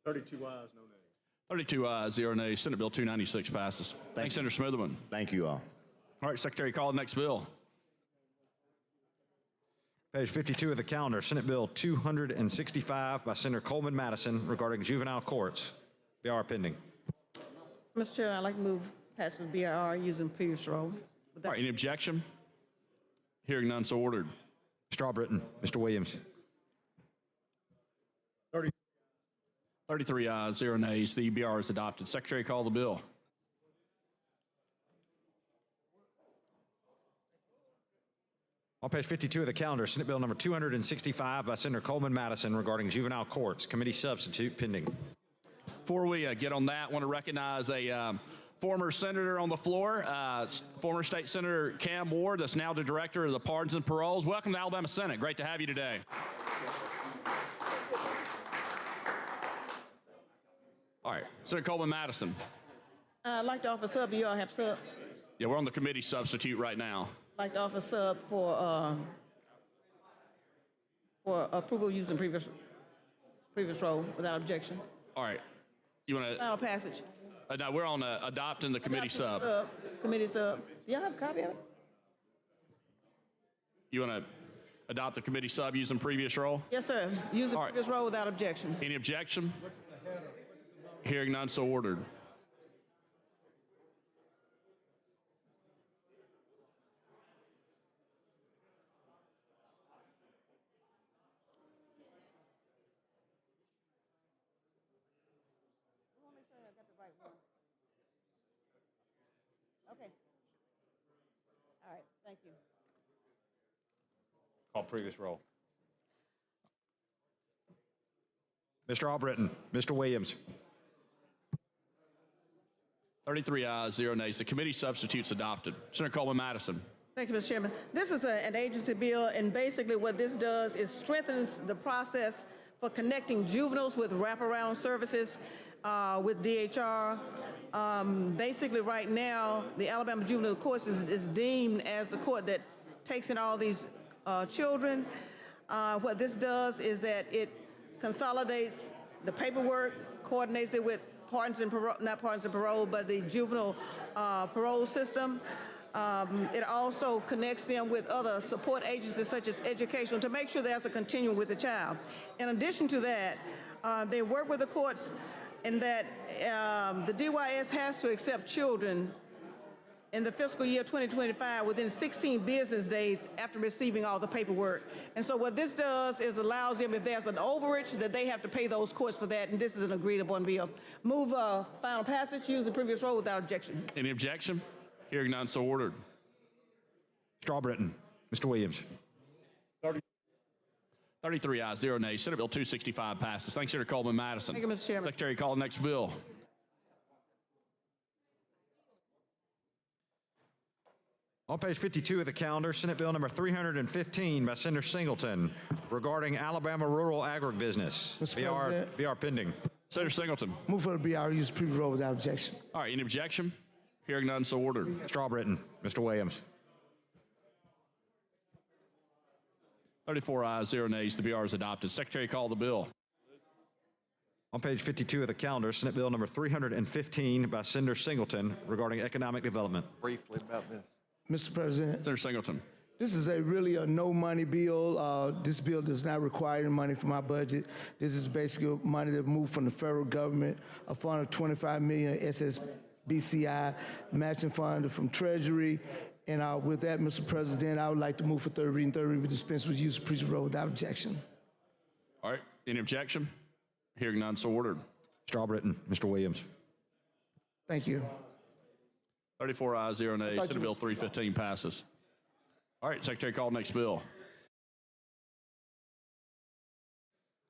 32 ayes, no nays. 32 ayes, 0 nays. Senate Bill 296 passes. Thanks, Senator Smitherman. Thank you all. All right, Secretary, call the next bill. Page 52 of the calendar, Senate Bill 265 by Senator Coleman Madison regarding juvenile courts. BR pending. Mr. Chair, I'd like to move passage of BIR using previous roll. All right, any objection? Hearing none, so ordered. Strawbritton. Mr. Williams. 33 ayes, 0 nays. The EBR is adopted. Secretary, call the bill. On page 52 of the calendar, Senate Bill number 265 by Senator Coleman Madison regarding juvenile courts. Committee substitute pending. Before we get on that, I want to recognize a former senator on the floor, former State Senator Cam Ward, that's now the Director of the Pardons and Paroles. Welcome to Alabama Senate. Great to have you today. All right, Senator Coleman Madison. I'd like to offer sub. Do you all have sub? Yeah, we're on the committee substitute right now. I'd like to offer sub for approval using previous roll without objection. All right. You want to? Final passage. No, we're on adopting the committee sub. Committee sub. Do you have a copy of it? You want to adopt the committee sub using previous roll? Yes, sir. Using previous roll without objection. Any objection? Hearing none, so ordered. Okay. All right. Thank you. Call previous roll. Mr. Albritton, Mr. Williams. 33 ayes, 0 nays. The committee substitute's adopted. Senator Coleman Madison. Thank you, Mr. Chairman. This is an agency bill, and basically what this does is strengthens the process for connecting juveniles with wraparound services with DHR. Basically, right now, the Alabama Juvenile Court is deemed as the court that takes in all these children. What this does is that it consolidates the paperwork, coordinates it with pardons and parole, not pardons and parole, but the juvenile parole system. It also connects them with other support agencies such as education to make sure there's a continuum with the child. In addition to that, they work with the courts in that the DYS has to accept children in the fiscal year 2025 within 16 business days after receiving all the paperwork. And so what this does is allows them, if there's an overage, that they have to pay those courts for that, and this is an agreed upon bill. Move final passage, use the previous roll without objection. Any objection? Hearing none, so ordered. Mr. Albritton, Mr. Williams. 33 ayes, 0 nays. Senate Bill 265 passes. Thanks, Senator Coleman Madison. Thank you, Mr. Chairman. Secretary, call the next bill. On page 52 of the calendar, Senate Bill number 315 by Senator Singleton regarding Alabama rural agribusiness. BR pending. Senator Singleton. Move for the BR, use previous roll without objection. All right, any objection? Hearing none, so ordered. Mr. Albritton, Mr. Williams. 34 ayes, 0 nays. The BR is adopted. Secretary, call the bill. On page 52 of the calendar, Senate Bill number 315 by Senator Singleton regarding economic development. Briefly about this. Mr. President. Senator Singleton. This is really a no money bill. This bill does not require any money from our budget. This is basically money that moved from the federal government, a fund of $25 million SSBCI matching fund from Treasury. And with that, Mr. President, I would like to move for third reading with dispense with use of previous roll without objection. All right, any objection? Hearing none, so ordered. Mr. Albritton, Mr. Williams. Thank you. 34 ayes, 0 nays. Senate Bill 315 passes. All right, Secretary, call next bill.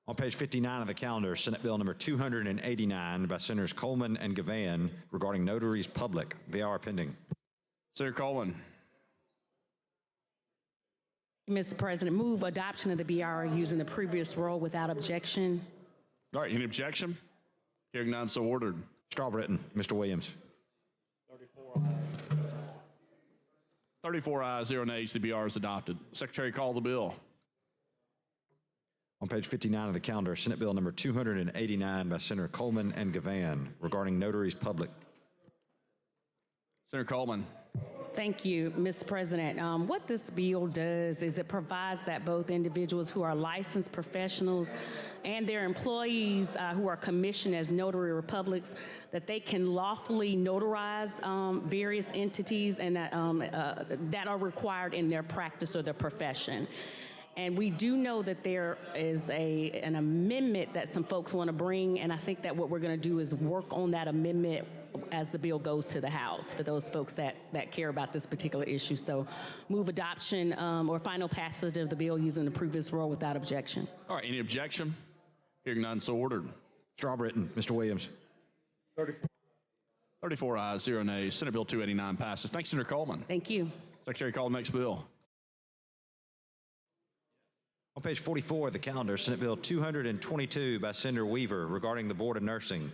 On page 59 of the calendar, Senate Bill number 289 by Senators Coleman and Gavan regarding notaries public. BR pending. Senator Coleman. Mr. President, move adoption of the BR using the previous roll without objection. All right, any objection? Hearing none, so ordered. Mr. Albritton, Mr. Williams. 34 ayes, 0 nays. The BR is adopted. Secretary, call the bill. On page 59 of the calendar, Senate Bill number 289 by Senator Coleman and Gavan regarding notaries public. Senator Coleman. Thank you, Mr. President. What this bill does is it provides that both individuals who are licensed professionals and their employees who are commissioned as notary publics, that they can lawfully notarize various entities and that are required in their practice or their profession. And we do know that there is an amendment that some folks want to bring, and I think that what we're going to do is work on that amendment as the bill goes to the House for those folks that care about this particular issue. So move adoption or final passage of the bill using the previous roll without objection. All right, any objection? Hearing none, so ordered. Mr. Albritton, Mr. Williams. 34 ayes, 0 nays. Senate Bill 289 passes. Thanks, Senator Coleman. Thank you. Secretary, call the next bill. On page 44 of the calendar, Senate Bill 222 by Senator Weaver regarding the Board of Nursing.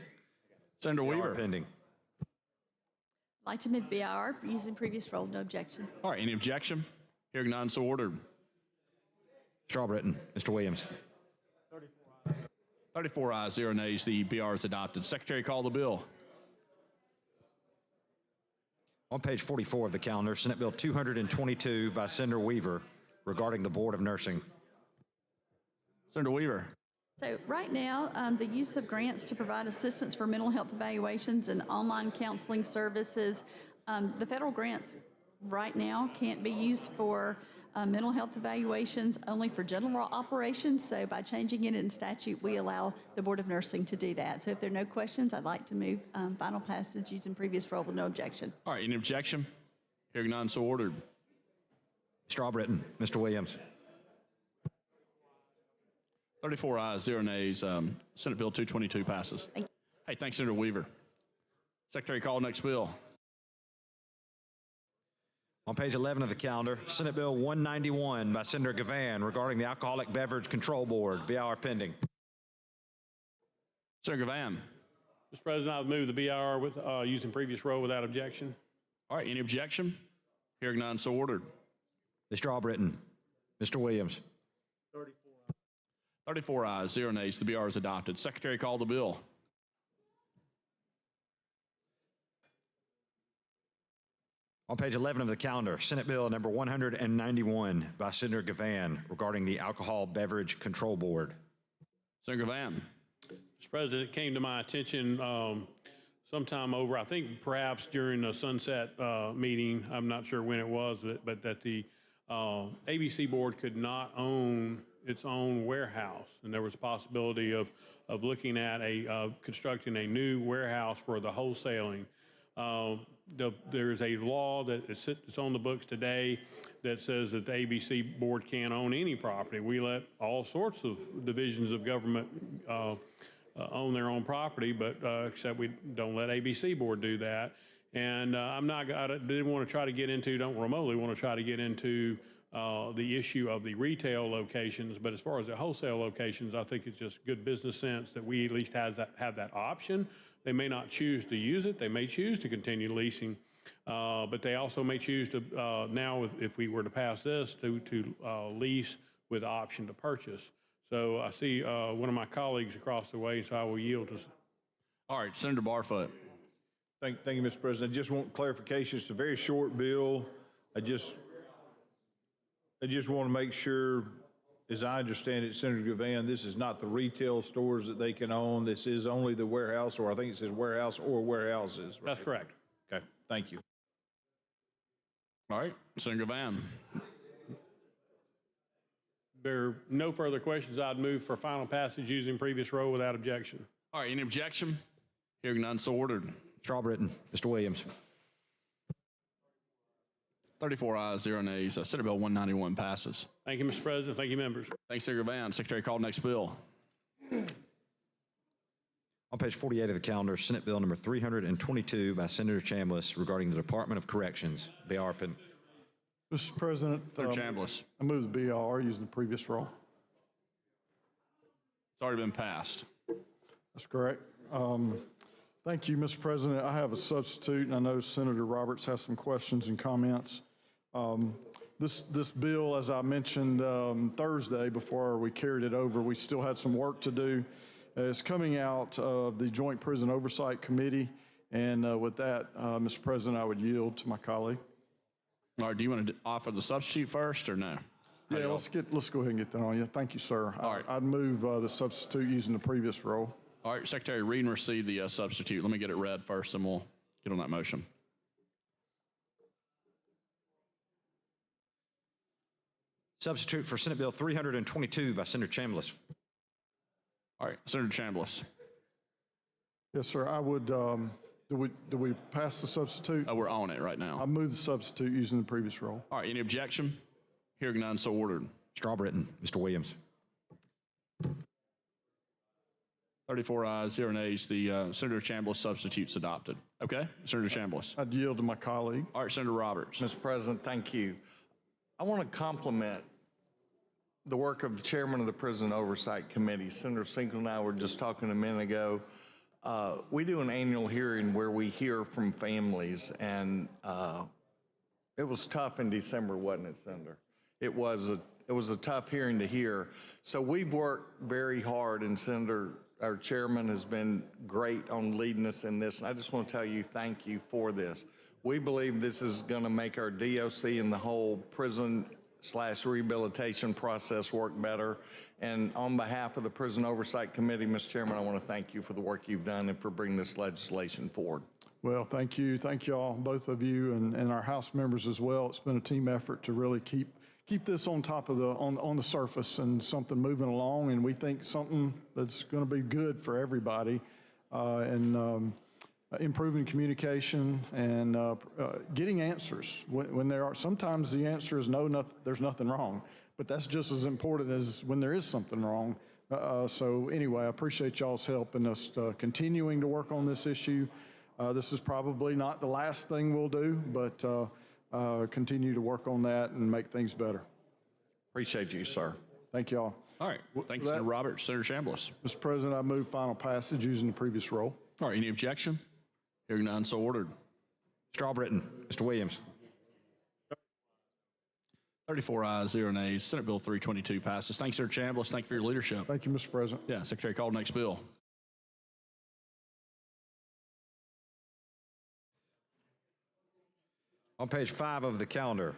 Senator Weaver. Pending. I'd like to move BR using previous roll, no objection. All right, any objection? Hearing none, so ordered. Mr. Albritton, Mr. Williams. 34 ayes, 0 nays. The BR is adopted. Secretary, call the bill. On page 44 of the calendar, Senate Bill 222 by Senator Weaver regarding the Board of Nursing. Senator Weaver. So right now, the use of grants to provide assistance for mental health evaluations and online counseling services, the federal grants right now can't be used for mental health evaluations, only for general operations. So by changing it in statute, we allow the Board of Nursing to do that. So if there are no questions, I'd like to move final passage using previous roll with no objection. All right, any objection? Hearing none, so ordered. Mr. Albritton, Mr. Williams. 34 ayes, 0 nays. Senate Bill 222 passes. Hey, thanks, Senator Weaver. Secretary, call the next bill. On page 11 of the calendar, Senate Bill 191 by Senator Gavan regarding the Alcoholic Beverage Control Board. BIR pending. Senator Gavan. Mr. President, I would move the BIR with, using previous rule without objection. All right, any objection? Hearing none, so ordered. Mr. Albritton. Mr. Williams. 34 ayes, 0 nays. The BR is adopted. Secretary, call the bill. On page 11 of the calendar, Senate Bill number 191 by Senator Gavan regarding the Alcohol Beverage Control Board. Senator Gavan. Mr. President, it came to my attention sometime over, I think perhaps during the sunset meeting, I'm not sure when it was, but that the ABC board could not own its own warehouse. And there was a possibility of looking at constructing a new warehouse for the wholesaling. There's a law that is on the books today that says that the ABC board can't own any property. We let all sorts of divisions of government own their own property, but except we don't let ABC board do that. And I didn't want to try to get into, don't remotely want to try to get into the issue of the retail locations, but as far as the wholesale locations, I think it's just good business sense that we at least have that option. They may not choose to use it. They may choose to continue leasing, but they also may choose to now, if we were to pass this, to lease with the option to purchase. So I see one of my colleagues across the way, so I will yield to. All right, Senator Barfoot. Thank you, Mr. President. I just want clarification. It's a very short bill. I just want to make sure, as I understand it, Senator Gavan, this is not the retail stores that they can own. This is only the warehouse, or I think it says warehouse or warehouses. Right? That's correct. Okay, thank you. All right, Senator Gavan. There are no further questions. I'd move for final passage using previous rule without objection. All right, any objection? Hearing none, so ordered. Mr. Albritton. Mr. Williams. 34 ayes, 0 nays. Senate Bill 191 passes. Thank you, Mr. President. Thank you, members. Thanks, Senator Gavan. Secretary, call the next bill. On page 48 of the calendar, Senate Bill number 322 by Senator Chambliss regarding the Department of Corrections. BR pending. Mr. President, Senator Chambliss. I move the BR using the previous rule. It's already been passed. That's correct. Thank you, Mr. President. I have a substitute, and I know Senator Roberts has some questions and comments. This bill, as I mentioned Thursday before we carried it over, we still had some work to do. It's coming out of the Joint Prison Oversight Committee, and with that, Mr. President, I would yield to my colleague. All right, do you want to offer the substitute first or no? Yeah, let's go ahead and get that on you. Thank you, sir. All right. I'd move the substitute using the previous rule. All right, Secretary, read and receive the substitute. Let me get it read first, and we'll get on that motion. Substitute for Senate Bill 322 by Senator Chambliss. All right, Senator Chambliss. Yes, sir. I would, do we pass the substitute? We're on it right now. I move the substitute using the previous rule. All right, any objection? Hearing none, so ordered. Mr. Albritton. Mr. Williams. 34 ayes, 0 nays. The Senator Chambliss substitute's adopted. Okay, Senator Chambliss. I'd yield to my colleague. All right, Senator Roberts. Mr. President, thank you. I want to compliment the work of the chairman of the Prison Oversight Committee. Senator Sinkle and I were just talking a minute ago. We do an annual hearing where we hear from families, and it was tough in December, wasn't it, Senator? It was a tough hearing to hear. So we've worked very hard, and Senator, our chairman, has been great on leading us in this. And I just want to tell you, thank you for this. We believe this is going to make our DOC and the whole prison/rehabilitation process work better. And on behalf of the Prison Oversight Committee, Mr. Chairman, I want to thank you for the work you've done and for bringing this legislation forward. Well, thank you. Thank you all, both of you and our House members as well. It's been a team effort to really keep this on top of on the surface and something moving along, and we think something that's going to be good for everybody, and improving communication and getting answers when there are. Sometimes the answer is no, there's nothing wrong, but that's just as important as when there is something wrong. So anyway, I appreciate y'all's help in us continuing to work on this issue. This is probably not the last thing we'll do, but continue to work on that and make things better. Appreciate you, sir. Thank y'all. All right. Thank you, Senator Roberts. Senator Chambliss. Mr. President, I move final passage using the previous roll. All right. Any objection? Hearing none, so ordered. Strawbritton. Mr. Williams. 34 ayes, 0 nays. Senate Bill 322 passes. Thanks, Senator Chambliss. Thank you for your leadership. Thank you, Mr. President. Yeah, Secretary, call the next bill. On page 5 of the calendar,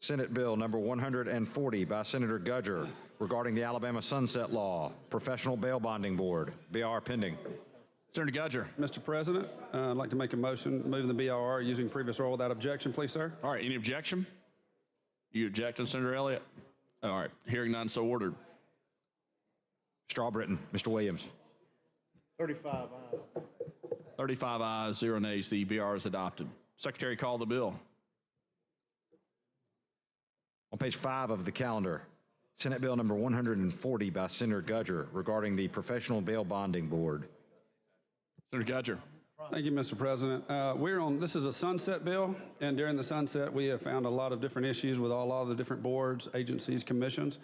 Senate Bill number 140 by Senator Gudger regarding the Alabama Sunset Law, Professional Bail Bonding Board, BR pending. Senator Gudger. Mr. President, I'd like to make a motion moving the BRR using previous roll without objection, please, sir. All right, any objection? You objecting, Senator Elliott? All right, hearing none, so ordered. Strawbritton. Mr. Williams. 35 ayes. 35 ayes, 0 nays. The BR is adopted. Secretary, call the bill. On page 5 of the calendar, Senate Bill number 140 by Senator Gudger regarding the Professional Bail Bonding Board. Senator Gudger. Thank you, Mr. President. This is a sunset bill, and during the sunset, we have found a lot of different issues with a lot of the different boards, agencies, commissions,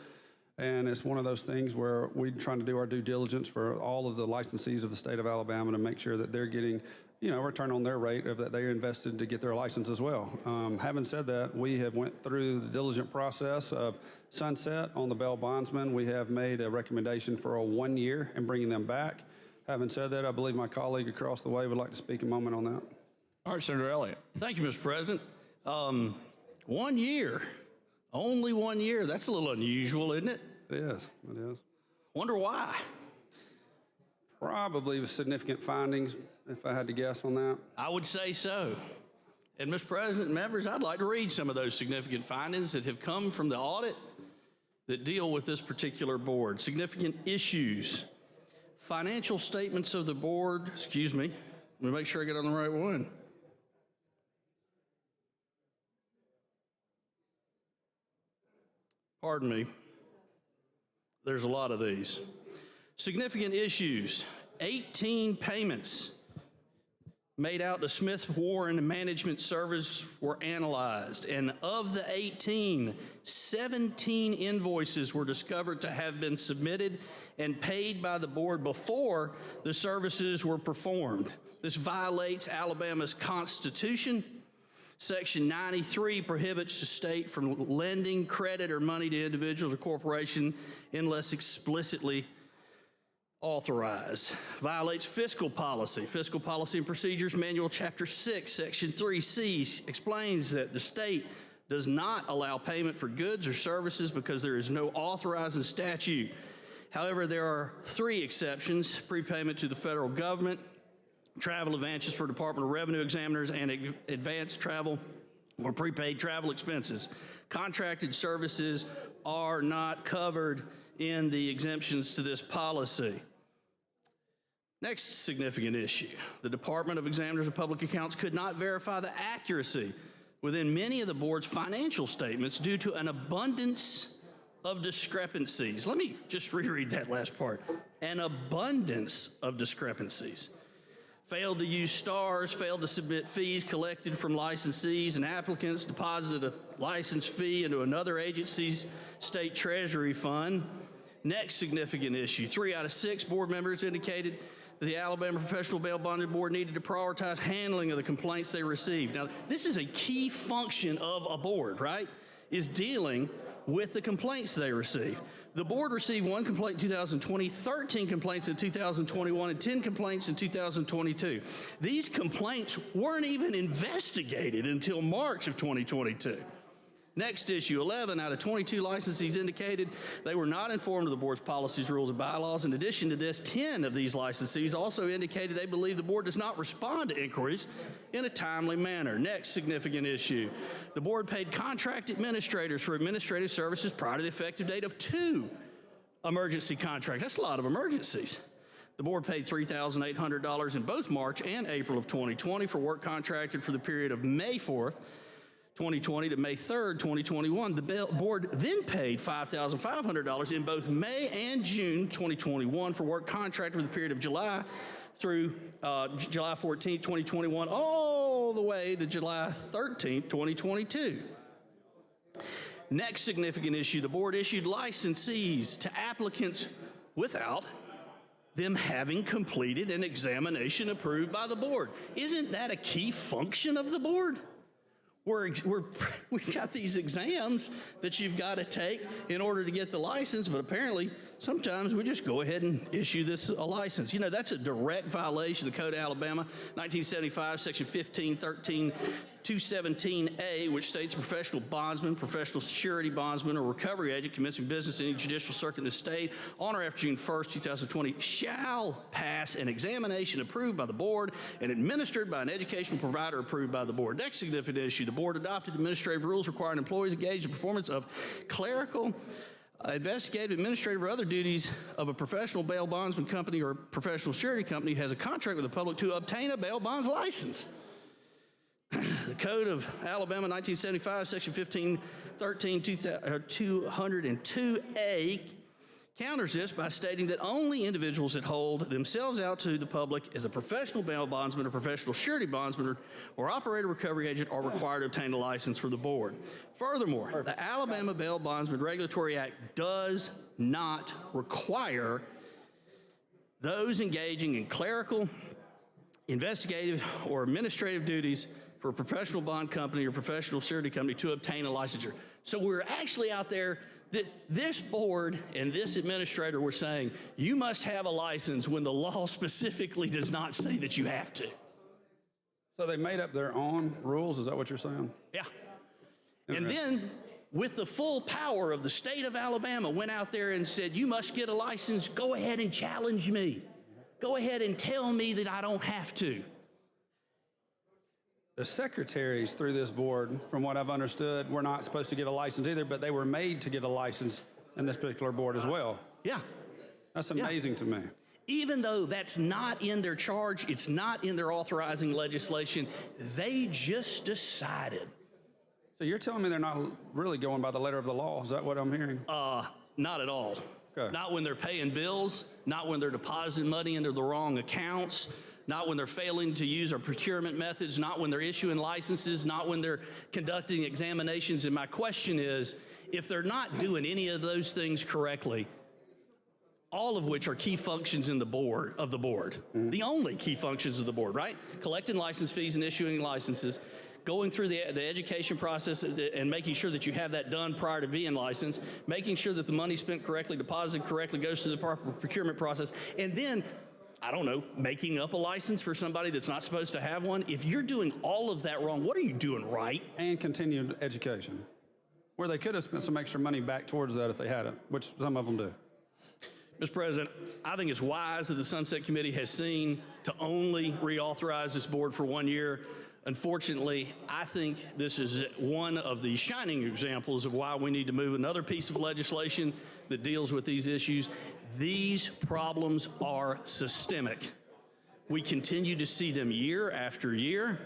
and it's one of those things where we're trying to do our due diligence for all of the licensees of the state of Alabama to make sure that they're getting, return on their rate of that they're invested to get their license as well. Having said that, we have went through the diligent process of sunset on the bail bondsmen. We have made a recommendation for a 1 year and bringing them back. Having said that, I believe my colleague across the way would like to speak a moment on that. All right, Senator Elliott. Thank you, Mr. President. 1 year, only 1 year. That's a little unusual, isn't it? It is. It is. Wonder why? Probably with significant findings, if I had to guess on that. I would say so. And Mr. President and members, I'd like to read some of those significant findings that have come from the audit that deal with this particular board. Significant issues. Financial statements of the board, excuse me, let me make sure I get on the right one. Pardon me. There's a lot of these. Significant issues, 18 payments made out to Smith Warren Management Service were analyzed, and of the 18, 17 invoices were discovered to have been submitted and paid by the board before the services were performed. This violates Alabama's Constitution. Section 93 prohibits the state from lending credit or money to individuals or corporations unless explicitly authorized. Violates fiscal policy. Fiscal Policy and Procedures Manual, Chapter 6, Section 3C explains that the state does not allow payment for goods or services because there is no authorizing statute. However, there are 3 exceptions: prepayment to the federal government, travel advances for Department of Revenue examiners, and advanced travel or prepaid travel expenses. Contracted services are not covered in the exemptions to this policy. Next significant issue, the Department of Examiners of Public Accounts could not verify the accuracy within many of the board's financial statements due to an abundance of discrepancies. Let me just reread that last part. An abundance of discrepancies. Failed to use stars, failed to submit fees collected from licensees and applicants, deposited a license fee into another agency's state treasury fund. Next significant issue, 3 out of 6 board members indicated that the Alabama Professional Bail Bonding Board needed to prioritize handling of the complaints they received. Now, this is a key function of a board, right? Is dealing with the complaints they receive. The board received 1 complaint in 2020, 13 complaints in 2021, and 10 complaints in 2022. These complaints weren't even investigated until March of 2022. Next issue, 11 out of 22 licensees indicated they were not informed of the board's policies, rules, and bylaws. In addition to this, 10 of these licensees also indicated they believe the board does not respond to inquiries in a timely manner. Next significant issue, the board paid contract administrators for administrative services prior to the effective date of 2 emergency contracts. That's a lot of emergencies. The board paid $3,800 in both March and April of 2020 for work contracted for the period of May 4th, 2020 to May 3rd, 2021. The board then paid $5,500 in both May and June 2021 for work contracted for the period of July through July 14th, 2021, all the way to July 13th, 2022. Next significant issue, the board issued licensees to applicants without them having completed an examination approved by the board. Isn't that a key function of the board? We've got these exams that you've got to take in order to get the license, but apparently sometimes we just go ahead and issue this a license. You know, that's a direct violation of the Code of Alabama, 1975, Section 1513, 217A, which states a professional bondsman, professional security bondsman, or recovery agent commencing business in any judicial circuit in the state on or after June 1st, 2020 shall pass an examination approved by the board and administered by an educational provider approved by the board. Next significant issue, the board adopted administrative rules requiring employees engaged in performance of clerical, investigative, administrative, or other duties of a professional bail bondsman company or professional surety company who has a contract with the public to obtain a bail bonds license. The Code of Alabama, 1975, Section 1513, 202A counters this by stating that only individuals that hold themselves out to the public as a professional bail bondsman or professional surety bondsman or operator recovery agent are required to obtain a license for the board. Furthermore, the Alabama Bail Bondsman Regulatory Act does not require those engaging in clerical, investigative, or administrative duties for a professional bond company or professional surety company to obtain a licensure. So we're actually out there that this board and this administrator were saying, you must have a license when the law specifically does not say that you have to. So they made up their own rules, is that what you're saying? Yeah. And then, with the full power of the state of Alabama, went out there and said, you must get a license, go ahead and challenge me. Go ahead and tell me that I don't have to. The secretaries through this board, from what I've understood, were not supposed to get a license either, but they were made to get a license in this particular board as well. Yeah. That's amazing to me. Even though that's not in their charge, it's not in their authorizing legislation, they just decided. So you're telling me they're not really going by the letter of the law? Is that what I'm hearing? Not at all. Okay. Not when they're paying bills, not when they're depositing money into the wrong accounts, not when they're failing to use our procurement methods, not when they're issuing licenses, not when they're conducting examinations. And my question is, if they're not doing any of those things correctly, all of which are key functions in the board, the only key functions of the board, right? Collecting license fees and issuing licenses, going through the education process and making sure that you have that done prior to being licensed, making sure that the money spent correctly, deposited correctly, goes through the proper procurement process, and then, I don't know, making up a license for somebody that's not supposed to have one. If you're doing all of that wrong, what are you doing right? And continued education, where they could have spent some extra money back towards that if they hadn't, which some of them do. Mr. President, I think it's wise that the Sunset Committee has seen to only reauthorize this board for 1 year. Unfortunately, I think this is one of the shining examples of why we need to move another piece of legislation that deals with these issues. These problems are systemic. We continue to see them year after year,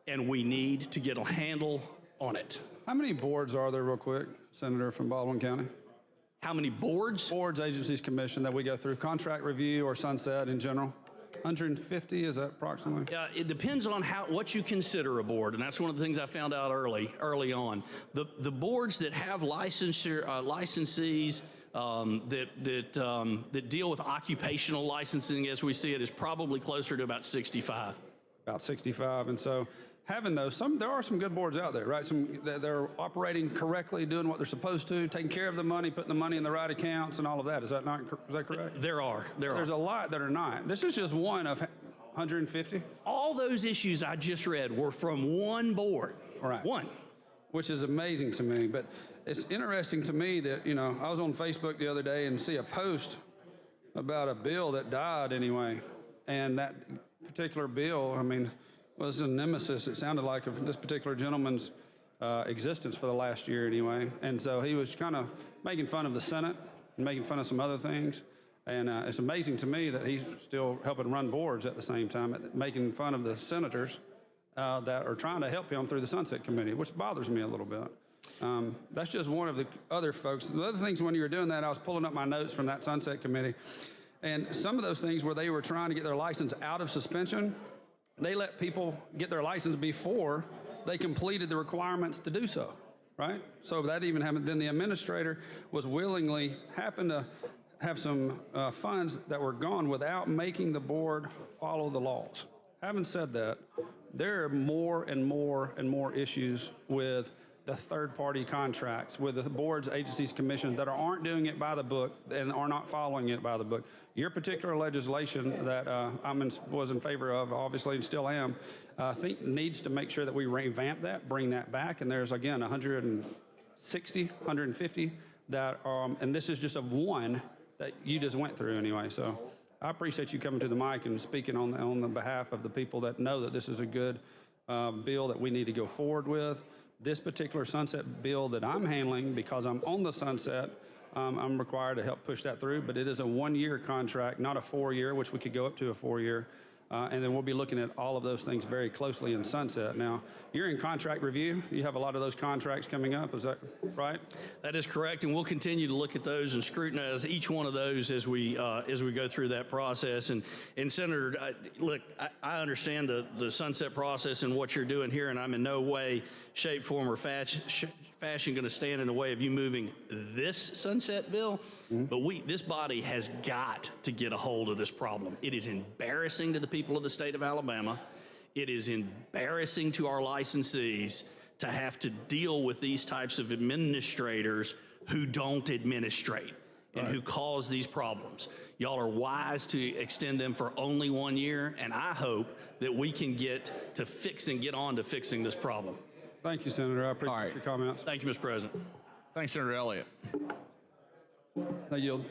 and we need to get a handle on it. How many boards are there, real quick, Senator, from Baldwin County? How many boards? Boards, agencies, commission that we go through, contract review or Sunset in general? 150, is that approximately? It depends on what you consider a board, and that's one of the things I found out early on. The boards that have licensees that deal with occupational licensing, as we see it, is probably closer to about 65. About 65, and so having those, there are some good boards out there, right? They're operating correctly, doing what they're supposed to, taking care of the money, putting the money in the right accounts and all of that. Is that correct? There are. There's a lot that are not. This is just one of 150. All those issues I just read were from one board. Right. One. Which is amazing to me, but it's interesting to me that, you know, I was on Facebook the other day and see a post about a bill that died anyway, and that particular bill, I mean, was a nemesis, it sounded like, of this particular gentleman's existence for the last year anyway. And so he was kind of making fun of the Senate and making fun of some other things. And it's amazing to me that he's still helping run boards at the same time, making fun of the senators that are trying to help him through the Sunset Committee, which bothers me a little bit. That's just one of the other folks. The other things, when you were doing that, I was pulling up my notes from that Sunset Committee, and some of those things where they were trying to get their license out of suspension, they let people get their license before they completed the requirements to do so, right? So that even happened. Then the administrator was willingly happened to have some funds that were gone without making the board follow the laws. Having said that, there are more and more and more issues with the third-party contracts, with the boards, agencies, commissions that aren't doing it by the book and are not following it by the book. Your particular legislation that was in favor of, obviously, and still am, I think needs to make sure that we revamp that, bring that back, and there's, again, 160, 150 that, and this is just of one that you just went through anyway, so I appreciate you coming to the mic and speaking on the behalf of the people that know that this is a good bill that we need to go forward with. This particular sunset bill that I'm handling, because I'm on the sunset, I'm required to help push that through, but it is a one-year contract, not a 4-year, which we could go up to a 4-year. And then we'll be looking at all of those things very closely in sunset. Now, you're in contract review. You have a lot of those contracts coming up. Is that right? That is correct, and we'll continue to look at those and scrutinize each one of those as we go through that process. And Senator, look, I understand the sunset process and what you're doing here, and I'm in no way, shape, form, or fashion going to stand in the way of you moving this sunset bill. But this body has got to get a hold of this problem. It is embarrassing to the people of the state of Alabama. It is embarrassing to our licensees to have to deal with these types of administrators who don't administrate and who cause these problems. Y'all are wise to extend them for only 1 year, and I hope that we can get on to fixing this problem. Thank you, Senator. I appreciate your comments. Thank you, Mr. President. Thanks, Senator Elliott. I yield.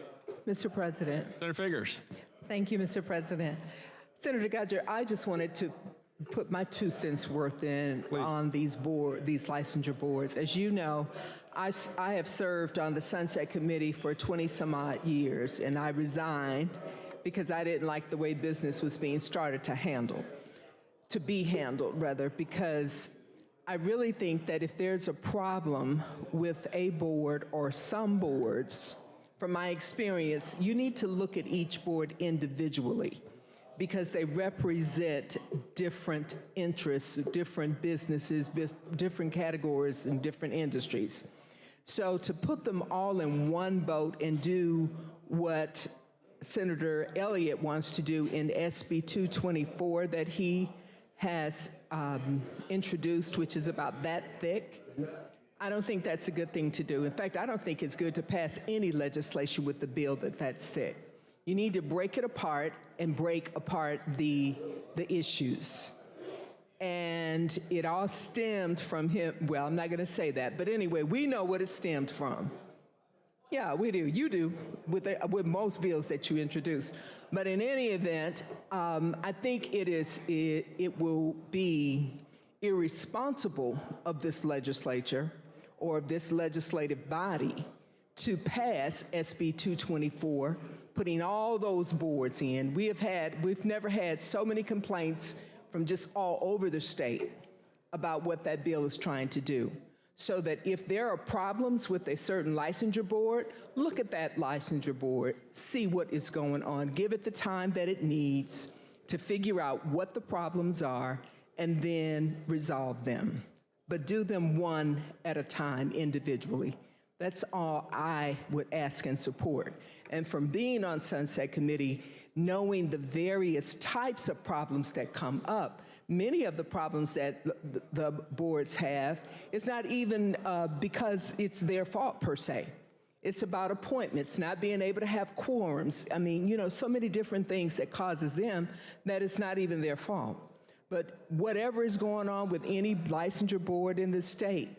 Mr. President. Senator Figures. Thank you, Mr. President. Senator Gudger, I just wanted to put my 2 cents worth in on these licensure boards. As you know, I have served on the Sunset Committee for 20-some-odd years, and I resigned because I didn't like the way business was being started to be handled, because I really think that if there's a problem with a board or some boards, from my experience, you need to look at each board individually because they represent different interests, different businesses, different categories, and different industries. So to put them all in one boat and do what Senator Elliott wants to do in SB 224 that he has introduced, which is about that thick, I don't think that's a good thing to do. In fact, I don't think it's good to pass any legislation with the bill that's thick. You need to break it apart and break apart the issues. And it all stemmed from him. Well, I'm not going to say that, but anyway, we know what it stemmed from. Yeah, we do. You do with most bills that you introduce. But in any event, I think it will be irresponsible of this legislature or of this legislative body to pass SB 224, putting all those boards in. We've never had so many complaints from just all over the state about what that bill is trying to do. So that if there are problems with a certain licensure board, look at that licensure board, see what is going on, give it the time that it needs to figure out what the problems are, and then resolve them. But do them one at a time individually. That's all I would ask and support. And from being on Sunset Committee, knowing the various types of problems that come up, many of the problems that the boards have, it's not even because it's their fault per se. It's about appointments, not being able to have quorums. I mean, so many different things that causes them that it's not even their fault. But whatever is going on with any licensure board in the state,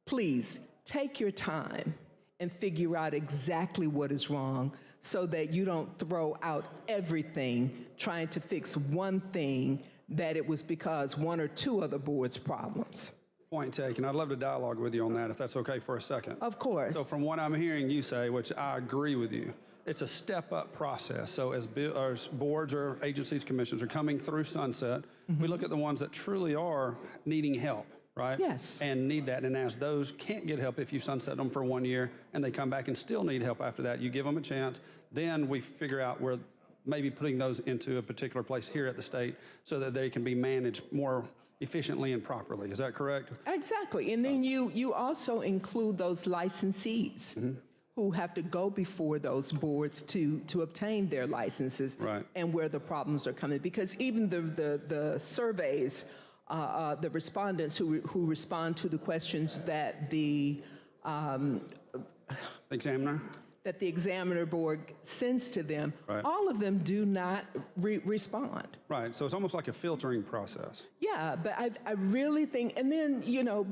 please take your time and figure out exactly what is wrong so that you don't throw out everything trying to fix one thing that it was because one or two other boards' problems. Point taken. I'd love to dialogue with you on that if that's okay for a second. Of course. So from what I'm hearing you say, which I agree with you, it's a step-up process. So as boards or agencies, commissions are coming through sunset, we look at the ones that truly are needing help, right? Yes. And need that. And as those can't get help if you sunset them for 1 year and they come back and still need help after that, you give them a chance. Then we figure out where maybe putting those into a particular place here at the state so that they can be managed more efficiently and properly. Is that correct? Exactly. And then you also include those licensees who have to go before those boards to obtain their licenses, right, and where the problems are coming. Because even the surveys, the respondents who respond to the questions that the examiner board sends to them, right, all of them do not respond. Right, so it's almost like a filtering process. Yeah, but I really think, and then,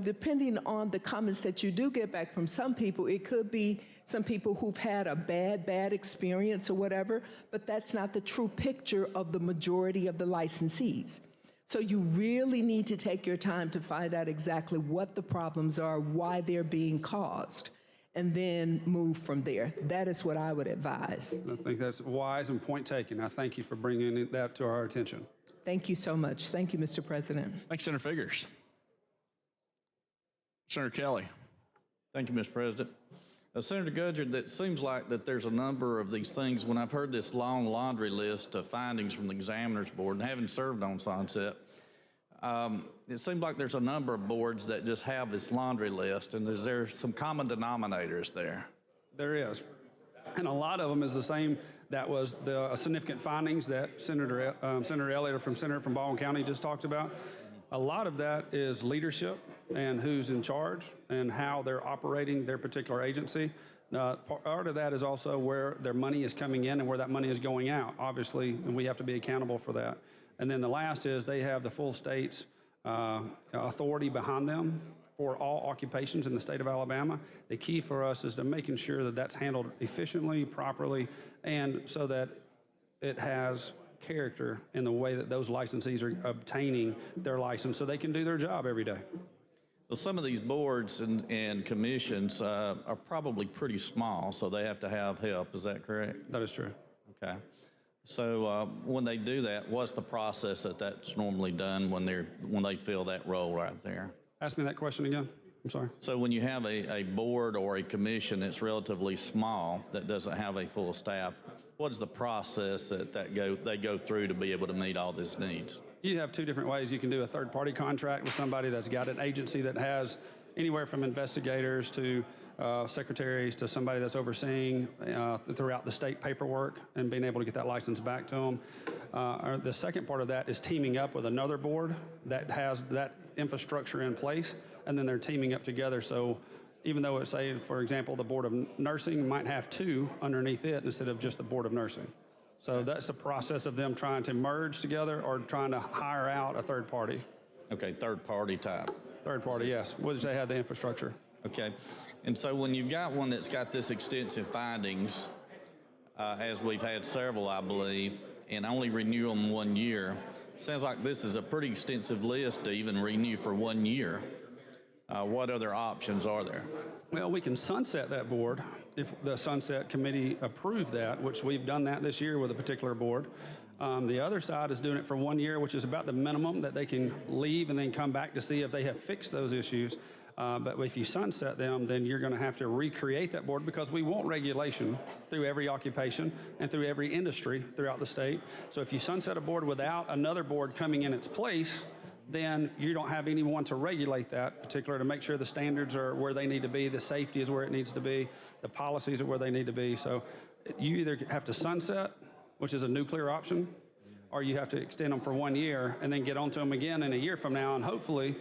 depending on the comments that you do get back from some people, it could be some people who've had a bad experience or whatever, but that's not the true picture of the majority of the licensees. So you really need to take your time to find out exactly what the problems are, why they're being caused, and then move from there. That is what I would advise. I think that's wise and point taken. I thank you for bringing that to our attention. Thank you so much. Thank you, Mr. President. Thanks, Senator Figures. Senator Kelly. Thank you, Mr. President. Senator Gudger, it seems like that there's a number of these things. When I've heard this long laundry list of findings from the Examiners Board, and having served on Sunset, it seems like there's a number of boards that just have this laundry list, and there's some common denominators there. There is. And a lot of them is the same. That was the significant findings that Senator Elliott from Baldwin County just talked about. A lot of that is leadership and who's in charge and how they're operating their particular agency. Part of that is also where their money is coming in and where that money is going out, obviously, and we have to be accountable for that. And then the last is they have the full state's authority behind them for all occupations in the state of Alabama. The key for us is to making sure that that's handled efficiently, properly, and so that it has character in the way that those licensees are obtaining their license so they can do their job every day. Well, some of these boards and commissions are probably pretty small, so they have to have help. Is that correct? That is true. Okay. So when they do that, what's the process that's normally done when they fill that role right there? Ask me that question again. I'm sorry. So when you have a board or a commission that's relatively small that doesn't have a full staff, what is the process that they go through to be able to meet all these needs? You have two different ways. You can do a third-party contract with somebody that's got an agency that has anywhere from investigators to secretaries to somebody that's overseeing throughout the state paperwork and being able to get that license back to them. The second part of that is teaming up with another board that has that infrastructure in place, and then they're teaming up together. So even though it's, say, for example, the Board of Nursing might have two underneath it instead of just the Board of Nursing. So that's the process of them trying to merge together or trying to hire out a third party. Okay, third party type. Third party, yes, which they have the infrastructure. Okay, and so when you've got one that's got this extensive findings, as we've had several, I believe, and only renew them 1 year, sounds like this is a pretty extensive list to even renew for 1 year. What other options are there? Well, we can sunset that board if the sunset committee approved that, which we've done that this year with a particular board. The other side is doing it for 1 year, which is about the minimum that they can leave and then come back to see if they have fixed those issues. But if you sunset them, then you're going to have to recreate that board because we want regulation through every occupation and through every industry throughout the state. So if you sunset a board without another board coming in its place, then you don't have anyone to regulate that particular, to make sure the standards are where they need to be, the safety is where it needs to be, the policies are where they need to be. So you either have to sunset, which is a nuclear option, or you have to extend them for 1 year and then get onto them again in a year from now, and hopefully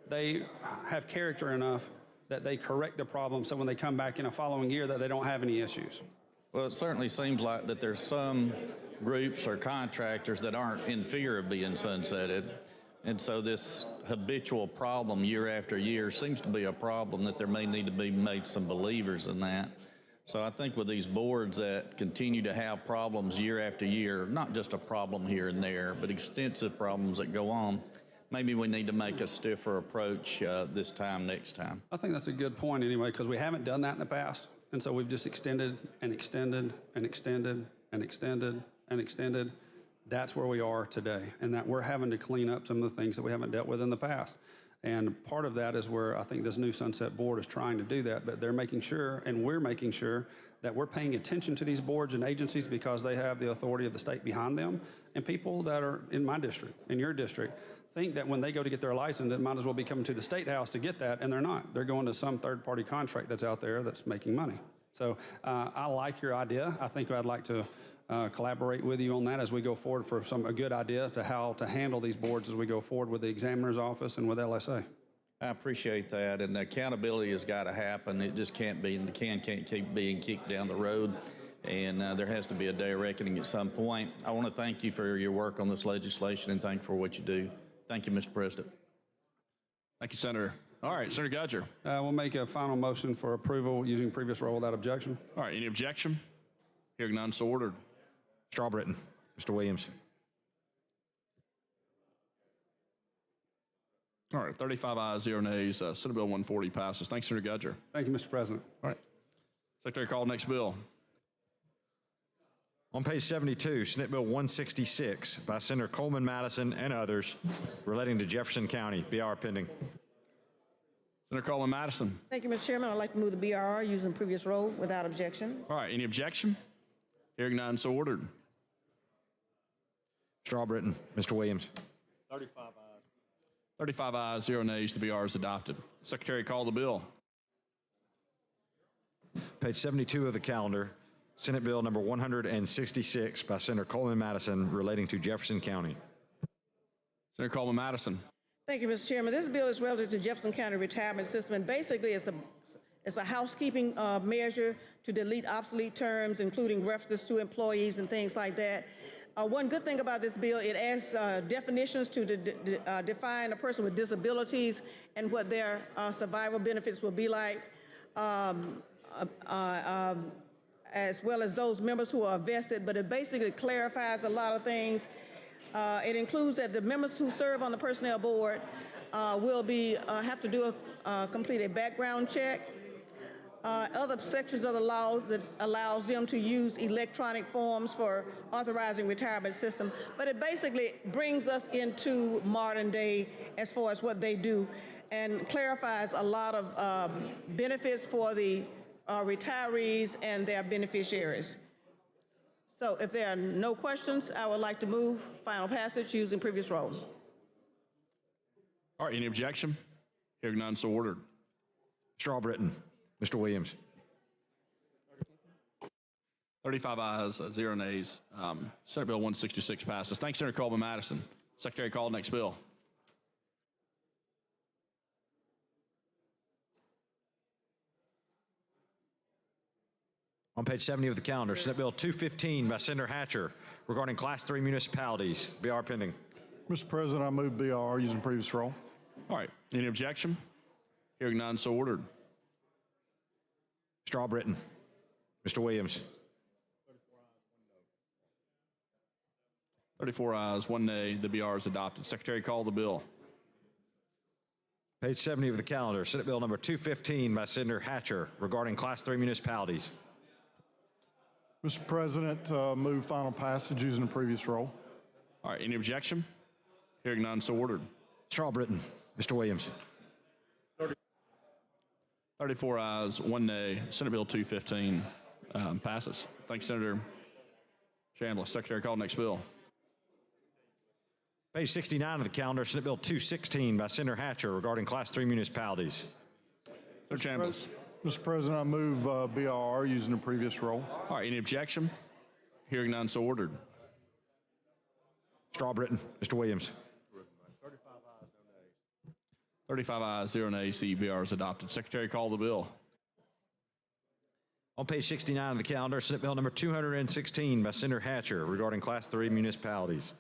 they have character enough that they correct the problem so when they come back in a following year that they don't have any issues. Well, it certainly seems like that there's some groups or contractors that aren't in fear of being sunsetted. And so this habitual problem year after year seems to be a problem that there may need to be made some believers in that. So I think with these boards that continue to have problems year after year, not just a problem here and there, but extensive problems that go on, maybe we need to make a stiffer approach this time, next time. I think that's a good point anyway, because we haven't done that in the past. And so we've just extended and extended and extended and extended and extended. That's where we are today, and that we're having to clean up some of the things that we haven't dealt with in the past. And part of that is where I think this new Sunset Board is trying to do that, but they're making sure, and we're making sure, that we're paying attention to these boards and agencies because they have the authority of the state behind them. And people that are in my district, in your district, think that when they go to get their license, it might as well be coming to the State House to get that, and they're not. They're going to some third-party contract that's out there that's making money. So I like your idea. I think I'd like to collaborate with you on that as we go forward for a good idea to how to handle these boards as we go forward with the examiner's office and with LSA. I appreciate that, and the accountability has got to happen. It just can't be, the can can't keep being kicked down the road, and there has to be a day of reckoning at some point. I want to thank you for your work on this legislation and thank you for what you do. Thank you, Mr. President. Thank you, Senator. All right, Senator Gudger. We'll make a final motion for approval using previous roll without objection. All right, any objection? Hearing none, so ordered. Strawbritton. Mr. Williams. All right, 35 ayes, 0 nays. Senate Bill 140 passes. Thanks, Senator Gudger. Thank you, Mr. President. All right. Secretary, call the next bill. On page 72, Senate Bill 166 by Senator Coleman Madison and others relating to Jefferson County. BR pending. Senator Coleman Madison. Thank you, Mr. Chairman. I'd like to move the BRR using previous roll without objection. All right, any objection? Hearing none, so ordered. Strawbritton. Mr. Williams. 35 ayes, 0 nays. The BR is adopted. Secretary, call the bill. Page 72 of the calendar, Senate Bill number 166 by Senator Coleman Madison relating to Jefferson County. Senator Coleman Madison. Thank you, Mr. Chairman. This bill is relative to Jefferson County retirement system, and basically it's a housekeeping measure to delete obsolete terms, including references to employees and things like that. One good thing about this bill, it adds definitions to define a person with disabilities and what their survival benefits will be like, as well as those members who are vested, but it basically clarifies a lot of things. It includes that the members who serve on the personnel board will have to complete a background check. Other sections of the law that allows them to use electronic forms for authorizing retirement system, but it basically brings us into modern day as far as what they do and clarifies a lot of benefits for the retirees and their beneficiaries. So if there are no questions, I would like to move final passage using previous roll. All right, any objection? Hearing none, so ordered. Strawbritton. Mr. Williams. 35 ayes, 0 nays. Senate Bill 166 passes. Thanks, Senator Coleman Madison. Secretary, call the next bill. On page 70 of the calendar, Senate Bill 215 by Senator Hatcher regarding Class 3 municipalities. BR pending. Mr. President, I move BR using previous roll. All right, any objection? Hearing none, so ordered. Strawbritton. Mr. Williams. 34 ayes, 1 nay. The BR is adopted. Secretary, call the bill. Page 70 of the calendar, Senate Bill number 215 by Senator Hatcher regarding Class 3 municipalities. Mr. President, move final passage using the previous roll. All right, any objection? Hearing none, so ordered. Strawbritton. Mr. Williams. 34 ayes, 1 nay. Senate Bill 215 passes. Thanks, Senator Chambliss. Secretary, call the next bill. Page 69 of the calendar, Senate Bill 216 by Senator Hatcher regarding Class 3 municipalities. Senator Chambliss. Mr. President, I move BR using the previous roll. All right, any objection? Hearing none, so ordered. Strawbritton. Mr. Williams. 35 ayes, 0 nays. The BR is adopted. Secretary, call the bill. On page 69 of the calendar, Senate Bill number 216 by Senator Hatcher regarding Class 3 municipalities.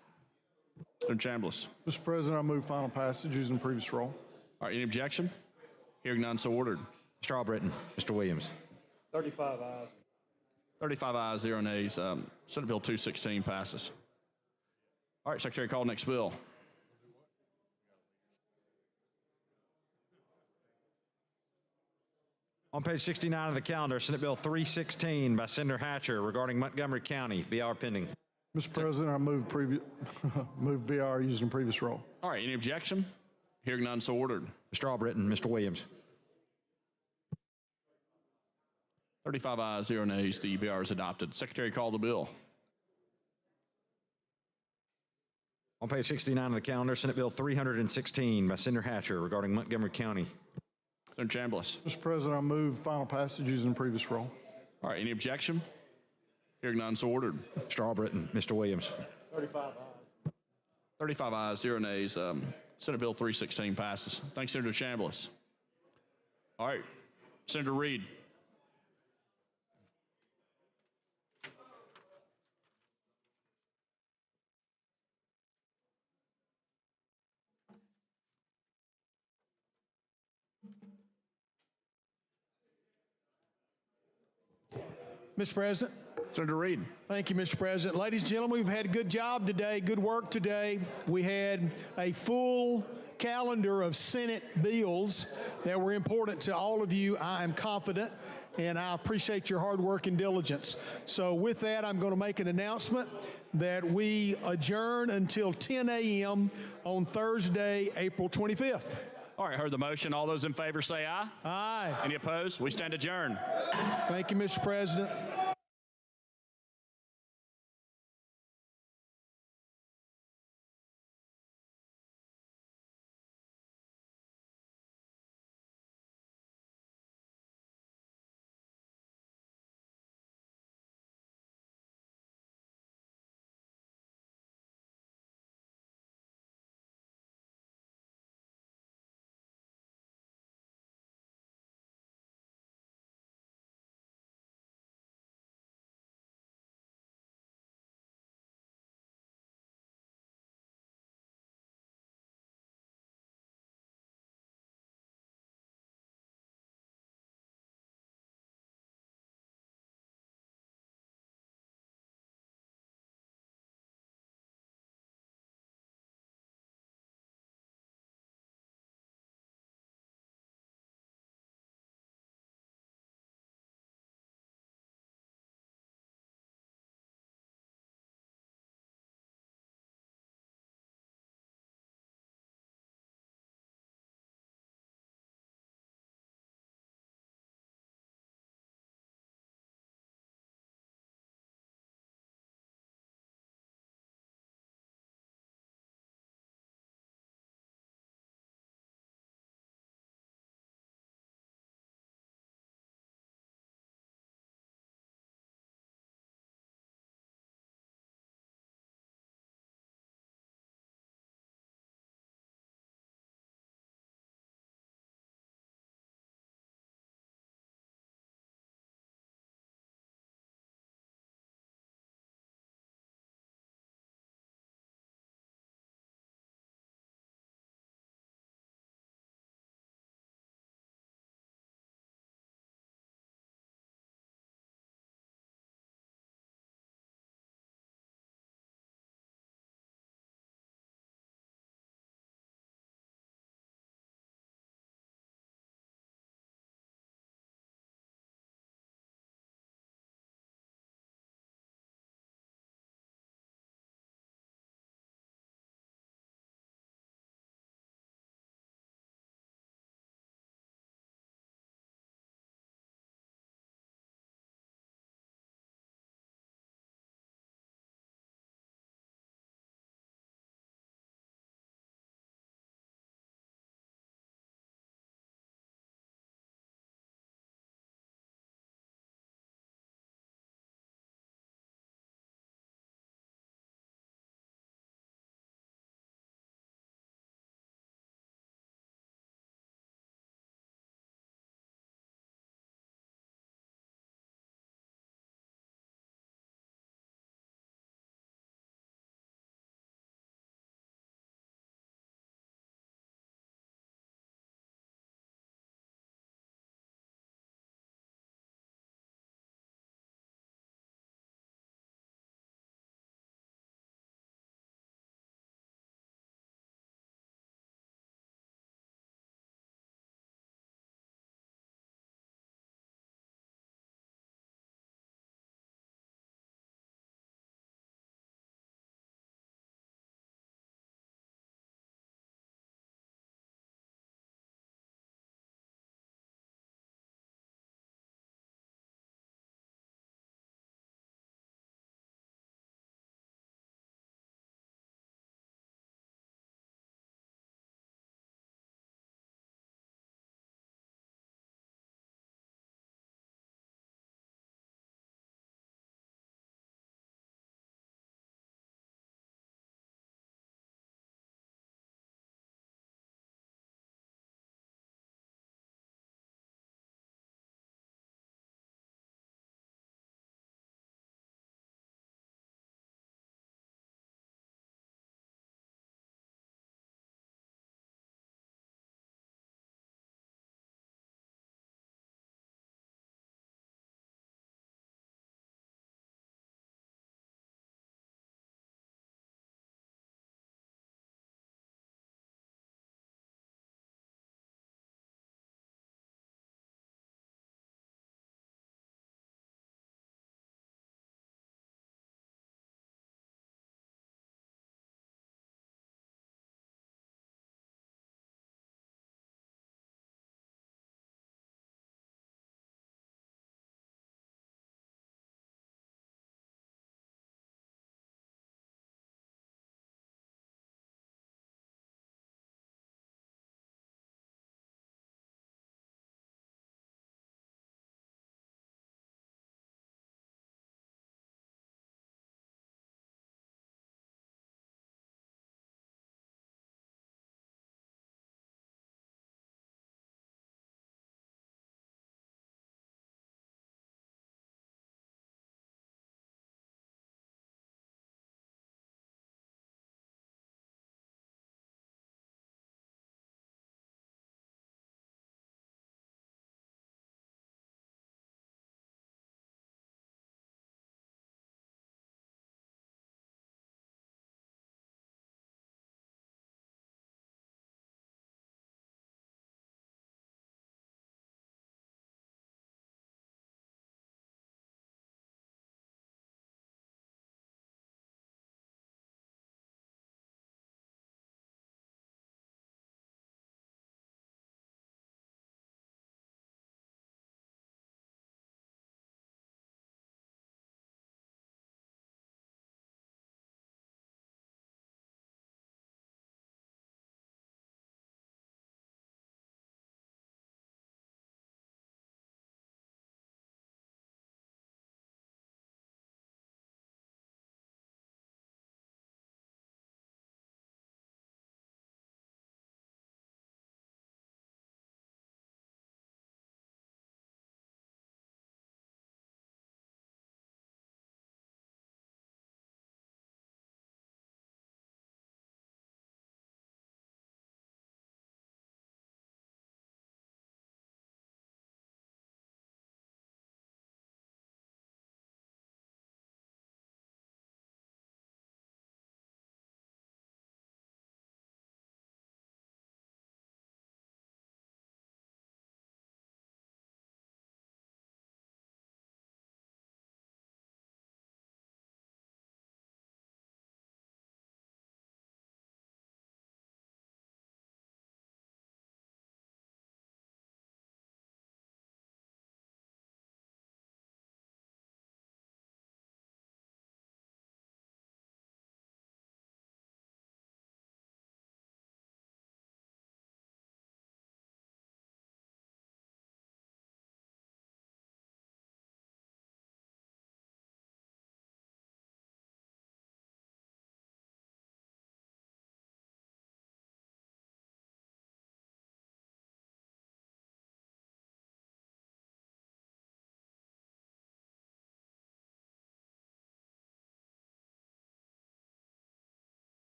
Senator Chambliss. Mr. President, I move final passage using the previous roll. All right, any objection? Hearing none, so ordered. Strawbritton. Mr. Williams. 35 ayes. 35 ayes, 0 nays. Senate Bill 216 passes. All right, Secretary, call the next bill. On page 69 of the calendar, Senate Bill 316 by Senator Hatcher regarding Montgomery County. BR pending. Mr. President, I move move BR using previous role. All right, any objection? Hearing none, so ordered. Mr. Albritton, Mr. Williams. 35 ayes, 0 nays. The BR is adopted. Secretary, call the bill. On page 69 of the calendar, Senate Bill 316 by Senator Hatcher regarding Montgomery County. Senator Chambliss. Mr. President, I move final passage using previous role. All right, any objection? Hearing none, so ordered. Mr. Albritton, Mr. Williams. 35 ayes, 0 nays. Senate Bill 316 passes. Thanks, Senator Chambliss. All right, Senator Reed. Mr. President. Senator Reed. Thank you, Mr. President. Ladies and gentlemen, we've had a good job today, good work today. We had a full calendar of Senate bills that were important to all of you, I am confident, and I appreciate your hard work and diligence. So with that, I'm going to make an announcement that we adjourn until 10 a.m. on Thursday, April 25th. All right, heard the motion. All those in favor say aye. Aye. Any opposed? We stand adjourned. Thank you, Mr. President.